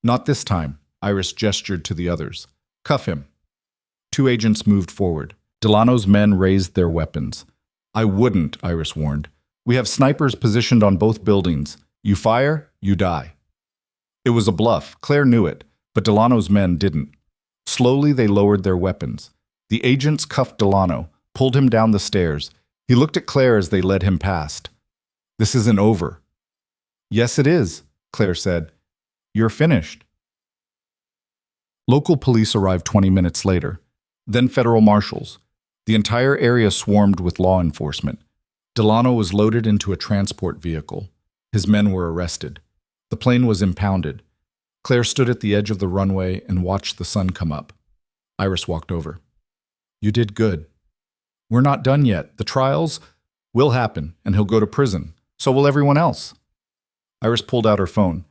[SPEAKER 1] Not this time, Iris gestured to the others. Cuff him. Two agents moved forward. Delano's men raised their weapons. I wouldn't, Iris warned. We have snipers positioned on both buildings. You fire, you die. It was a bluff. Claire knew it, but Delano's men didn't. Slowly, they lowered their weapons. The agents cuffed Delano, pulled him down the stairs. He looked at Claire as they led him past. This isn't over. Yes, it is, Claire said. You're finished. Local police arrived 20 minutes later, then federal marshals. The entire area swarmed with law enforcement. Delano was loaded into a transport vehicle. His men were arrested. The plane was impounded. Claire stood at the edge of the runway and watched the sun come up. Iris walked over. You did good. We're not done yet. The trials will happen, and he'll go to prison. So will everyone else. Iris pulled out her phone.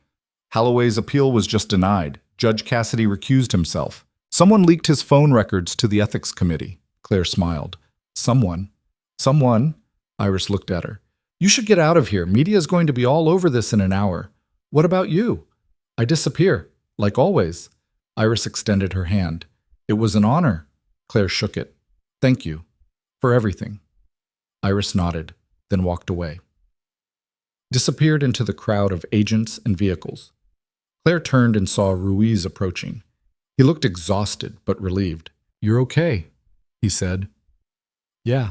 [SPEAKER 1] Holloway's appeal was just denied. Judge Cassidy recused himself. Someone leaked his phone records to the ethics committee. Claire smiled. Someone? Someone? Iris looked at her. You should get out of here. Media is going to be all over this in an hour. What about you? I disappear, like always. Iris extended her hand. It was an honor. Claire shook it. Thank you. For everything. Iris nodded, then walked away. Disappeared into the crowd of agents and vehicles. Claire turned and saw Ruiz approaching. He looked exhausted, but relieved. You're okay, he said. Yeah.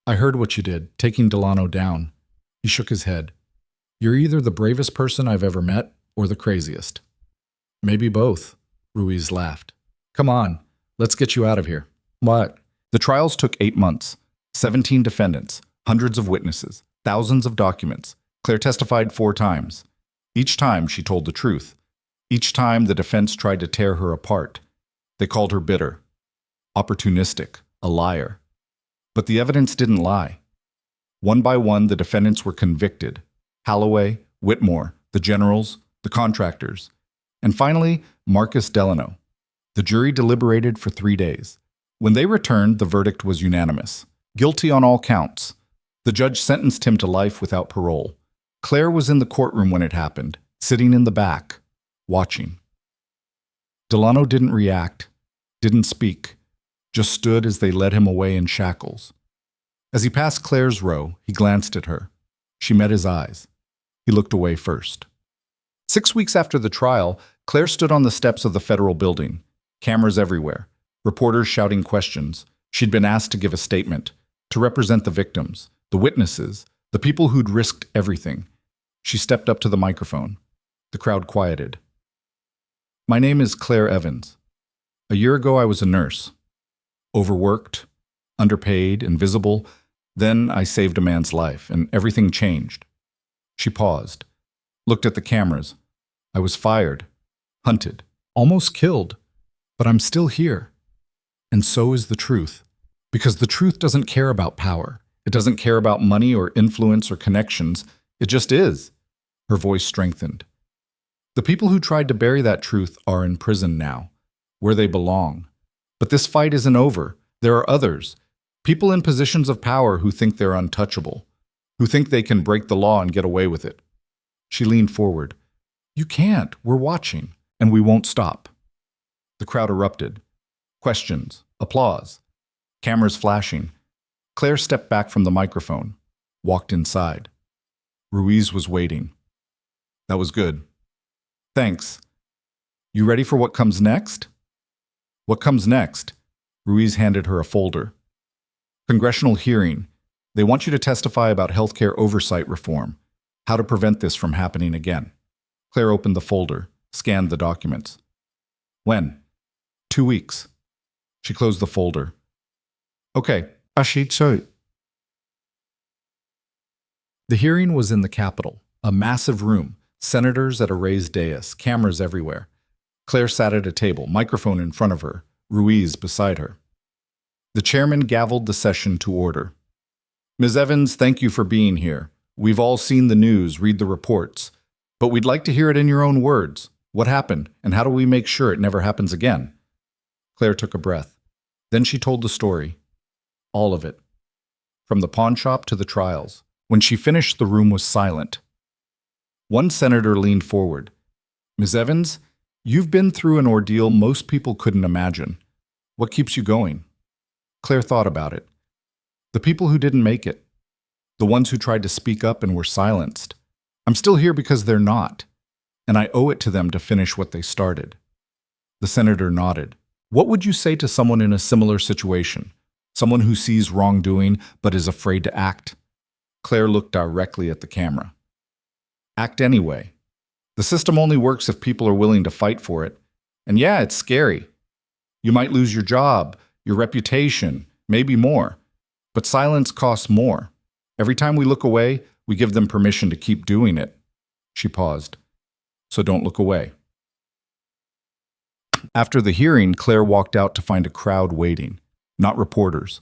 [SPEAKER 1] I heard what you did, taking Delano down. He shook his head. You're either the bravest person I've ever met, or the craziest. Maybe both, Ruiz laughed. Come on, let's get you out of here. What? The trials took 8 months, 17 defendants, hundreds of witnesses, thousands of documents. Claire testified 4 times. Each time she told the truth. Each time the defense tried to tear her apart. They called her bitter, opportunistic, a liar. But the evidence didn't lie. One by one, the defendants were convicted. Holloway, Whitmore, the generals, the contractors, and finally, Marcus Delano. The jury deliberated for 3 days. When they returned, the verdict was unanimous. Guilty on all counts. The judge sentenced him to life without parole. Claire was in the courtroom when it happened, sitting in the back, watching. Delano didn't react, didn't speak, just stood as they led him away in shackles. As he passed Claire's row, he glanced at her. She met his eyes. He looked away first. 6 weeks after the trial, Claire stood on the steps of the federal building. Cameras everywhere. Reporters shouting questions. She'd been asked to give a statement, to represent the victims, the witnesses, the people who'd risked everything. She stepped up to the microphone. The crowd quieted. My name is Claire Evans. A year ago, I was a nurse. Overworked, underpaid, invisible. Then I saved a man's life, and everything changed. She paused, looked at the cameras. I was fired, hunted, almost killed, but I'm still here. And so is the truth. Because the truth doesn't care about power. It doesn't care about money or influence or connections. It just is. Her voice strengthened. The people who tried to bury that truth are in prison now, where they belong. But this fight isn't over. There are others, people in positions of power who think they're untouchable, who think they can break the law and get away with it. She leaned forward. You can't. We're watching, and we won't stop. The crowd erupted. Questions, applause, cameras flashing. Claire stepped back from the microphone, walked inside. Ruiz was waiting. That was good. Thanks. You ready for what comes next? What comes next? Ruiz handed her a folder. Congressional hearing. They want you to testify about healthcare oversight reform, how to prevent this from happening again. Claire opened the folder, scanned the documents. When? 2 weeks. She closed the folder. Okay, the hearing was in the Capitol, a massive room, senators at a raised dais, cameras everywhere. Claire sat at a table, microphone in front of her, Ruiz beside her. The chairman gavelled the session to order. Ms. Evans, thank you for being here. We've all seen the news, read the reports, but we'd like to hear it in your own words. What happened, and how do we make sure it never happens again? Claire took a breath. Then she told the story. All of it. from the pawn shop to the trials. When she finished, the room was silent. One senator leaned forward. Ms. Evans, you've been through an ordeal most people couldn't imagine. What keeps you going? Claire thought about it. The people who didn't make it. The ones who tried to speak up and were silenced. I'm still here because they're not, and I owe it to them to finish what they started. The senator nodded. What would you say to someone in a similar situation? Someone who sees wrongdoing but is afraid to act? Claire looked directly at the camera. Act anyway. The system only works if people are willing to fight for it. And yeah, it's scary. You might lose your job, your reputation, maybe more. But silence costs more. Every time we look away, we give them permission to keep doing it. She paused. So don't look away. After the hearing, Claire walked out to find a crowd waiting. Not reporters.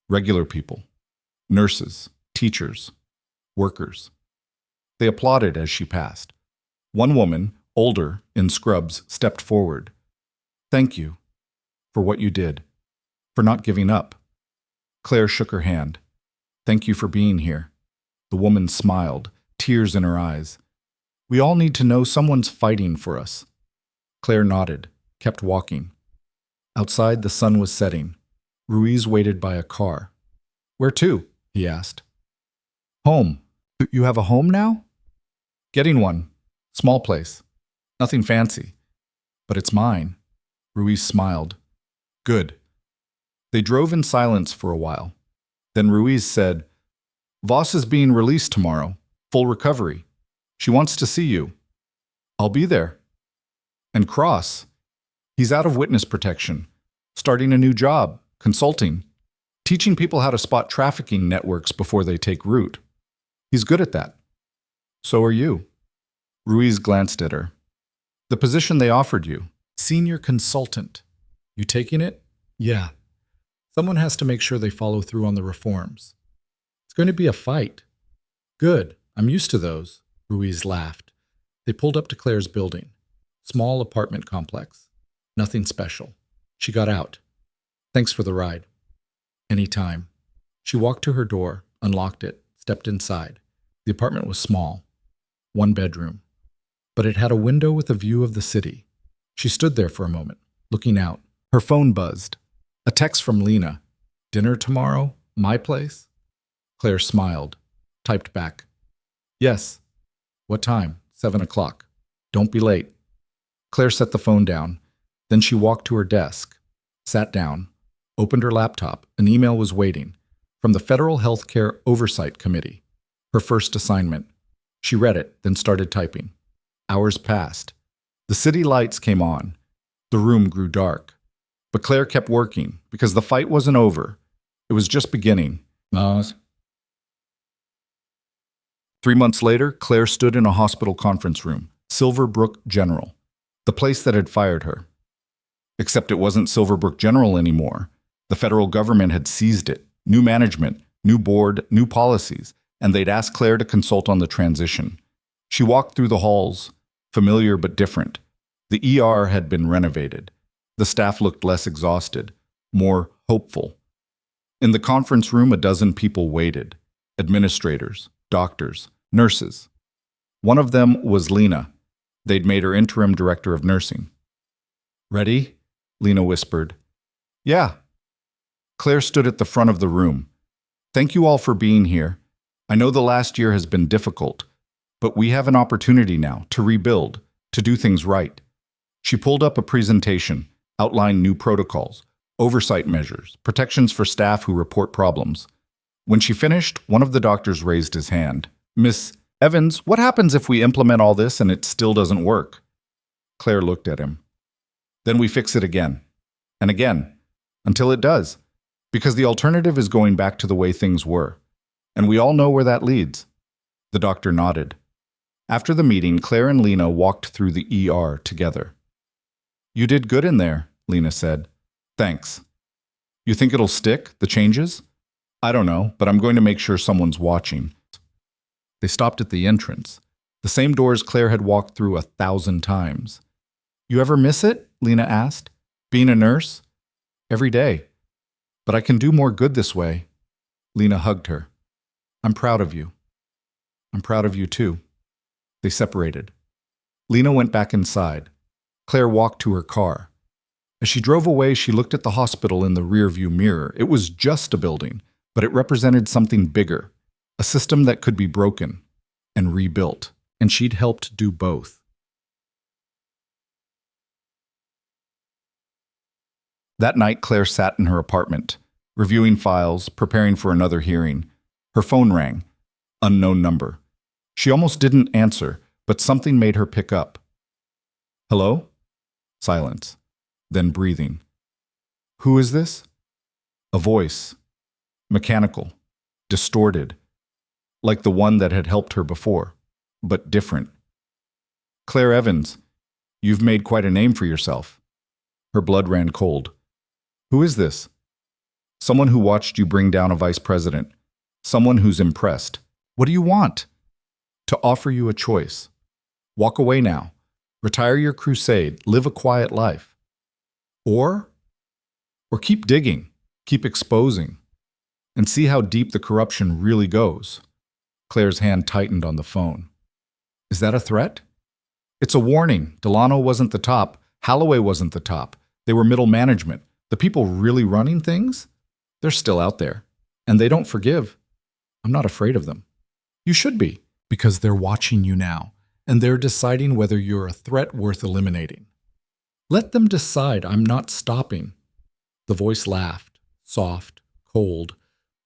[SPEAKER 1] Regular people. Nurses, teachers, workers. They applauded as she passed. One woman, older, in scrubs, stepped forward. Thank you for what you did, for not giving up. Claire shook her hand. Thank you for being here. The woman smiled, tears in her eyes. We all need to know someone's fighting for us. Claire nodded, kept walking. Outside, the sun was setting. Ruiz waited by a car. Where to? He asked. Home. You have a home now? Getting one. Small place. Nothing fancy. But it's mine. Ruiz smiled. Good. They drove in silence for a while. Then Ruiz said, Voss is being released tomorrow. Full recovery. She wants to see you. I'll be there. And Cross. He's out of witness protection. Starting a new job. Consulting. Teaching people how to spot trafficking networks before they take root. He's good at that. So are you. Ruiz glanced at her. The position they offered you. Senior consultant. You taking it? Yeah. Someone has to make sure they follow through on the reforms. It's going to be a fight. Good. I'm used to those. Ruiz laughed. They pulled up to Claire's building. Small apartment complex. Nothing special. She got out. Thanks for the ride. Any time. She walked to her door, unlocked it, stepped inside. The apartment was small. One bedroom. But it had a window with a view of the city. She stood there for a moment, looking out. Her phone buzzed. A text from Lena. Dinner tomorrow? My place? Claire smiled. Typed back. Yes. What time? 7 o'clock. Don't be late. Claire set the phone down. Then she walked to her desk, sat down, opened her laptop. An email was waiting. From the Federal Healthcare Oversight Committee. Her first assignment. She read it, then started typing. Hours passed. The city lights came on. The room grew dark. But Claire kept working, because the fight wasn't over. It was just beginning. 3 months later, Claire stood in a hospital conference room, Silverbrook General, the place that had fired her. Except it wasn't Silverbrook General anymore. The federal government had seized it. New management, new board, new policies, and they'd asked Claire to consult on the transition. She walked through the halls, familiar but different. The ER had been renovated. The staff looked less exhausted, more hopeful. In the conference room, a dozen people waited. Administrators, doctors, nurses. One of them was Lena. They'd made her interim director of nursing. Ready? Lena whispered. Yeah. Claire stood at the front of the room. Thank you all for being here. I know the last year has been difficult, but we have an opportunity now to rebuild, to do things right. She pulled up a presentation, outlined new protocols, oversight measures, protections for staff who report problems. When she finished, one of the doctors raised his hand. Miss Evans, what happens if we implement all this and it still doesn't work? Claire looked at him. Then we fix it again, and again, until it does, because the alternative is going back to the way things were, and we all know where that leads. The doctor nodded. After the meeting, Claire and Lena walked through the ER together. You did good in there, Lena said. Thanks. You think it'll stick, the changes? I don't know, but I'm going to make sure someone's watching. They stopped at the entrance, the same doors Claire had walked through 1,000 times. You ever miss it? Lena asked. Being a nurse? Every day. But I can do more good this way. Lena hugged her. I'm proud of you. I'm proud of you too. They separated. Lena went back inside. Claire walked to her car. As she drove away, she looked at the hospital in the rearview mirror. It was just a building, but it represented something bigger, a system that could be broken and rebuilt, and she'd helped do both. That night, Claire sat in her apartment, reviewing files, preparing for another hearing. Her phone rang. Unknown number. She almost didn't answer, but something made her pick up. Hello? Silence. Then breathing. Who is this? A voice. Mechanical. Distorted. Like the one that had helped her before, but different. Claire Evans, you've made quite a name for yourself. Her blood ran cold. Who is this? Someone who watched you bring down a vice president. Someone who's impressed. What do you want? To offer you a choice. Walk away now. Retire your crusade. Live a quiet life. Or keep digging. Keep exposing. And see how deep the corruption really goes. Claire's hand tightened on the phone. Is that a threat? It's a warning. Delano wasn't the top. Holloway wasn't the top. They were middle management. The people really running things? They're still out there. And they don't forgive. I'm not afraid of them. You should be, because they're watching you now, and they're deciding whether you're a threat worth eliminating. Let them decide. I'm not stopping. The voice laughed, soft, cold.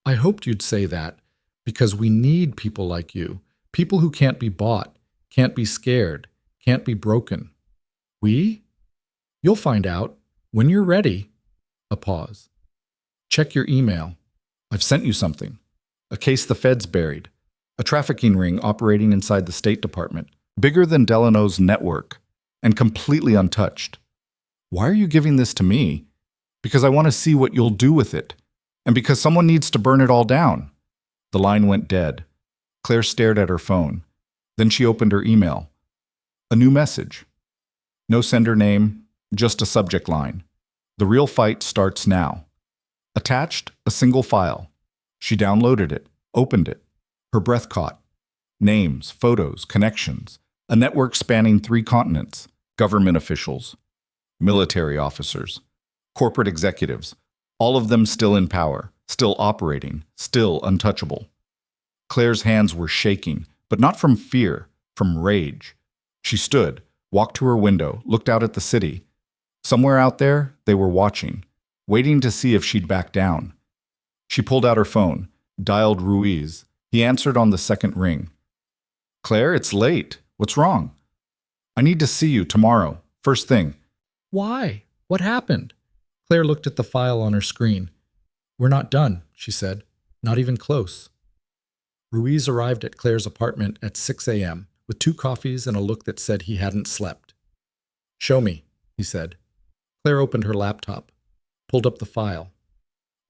[SPEAKER 1] I hoped you'd say that, because we need people like you, people who can't be bought, can't be scared, can't be broken. We? You'll find out when you're ready. A pause. Check your email. I've sent you something. A case the feds buried. A trafficking ring operating inside the State Department. Bigger than Delano's network. And completely untouched. Why are you giving this to me? Because I want to see what you'll do with it. And because someone needs to burn it all down. The line went dead. Claire stared at her phone. Then she opened her email. A new message. No sender name, just a subject line. The real fight starts now. Attached, a single file. She downloaded it, opened it. Her breath caught. Names, photos, connections. A network spanning 3 continents. Government officials. Military officers. Corporate executives. All of them still in power, still operating, still untouchable. Claire's hands were shaking, but not from fear, from rage. She stood, walked to her window, looked out at the city. Somewhere out there, they were watching, waiting to see if she'd back down. She pulled out her phone, dialed Ruiz. He answered on the second ring. Claire, it's late. What's wrong? I need to see you tomorrow, first thing. Why? What happened? Claire looked at the file on her screen. We're not done, she said. Not even close. Ruiz arrived at Claire's apartment at 6 a.m. with 2 coffees and a look that said he hadn't slept. Show me, he said. Claire opened her laptop, pulled up the file.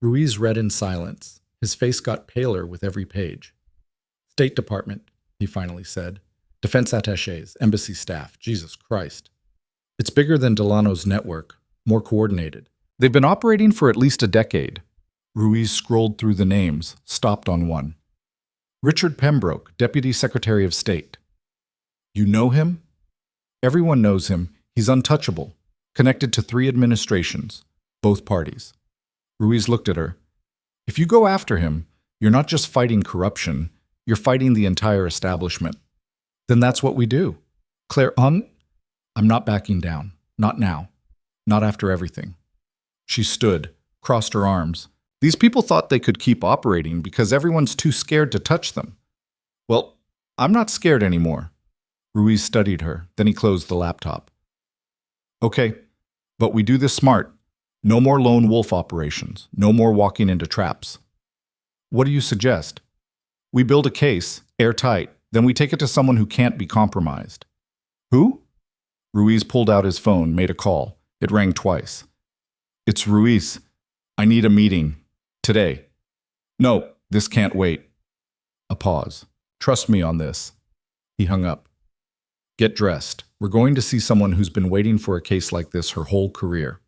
[SPEAKER 1] Ruiz read in silence. His face got paler with every page. State Department, he finally said. Defense attachés, embassy staff, Jesus Christ. It's bigger than Delano's network, more coordinated. They've been operating for at least a decade. Ruiz scrolled through the names, stopped on one. Richard Pembroke, Deputy Secretary of State. You know him? Everyone knows him. He's untouchable, connected to 3 administrations, both parties. Ruiz looked at her. If you go after him, you're not just fighting corruption, you're fighting the entire establishment. Then that's what we do. Claire, I'm not backing down. Not now. Not after everything. She stood, crossed her arms. These people thought they could keep operating because everyone's too scared to touch them. Well, I'm not scared anymore. Ruiz studied her, then he closed the laptop. Okay, but we do this smart. No more lone wolf operations. No more walking into traps. What do you suggest? We build a case, airtight, then we take it to someone who can't be compromised. Who? Ruiz pulled out his phone, made a call. It rang twice. It's Ruiz. I need a meeting. Today. No, this can't wait. A pause. Trust me on this. He hung up. Get dressed. We're going to see someone who's been waiting for a case like this her whole career.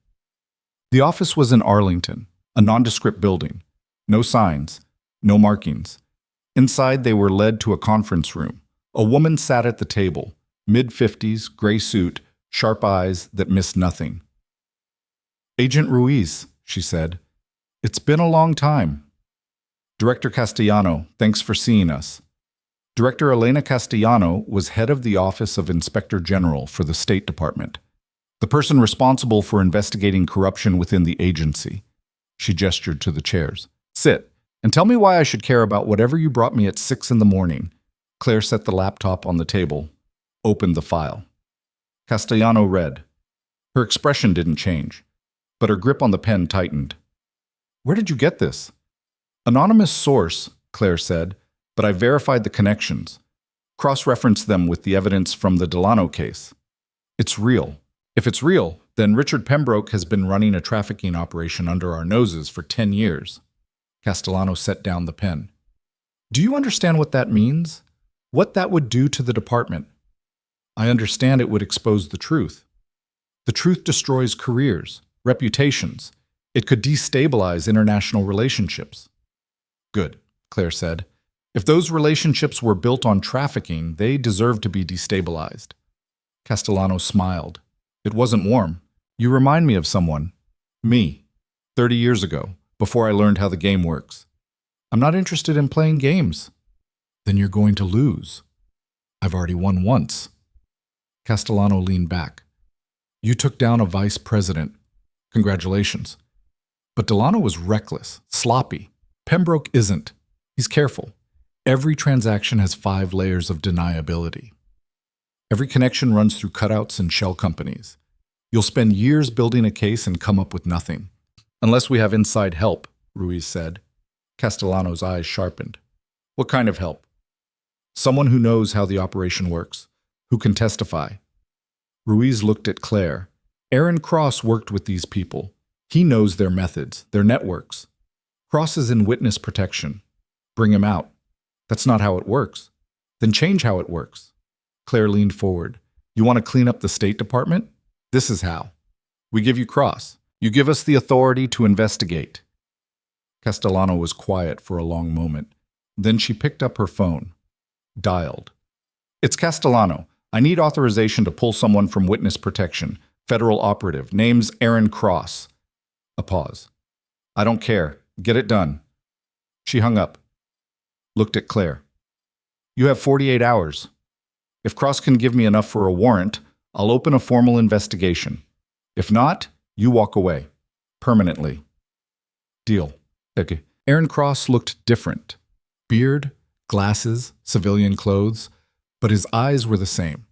[SPEAKER 1] The office was in Arlington, a nondescript building. No signs. no markings. Inside, they were led to a conference room. A woman sat at the table, mid-50s, gray suit, sharp eyes that missed nothing. "Agent Ruiz," she said. "It's been a long time." "Director Castellano, thanks for seeing us." Director Elena Castellano was head of the Office of Inspector General for the State Department, the person responsible for investigating corruption within the agency. She gestured to the chairs. "Sit, and tell me why I should care about whatever you brought me at 6 in the morning." Claire set the laptop on the table, opened the file. Castellano read. Her expression didn't change, but her grip on the pen tightened. "Where did you get this?" "Anonymous source," Claire said, "but I verified the connections. Cross-referenced them with the evidence from the Delano case. It's real. If it's real, then Richard Pembroke has been running a trafficking operation under our noses for 10 years. Castellano set down the pen. "Do you understand what that means? What that would do to the department?" "I understand it would expose the truth. The truth destroys careers, reputations. It could destabilize international relationships." "Good," Claire said. "If those relationships were built on trafficking, they deserve to be destabilized." Castellano smiled. "It wasn't warm. You remind me of someone. Me. 30 years ago, before I learned how the game works. I'm not interested in playing games." "Then you're going to lose. I've already won once." Castellano leaned back. "You took down a vice president. Congratulations." But Delano was reckless, sloppy. Pembroke isn't. He's careful. Every transaction has 5 layers of deniability. Every connection runs through cutouts and shell companies. You'll spend years building a case and come up with nothing. "Unless we have inside help," Ruiz said. Castellano's eyes sharpened. "What kind of help?" "Someone who knows how the operation works, who can testify." Ruiz looked at Claire. "Aaron Cross worked with these people. He knows their methods, their networks. Cross is in witness protection. Bring him out." "That's not how it works." "Then change how it works." Claire leaned forward. "You want to clean up the State Department? This is how. We give you Cross. You give us the authority to investigate." Castellano was quiet for a long moment. Then she picked up her phone. Dialed. "It's Castellano. I need authorization to pull someone from witness protection. Federal operative. Name's Aaron Cross." A pause. "I don't care. Get it done." She hung up. Looked at Claire. "You have 48 hours. If Cross can give me enough for a warrant, I'll open a formal investigation. If not, you walk away. Permanently." "Deal." Okay. Aaron Cross looked different. Beard, glasses, civilian clothes, but his eyes were the same.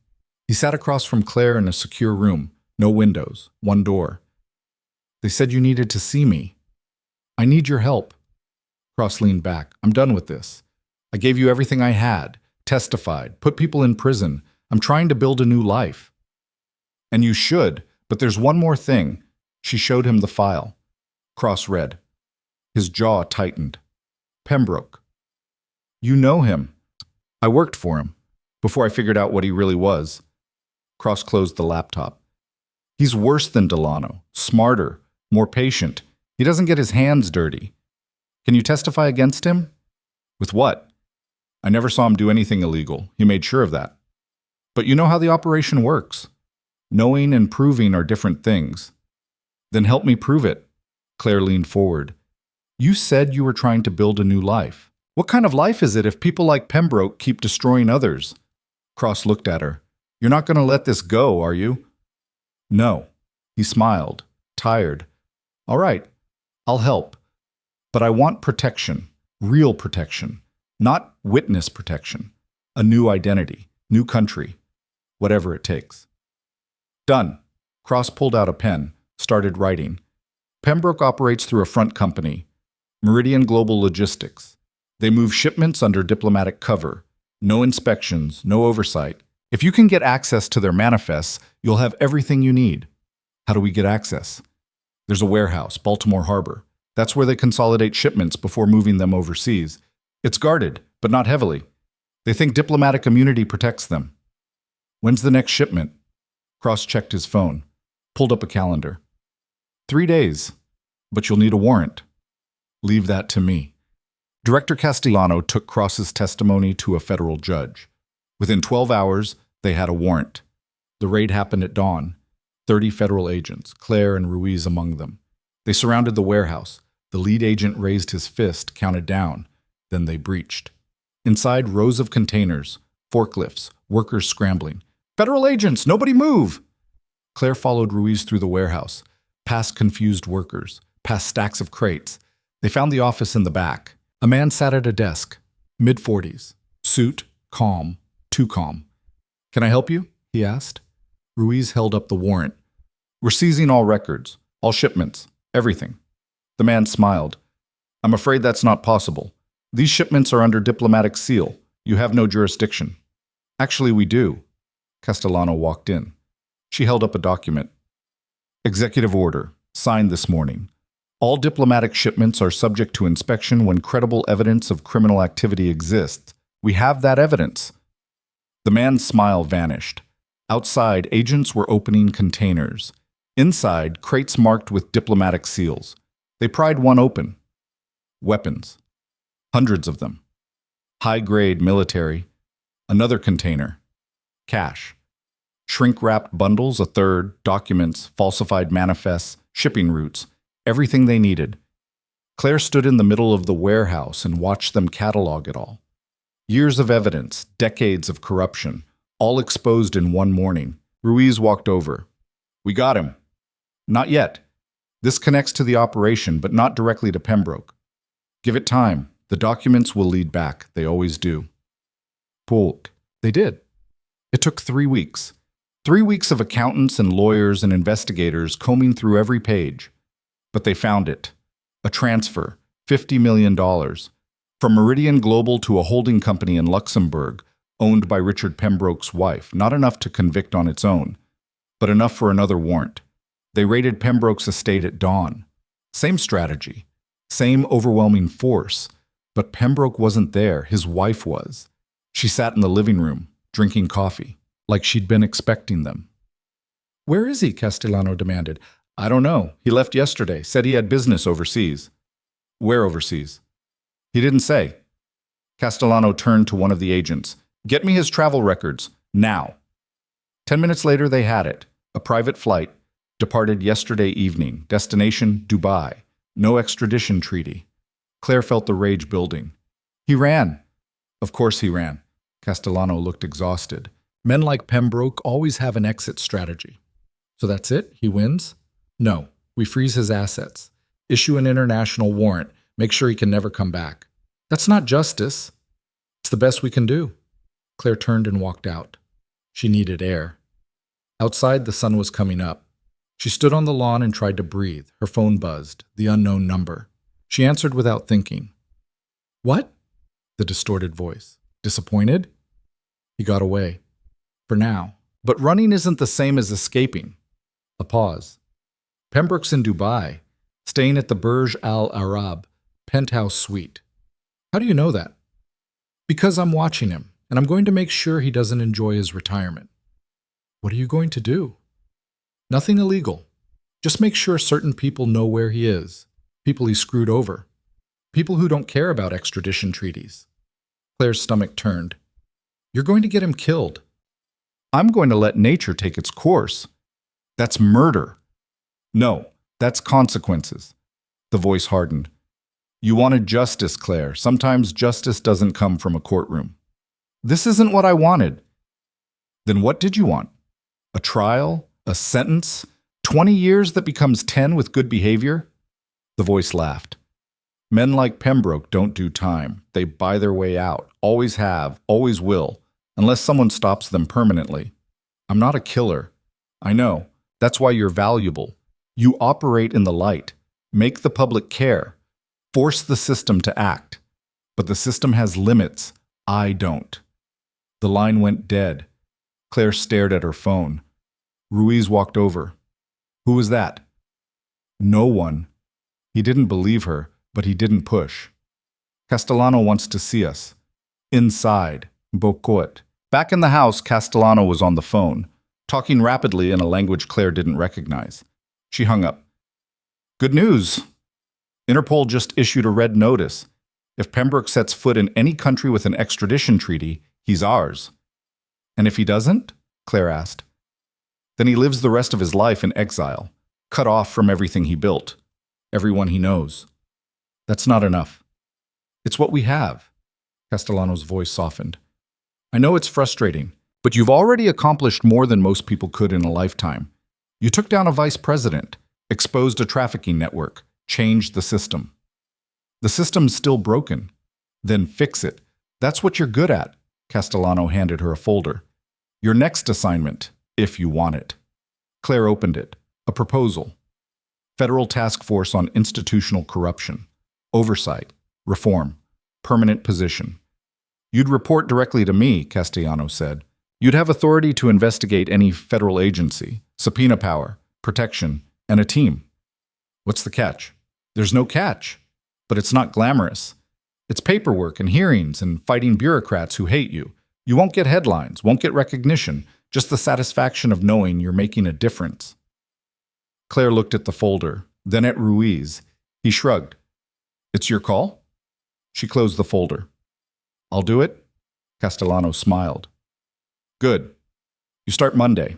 [SPEAKER 1] He sat across from Claire in a secure room, no windows, one door. "They said you needed to see me." "I need your help." Cross leaned back. "I'm done with this. I gave you everything I had, testified, put people in prison. I'm trying to build a new life." "And you should, but there's one more thing." She showed him the file. Cross read. His jaw tightened. "Pembroke. You know him." "I worked for him, before I figured out what he really was." Cross closed the laptop. "He's worse than Delano, smarter, more patient. He doesn't get his hands dirty. Can you testify against him?" "With what?" "I never saw him do anything illegal. He made sure of that." "But you know how the operation works. Knowing and proving are different things." "Then help me prove it." Claire leaned forward. "You said you were trying to build a new life. What kind of life is it if people like Pembroke keep destroying others?" Cross looked at her. "You're not going to let this go, are you?" "No." He smiled, tired. "All right, I'll help. But I want protection, real protection, not witness protection. A new identity, new country, whatever it takes." "Done." Cross pulled out a pen, started writing. "Pembroke operates through a front company, Meridian Global Logistics. They move shipments under diplomatic cover. No inspections, no oversight. If you can get access to their manifests, you'll have everything you need." "How do we get access?" "There's a warehouse, Baltimore Harbor. That's where they consolidate shipments before moving them overseas. It's guarded, but not heavily. They think diplomatic immunity protects them." "When's the next shipment?" Cross checked his phone, pulled up a calendar. 3 days, but you'll need a warrant." "Leave that to me." Director Castellano took Cross's testimony to a federal judge. Within 12 hours, they had a warrant. The raid happened at dawn. 30 federal agents, Claire and Ruiz among them. They surrounded the warehouse. The lead agent raised his fist, counted down. Then they breached. Inside, rows of containers, forklifts, workers scrambling. "Federal agents, nobody move!" Claire followed Ruiz through the warehouse, past confused workers, past stacks of crates. They found the office in the back. A man sat at a desk, mid-40s, suit, calm, too calm. "Can I help you?" he asked. Ruiz held up the warrant. "We're seizing all records, all shipments, everything." The man smiled. "I'm afraid that's not possible. These shipments are under diplomatic seal. You have no jurisdiction." "Actually, we do." Castellano walked in. She held up a document. "Executive order, signed this morning. All diplomatic shipments are subject to inspection when credible evidence of criminal activity exists. We have that evidence." The man's smile vanished. Outside, agents were opening containers. Inside, crates marked with diplomatic seals. They pried one open. Weapons. Hundreds of them. High-grade military. Another container. Cash. Shrink-wrapped bundles, a third, documents, falsified manifests, shipping routes, everything they needed. Claire stood in the middle of the warehouse and watched them catalog it all. Years of evidence, decades of corruption, all exposed in one morning. Ruiz walked over. "We got him." "Not yet. This connects to the operation, but not directly to Pembroke. Give it time. The documents will lead back. They always do." Polk. They did. It took 3 weeks. 3 weeks of accountants and lawyers and investigators combing through every page. But they found it. A transfer, $50 million. From Meridian Global to a holding company in Luxembourg, owned by Richard Pembroke's wife. Not enough to convict on its own, but enough for another warrant. They raided Pembroke's estate at dawn. Same strategy. Same overwhelming force. But Pembroke wasn't there. His wife was. She sat in the living room, drinking coffee, like she'd been expecting them. "Where is he?" Castellano demanded. "I don't know. He left yesterday. Said he had business overseas." "Where overseas?" "He didn't say." Castellano turned to one of the agents. "Get me his travel records, now." 10 minutes later, they had it. A private flight. Departed yesterday evening. Destination, Dubai. No extradition treaty. Claire felt the rage building. "He ran." "Of course he ran." Castellano looked exhausted. Men like Pembroke always have an exit strategy. "So that's it? He wins?" "No. We freeze his assets. Issue an international warrant. Make sure he can never come back." "That's not justice." "It's the best we can do." Claire turned and walked out. She needed air. Outside, the sun was coming up. She stood on the lawn and tried to breathe. Her phone buzzed, the unknown number. She answered without thinking. "What?" The distorted voice. "Disappointed?" He got away. For now. But running isn't the same as escaping. A pause. "Pembroke's in Dubai, staying at the Burj Al Arab penthouse suite." "How do you know that?" "Because I'm watching him, and I'm going to make sure he doesn't enjoy his retirement." "What are you going to do?" "Nothing illegal. Just make sure certain people know where he is. People he screwed over. People who don't care about extradition treaties." Claire's stomach turned. "You're going to get him killed." "I'm going to let nature take its course." "That's murder." "No, that's consequences." The voice hardened. "You wanted justice, Claire. Sometimes justice doesn't come from a courtroom." "This isn't what I wanted." "Then what did you want? A trial? A sentence? 20 years that becomes 10 with good behavior?" The voice laughed. "Men like Pembroke don't do time. They buy their way out. Always have, always will, unless someone stops them permanently. I'm not a killer. I know. That's why you're valuable. You operate in the light. Make the public care. Force the system to act. But the system has limits. I don't." The line went dead. Claire stared at her phone. Ruiz walked over. "Who was that?" "No one." He didn't believe her, but he didn't push. "Castellano wants to see us." "Inside." Bocot. Back in the house, Castellano was on the phone, talking rapidly in a language Claire didn't recognize. She hung up. "Good news. Interpol just issued a red notice. If Pembroke sets foot in any country with an extradition treaty, he's ours. And if he doesn't? Claire asked. Then he lives the rest of his life in exile, cut off from everything he built, everyone he knows. That's not enough. It's what we have. Castellano's voice softened. I know it's frustrating, but you've already accomplished more than most people could in a lifetime. You took down a vice president, exposed a trafficking network, changed the system. The system's still broken. Then fix it. That's what you're good at. Castellano handed her a folder. Your next assignment, if you want it. Claire opened it. A proposal. Federal Task Force on Institutional Corruption. Oversight. Reform. Permanent position. You'd report directly to me, Castellano said. You'd have authority to investigate any federal agency, subpoena power, protection, and a team. What's the catch? There's no catch. But it's not glamorous. It's paperwork and hearings and fighting bureaucrats who hate you. You won't get headlines, won't get recognition, just the satisfaction of knowing you're making a difference. Claire looked at the folder, then at Ruiz. He shrugged. It's your call? She closed the folder. I'll do it? Castellano smiled. Good. You start Monday.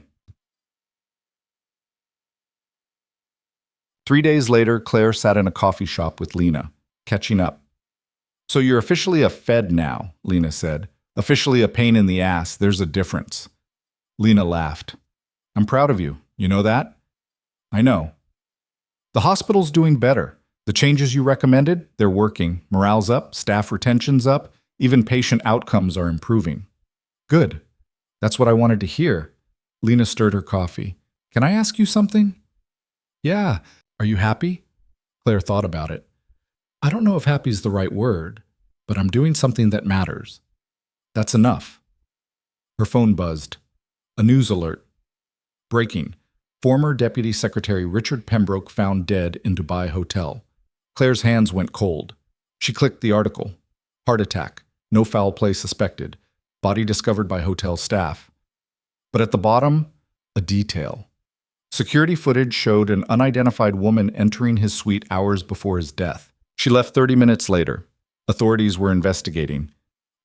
[SPEAKER 1] 3 days later, Claire sat in a coffee shop with Lena, catching up. So you're officially a Fed now, Lena said. Officially a pain in the ass, there's a difference. Lena laughed. I'm proud of you, you know that? I know. The hospital's doing better. The changes you recommended, they're working. Morale's up, staff retention's up, even patient outcomes are improving. Good. That's what I wanted to hear. Lena stirred her coffee. Can I ask you something? Yeah. Are you happy? Claire thought about it. I don't know if happy's the right word, but I'm doing something that matters. That's enough. Her phone buzzed. A news alert. Breaking. Former Deputy Secretary Richard Pembroke found dead in Dubai hotel. Claire's hands went cold. She clicked the article. Heart attack. No foul play suspected. Body discovered by hotel staff. But at the bottom, a detail. Security footage showed an unidentified woman entering his suite hours before his death. She left 30 minutes later. Authorities were investigating.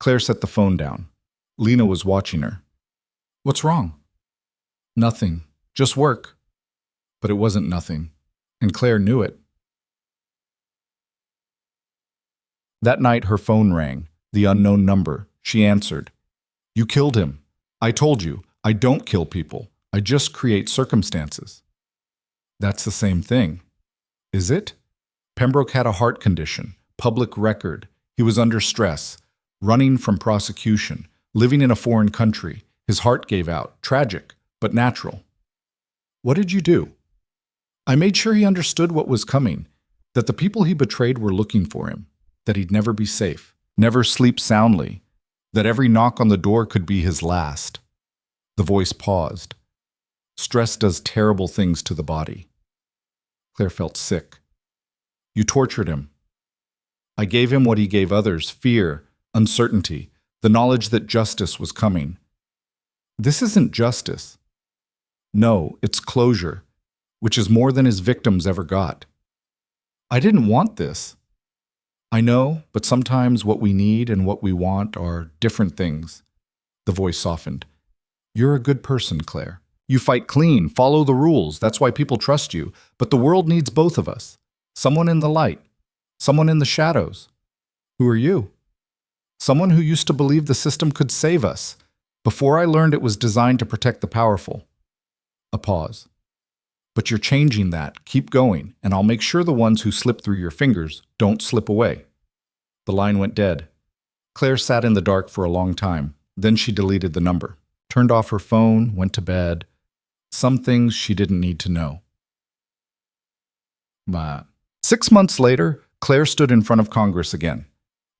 [SPEAKER 1] Claire set the phone down. Lena was watching her. What's wrong? Nothing. Just work. But it wasn't nothing. And Claire knew it. That night, her phone rang. The unknown number. She answered. You killed him. I told you. I don't kill people. I just create circumstances. That's the same thing. Is it? Pembroke had a heart condition, public record. He was under stress, running from prosecution, living in a foreign country. His heart gave out. Tragic, but natural. What did you do? I made sure he understood what was coming, that the people he betrayed were looking for him, that he'd never be safe, never sleep soundly, that every knock on the door could be his last. The voice paused. Stress does terrible things to the body. Claire felt sick. You tortured him. I gave him what he gave others, fear, uncertainty, the knowledge that justice was coming. This isn't justice. No, it's closure, which is more than his victims ever got. I didn't want this. I know, but sometimes what we need and what we want are different things. The voice softened. You're a good person, Claire. You fight clean, follow the rules. That's why people trust you. But the world needs both of us. Someone in the light, someone in the shadows. Who are you? Someone who used to believe the system could save us, before I learned it was designed to protect the powerful. A pause. But you're changing that. Keep going, and I'll make sure the ones who slip through your fingers don't slip away. The line went dead. Claire sat in the dark for a long time. Then she deleted the number, turned off her phone, went to bed. Some things she didn't need to know. 6 months later, Claire stood in front of Congress again,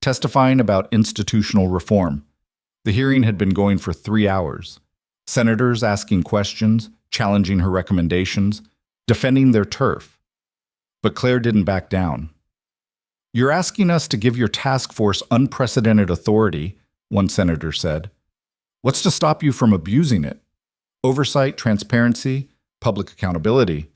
[SPEAKER 1] testifying about institutional reform. The hearing had been going for 3 hours. Senators asking questions, challenging her recommendations, defending their turf. But Claire didn't back down. You're asking us to give your task force unprecedented authority, one senator said. What's to stop you from abusing it? Oversight, transparency, public accountability.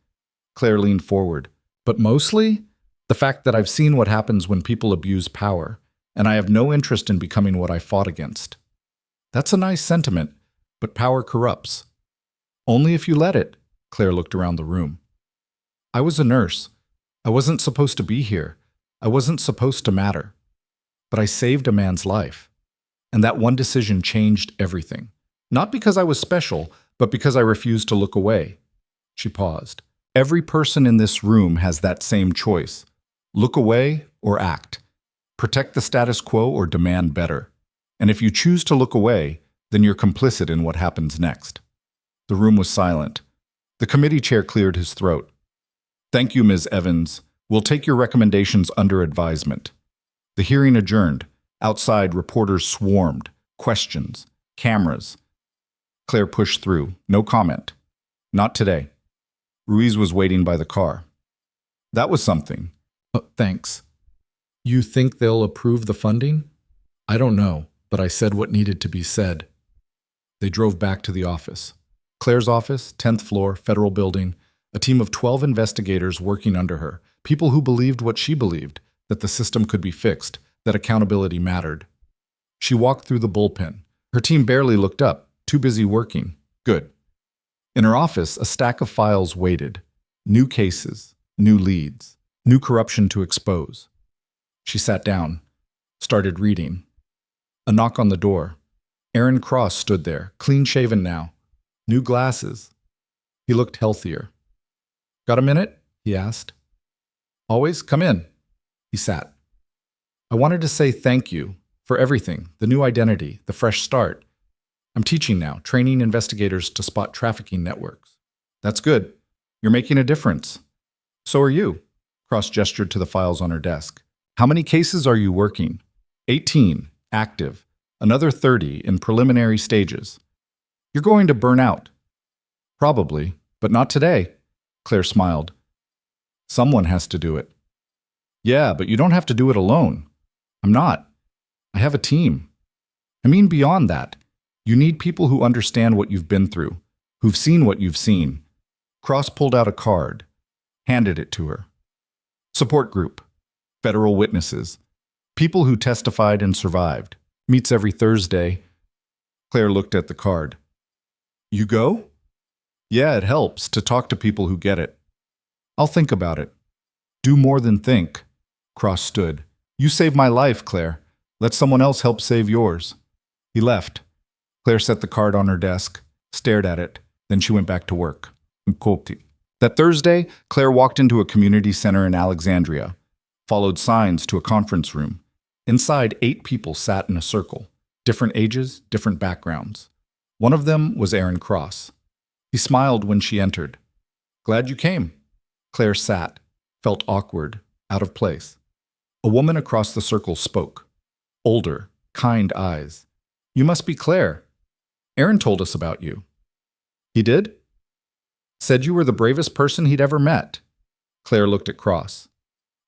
[SPEAKER 1] Claire leaned forward. But mostly, the fact that I've seen what happens when people abuse power. and I have no interest in becoming what I fought against. That's a nice sentiment, but power corrupts. Only if you let it. Claire looked around the room. I was a nurse. I wasn't supposed to be here. I wasn't supposed to matter. But I saved a man's life. And that one decision changed everything. Not because I was special, but because I refused to look away. She paused. Every person in this room has that same choice. Look away or act. Protect the status quo or demand better. And if you choose to look away, then you're complicit in what happens next. The room was silent. The committee chair cleared his throat. Thank you, Ms. Evans. We'll take your recommendations under advisement. The hearing adjourned. Outside, reporters swarmed. Questions. Cameras. Claire pushed through. No comment. Not today. Ruiz was waiting by the car. That was something. Thanks. You think they'll approve the funding? I don't know, but I said what needed to be said. They drove back to the office. Claire's office, 10th floor, federal building, a team of 12 investigators working under her, people who believed what she believed, that the system could be fixed, that accountability mattered. She walked through the bullpen. Her team barely looked up, too busy working. Good. In her office, a stack of files waited. New cases, new leads, new corruption to expose. She sat down, started reading. A knock on the door. Aaron Cross stood there, clean-shaven now. New glasses. He looked healthier. Got a minute? He asked. Always? Come in. He sat. I wanted to say thank you for everything, the new identity, the fresh start. I'm teaching now, training investigators to spot trafficking networks. That's good. You're making a difference. So are you. Cross gestured to the files on her desk. How many cases are you working? 18, active. Another 30 in preliminary stages. You're going to burn out. Probably, but not today. Claire smiled. Someone has to do it. Yeah, but you don't have to do it alone. I'm not. I have a team. I mean beyond that. You need people who understand what you've been through, who've seen what you've seen. Cross pulled out a card, handed it to her. Support group. Federal witnesses. People who testified and survived. Meets every Thursday. Claire looked at the card. You go? Yeah, it helps to talk to people who get it. I'll think about it. Do more than think. Cross stood. You saved my life, Claire. Let someone else help save yours. He left. Claire set the card on her desk, stared at it, then she went back to work. That Thursday, Claire walked into a community center in Alexandria, followed signs to a conference room. Inside, 8 people sat in a circle, different ages, different backgrounds. One of them was Aaron Cross. He smiled when she entered. Glad you came. Claire sat, felt awkward, out of place. A woman across the circle spoke. Older, kind eyes. You must be Claire. Aaron told us about you. He did? Said you were the bravest person he'd ever met. Claire looked at Cross.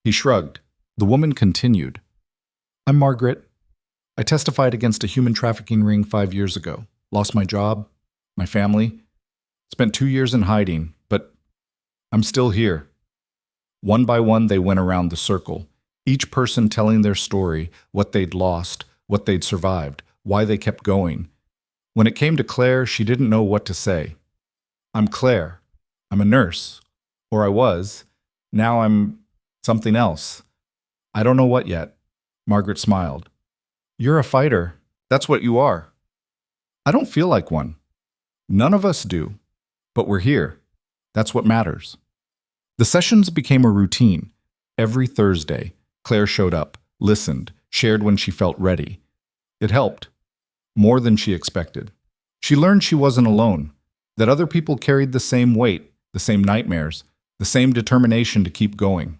[SPEAKER 1] He shrugged. The woman continued. I'm Margaret. I testified against a human trafficking ring 5 years ago. Lost my job, my family. Spent 2 years in hiding, but I'm still here. One by one, they went around the circle, each person telling their story, what they'd lost, what they'd survived, why they kept going. When it came to Claire, she didn't know what to say. I'm Claire. I'm a nurse. Or I was. Now I'm something else. I don't know what yet. Margaret smiled. You're a fighter. That's what you are. I don't feel like one. None of us do. But we're here. That's what matters. The sessions became a routine. Every Thursday, Claire showed up, listened, shared when she felt ready. It helped. More than she expected. She learned she wasn't alone, that other people carried the same weight, the same nightmares, the same determination to keep going.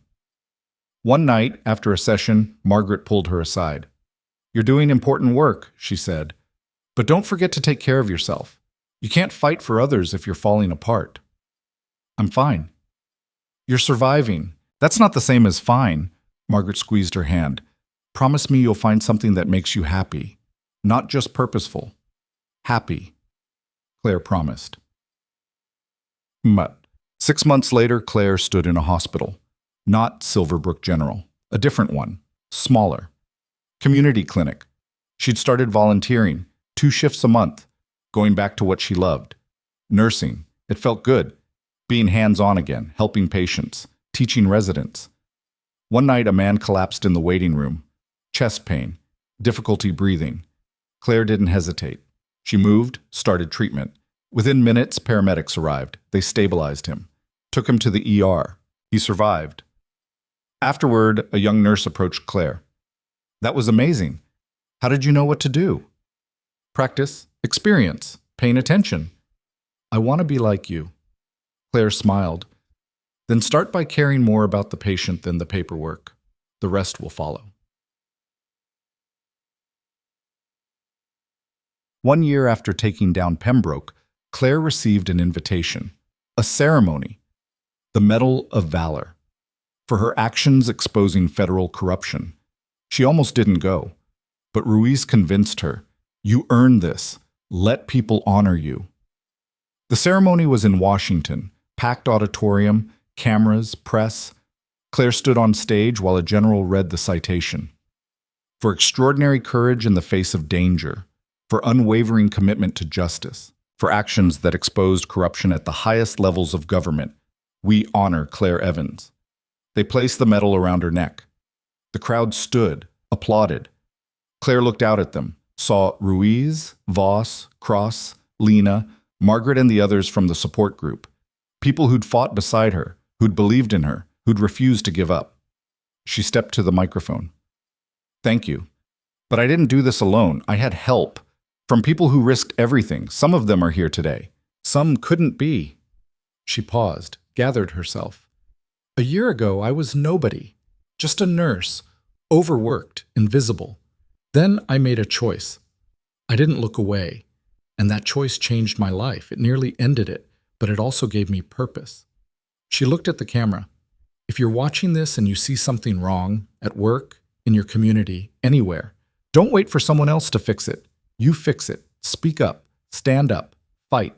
[SPEAKER 1] One night, after a session, Margaret pulled her aside. You're doing important work, she said, but don't forget to take care of yourself. You can't fight for others if you're falling apart. I'm fine. You're surviving. That's not the same as fine. Margaret squeezed her hand. Promise me you'll find something that makes you happy. Not just purposeful. Happy. Claire promised. But 6 months later, Claire stood in a hospital. Not Silverbrook General. A different one. Smaller. Community clinic. She'd started volunteering, 2 shifts a month, going back to what she loved. Nursing. It felt good. Being hands-on again, helping patients, teaching residents. One night, a man collapsed in the waiting room. Chest pain, difficulty breathing. Claire didn't hesitate. She moved, started treatment. Within minutes, paramedics arrived. They stabilized him, took him to the ER. He survived. Afterward, a young nurse approached Claire. "That was amazing. How did you know what to do?" "Practice, experience, paying attention. I want to be like you." Claire smiled. "Then start by caring more about the patient than the paperwork. The rest will follow." 1 year after taking down Pembroke, Claire received an invitation, a ceremony, the Medal of Valor, for her actions exposing federal corruption. She almost didn't go, but Ruiz convinced her, "You earned this. Let people honor you." The ceremony was in Washington, packed auditorium, cameras, press. Claire stood on stage while a general read the citation. For extraordinary courage in the face of danger, for unwavering commitment to justice, for actions that exposed corruption at the highest levels of government, we honor Claire Evans. They placed the medal around her neck. The crowd stood, applauded. Claire looked out at them, saw Ruiz, Voss, Cross, Lena, Margaret and the others from the support group, people who'd fought beside her, who'd believed in her, who'd refused to give up. She stepped to the microphone. "Thank you. But I didn't do this alone. I had help from people who risked everything. Some of them are here today. Some couldn't be." She paused, gathered herself. "A year ago, I was nobody, just a nurse, overworked, invisible. Then I made a choice. I didn't look away. And that choice changed my life. It nearly ended it, but it also gave me purpose." She looked at the camera. "If you're watching this and you see something wrong, at work, in your community, anywhere, don't wait for someone else to fix it. You fix it. Speak up. Stand up. Fight.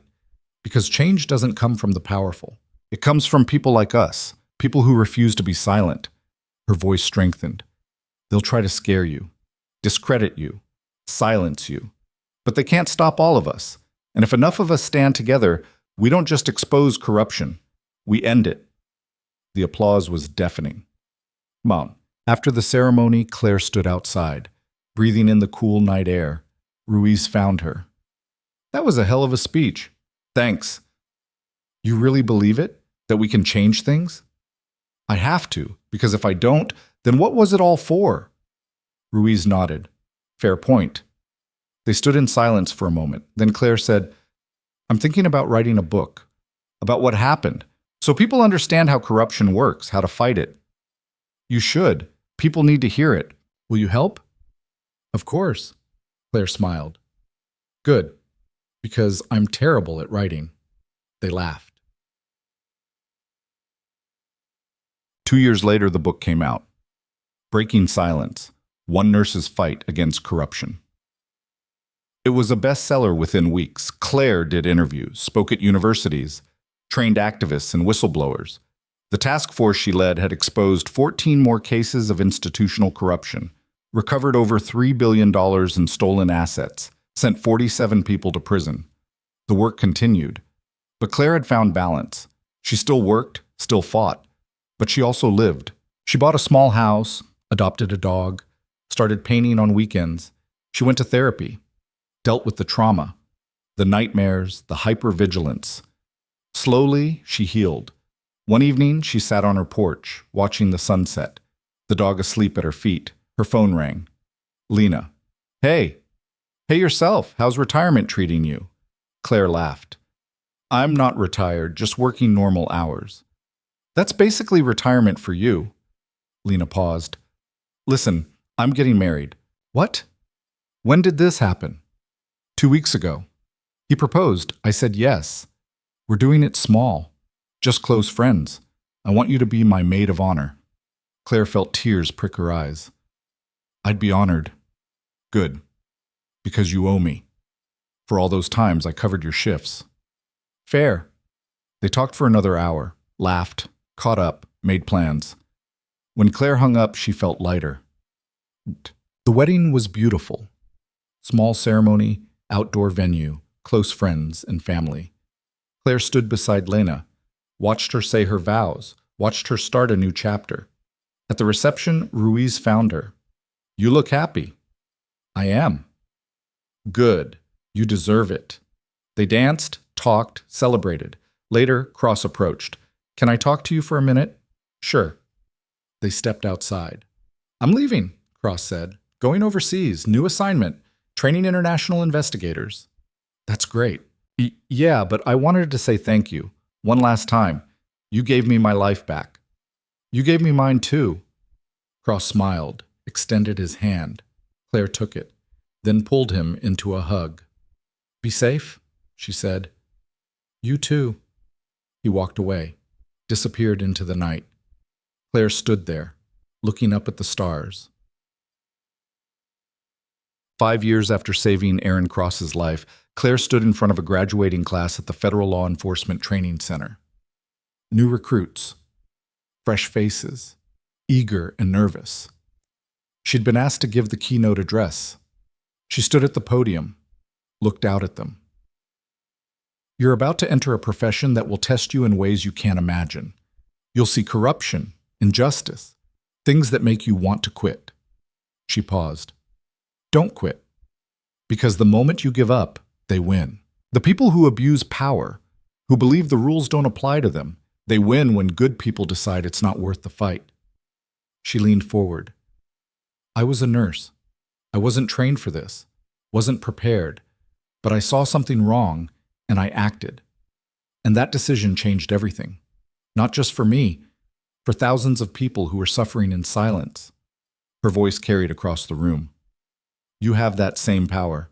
[SPEAKER 1] Because change doesn't come from the powerful. It comes from people like us, people who refuse to be silent." Her voice strengthened. "They'll try to scare you, discredit you, silence you. But they can't stop all of us. And if enough of us stand together, we don't just expose corruption, we end it." The applause was deafening. Mom. After the ceremony, Claire stood outside, breathing in the cool night air. Ruiz found her. "That was a hell of a speech." "Thanks." "You really believe it? That we can change things?" "I have to, because if I don't, then what was it all for?" Ruiz nodded. "Fair point." They stood in silence for a moment. Then Claire said, "I'm thinking about writing a book, about what happened, so people understand how corruption works, how to fight it." "You should. People need to hear it. Will you help?" "Of course." Claire smiled. "Good, because I'm terrible at writing." They laughed. 2 years later, the book came out. Breaking Silence: One Nurse's Fight Against Corruption. It was a bestseller within weeks. Claire did interviews, spoke at universities, trained activists and whistleblowers. The task force she led had exposed 14 more cases of institutional corruption, recovered over $3 billion in stolen assets, sent 47 people to prison. The work continued. But Claire had found balance. She still worked, still fought, but she also lived. She bought a small house, adopted a dog, started painting on weekends. She went to therapy, dealt with the trauma, the nightmares, the hypervigilance. Slowly, she healed. One evening, she sat on her porch, watching the sunset, the dog asleep at her feet. Her phone rang. Lena. "Hey. Hey yourself, how's retirement treating you?" Claire laughed. "I'm not retired, just working normal hours." "That's basically retirement for you." Lena paused. "Listen, I'm getting married." "What? When did this happen?" 2 weeks ago. He proposed. I said yes. We're doing it small. Just close friends. I want you to be my maid of honor." Claire felt tears prick her eyes. "I'd be honored." "Good. Because you owe me. For all those times I covered your shifts." "Fair." They talked for another hour, laughed, caught up, made plans. When Claire hung up, she felt lighter. The The wedding was beautiful. Small ceremony, outdoor venue, close friends and family. Claire stood beside Lena, watched her say her vows, watched her start a new chapter. At the reception, Ruiz found her. "You look happy." "I am." "Good. You deserve it." They danced, talked, celebrated. Later, Cross approached. "Can I talk to you for a minute?" "Sure." They stepped outside. "I'm leaving," Cross said. "Going overseas, new assignment, training international investigators." "That's great." Yeah, but I wanted to say thank you. One last time. You gave me my life back." "You gave me mine too." Cross smiled, extended his hand. Claire took it, then pulled him into a hug. "Be safe," she said. "You too." He walked away, disappeared into the night. Claire stood there, looking up at the stars. 5 years after saving Aaron Cross's life, Claire stood in front of a graduating class at the Federal Law Enforcement Training Center. New recruits, fresh faces, eager and nervous. She'd been asked to give the keynote address. She stood at the podium, looked out at them. "You're about to enter a profession that will test you in ways you can't imagine. You'll see corruption, injustice, things that make you want to quit." She paused. "Don't quit. Because the moment you give up, they win. The people who abuse power, who believe the rules don't apply to them, they win when good people decide it's not worth the fight." She leaned forward. "I was a nurse. I wasn't trained for this, wasn't prepared, but I saw something wrong and I acted. And that decision changed everything. Not just for me, for thousands of people who were suffering in silence." Her voice carried across the room. "You have that same power.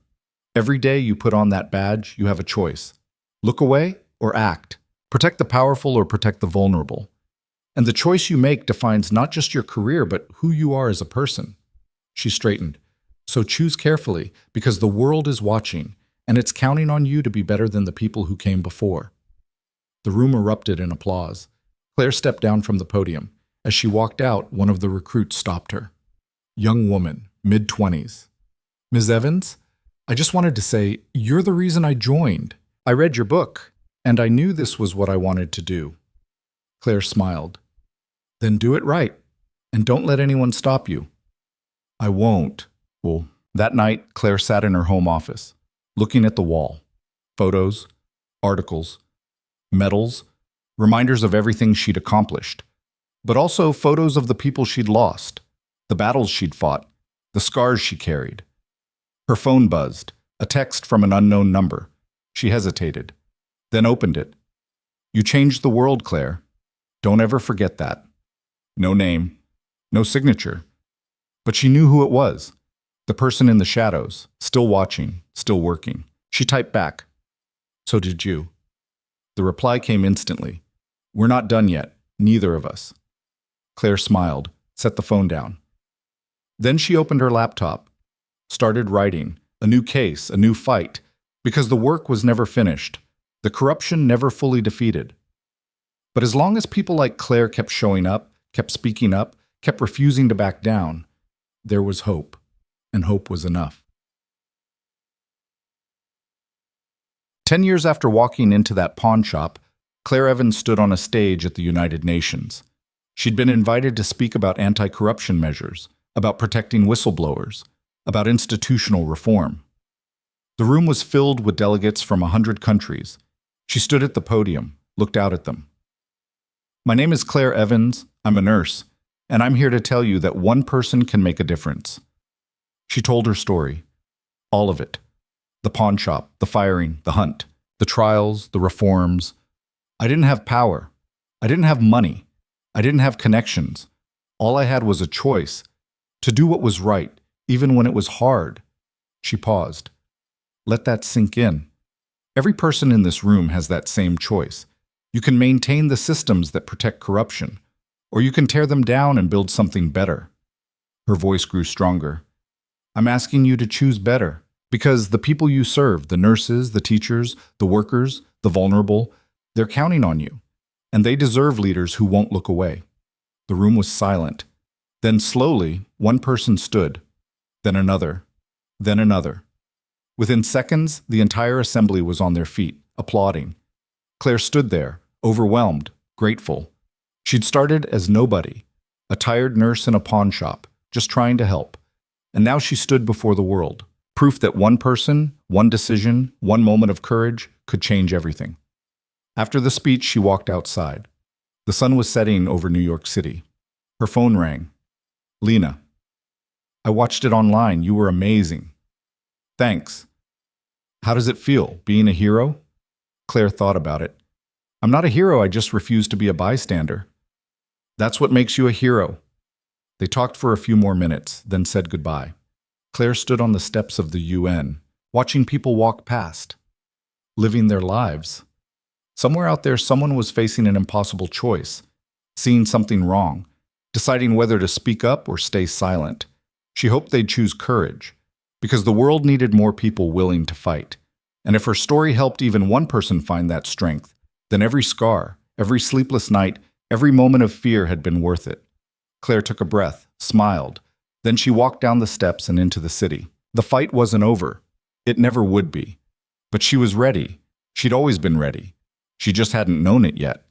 [SPEAKER 1] Every day you put on that badge, you have a choice. Look away or act. Protect the powerful or protect the vulnerable. And the choice you make defines not just your career, but who you are as a person." She straightened. "So choose carefully, because the world is watching, and it's counting on you to be better than the people who came before." The room erupted in applause. Claire stepped down from the podium. As she walked out, one of the recruits stopped her. Young woman, mid-20s. "Ms. Evans, I just wanted to say, you're the reason I joined. I read your book, and I knew this was what I wanted to do." Claire smiled. "Then do it right, and don't let anyone stop you." "I won't." Well, that night, Claire sat in her home office, looking at the wall. Photos, articles, medals, reminders of everything she'd accomplished, but also photos of the people she'd lost, the battles she'd fought, the scars she carried. Her phone buzzed, a text from an unknown number. She hesitated, then opened it. "You changed the world, Claire. Don't ever forget that." No name, no signature. But she knew who it was, the person in the shadows, still watching, still working. She typed back, "So did you." The reply came instantly. "We're not done yet, neither of us." Claire smiled, set the phone down. Then she opened her laptop, started writing, a new case, a new fight, because the work was never finished, the corruption never fully defeated. But as long as people like Claire kept showing up, kept speaking up, kept refusing to back down, there was hope, and hope was enough. 10 years after walking into that pawn shop, Claire Evans stood on a stage at the United Nations. She'd been invited to speak about anti-corruption measures, about protecting whistleblowers, about institutional reform. The room was filled with delegates from 100 countries. She stood at the podium, looked out at them. "My name is Claire Evans. I'm a nurse, and I'm here to tell you that one person can make a difference." She told her story, all of it. The pawn shop, the firing, the hunt, the trials, the reforms. "I didn't have power. I didn't have money. I didn't have connections. All I had was a choice, to do what was right, even when it was hard." She paused. Let that sink in. Every person in this room has that same choice. You can maintain the systems that protect corruption, or you can tear them down and build something better. Her voice grew stronger. "I'm asking you to choose better, because the people you serve, the nurses, the teachers, the workers, the vulnerable, they're counting on you, and they deserve leaders who won't look away." The room was silent. Then slowly, one person stood. Then another. Then another. Within seconds, the entire assembly was on their feet, applauding. Claire stood there, overwhelmed, grateful. She'd started as nobody, a tired nurse in a pawn shop, just trying to help. And now she stood before the world, proof that one person, one decision, one moment of courage could change everything. After the speech, she walked outside. The sun was setting over New York City. Her phone rang. Lena. I watched it online. You were amazing. Thanks. How does it feel, being a hero? Claire thought about it. I'm not a hero, I just refuse to be a bystander. That's what makes you a hero. They talked for a few more minutes, then said goodbye. Claire stood on the steps of the UN, watching people walk past, living their lives. Somewhere out there, someone was facing an impossible choice, seeing something wrong, deciding whether to speak up or stay silent. She hoped they'd choose courage, because the world needed more people willing to fight. And if her story helped even one person find that strength, then every scar, every sleepless night, every moment of fear had been worth it. Claire took a breath, smiled. Then she walked down the steps and into the city. The fight wasn't over. It never would be. But she was ready. She'd always been ready. She just hadn't known it yet.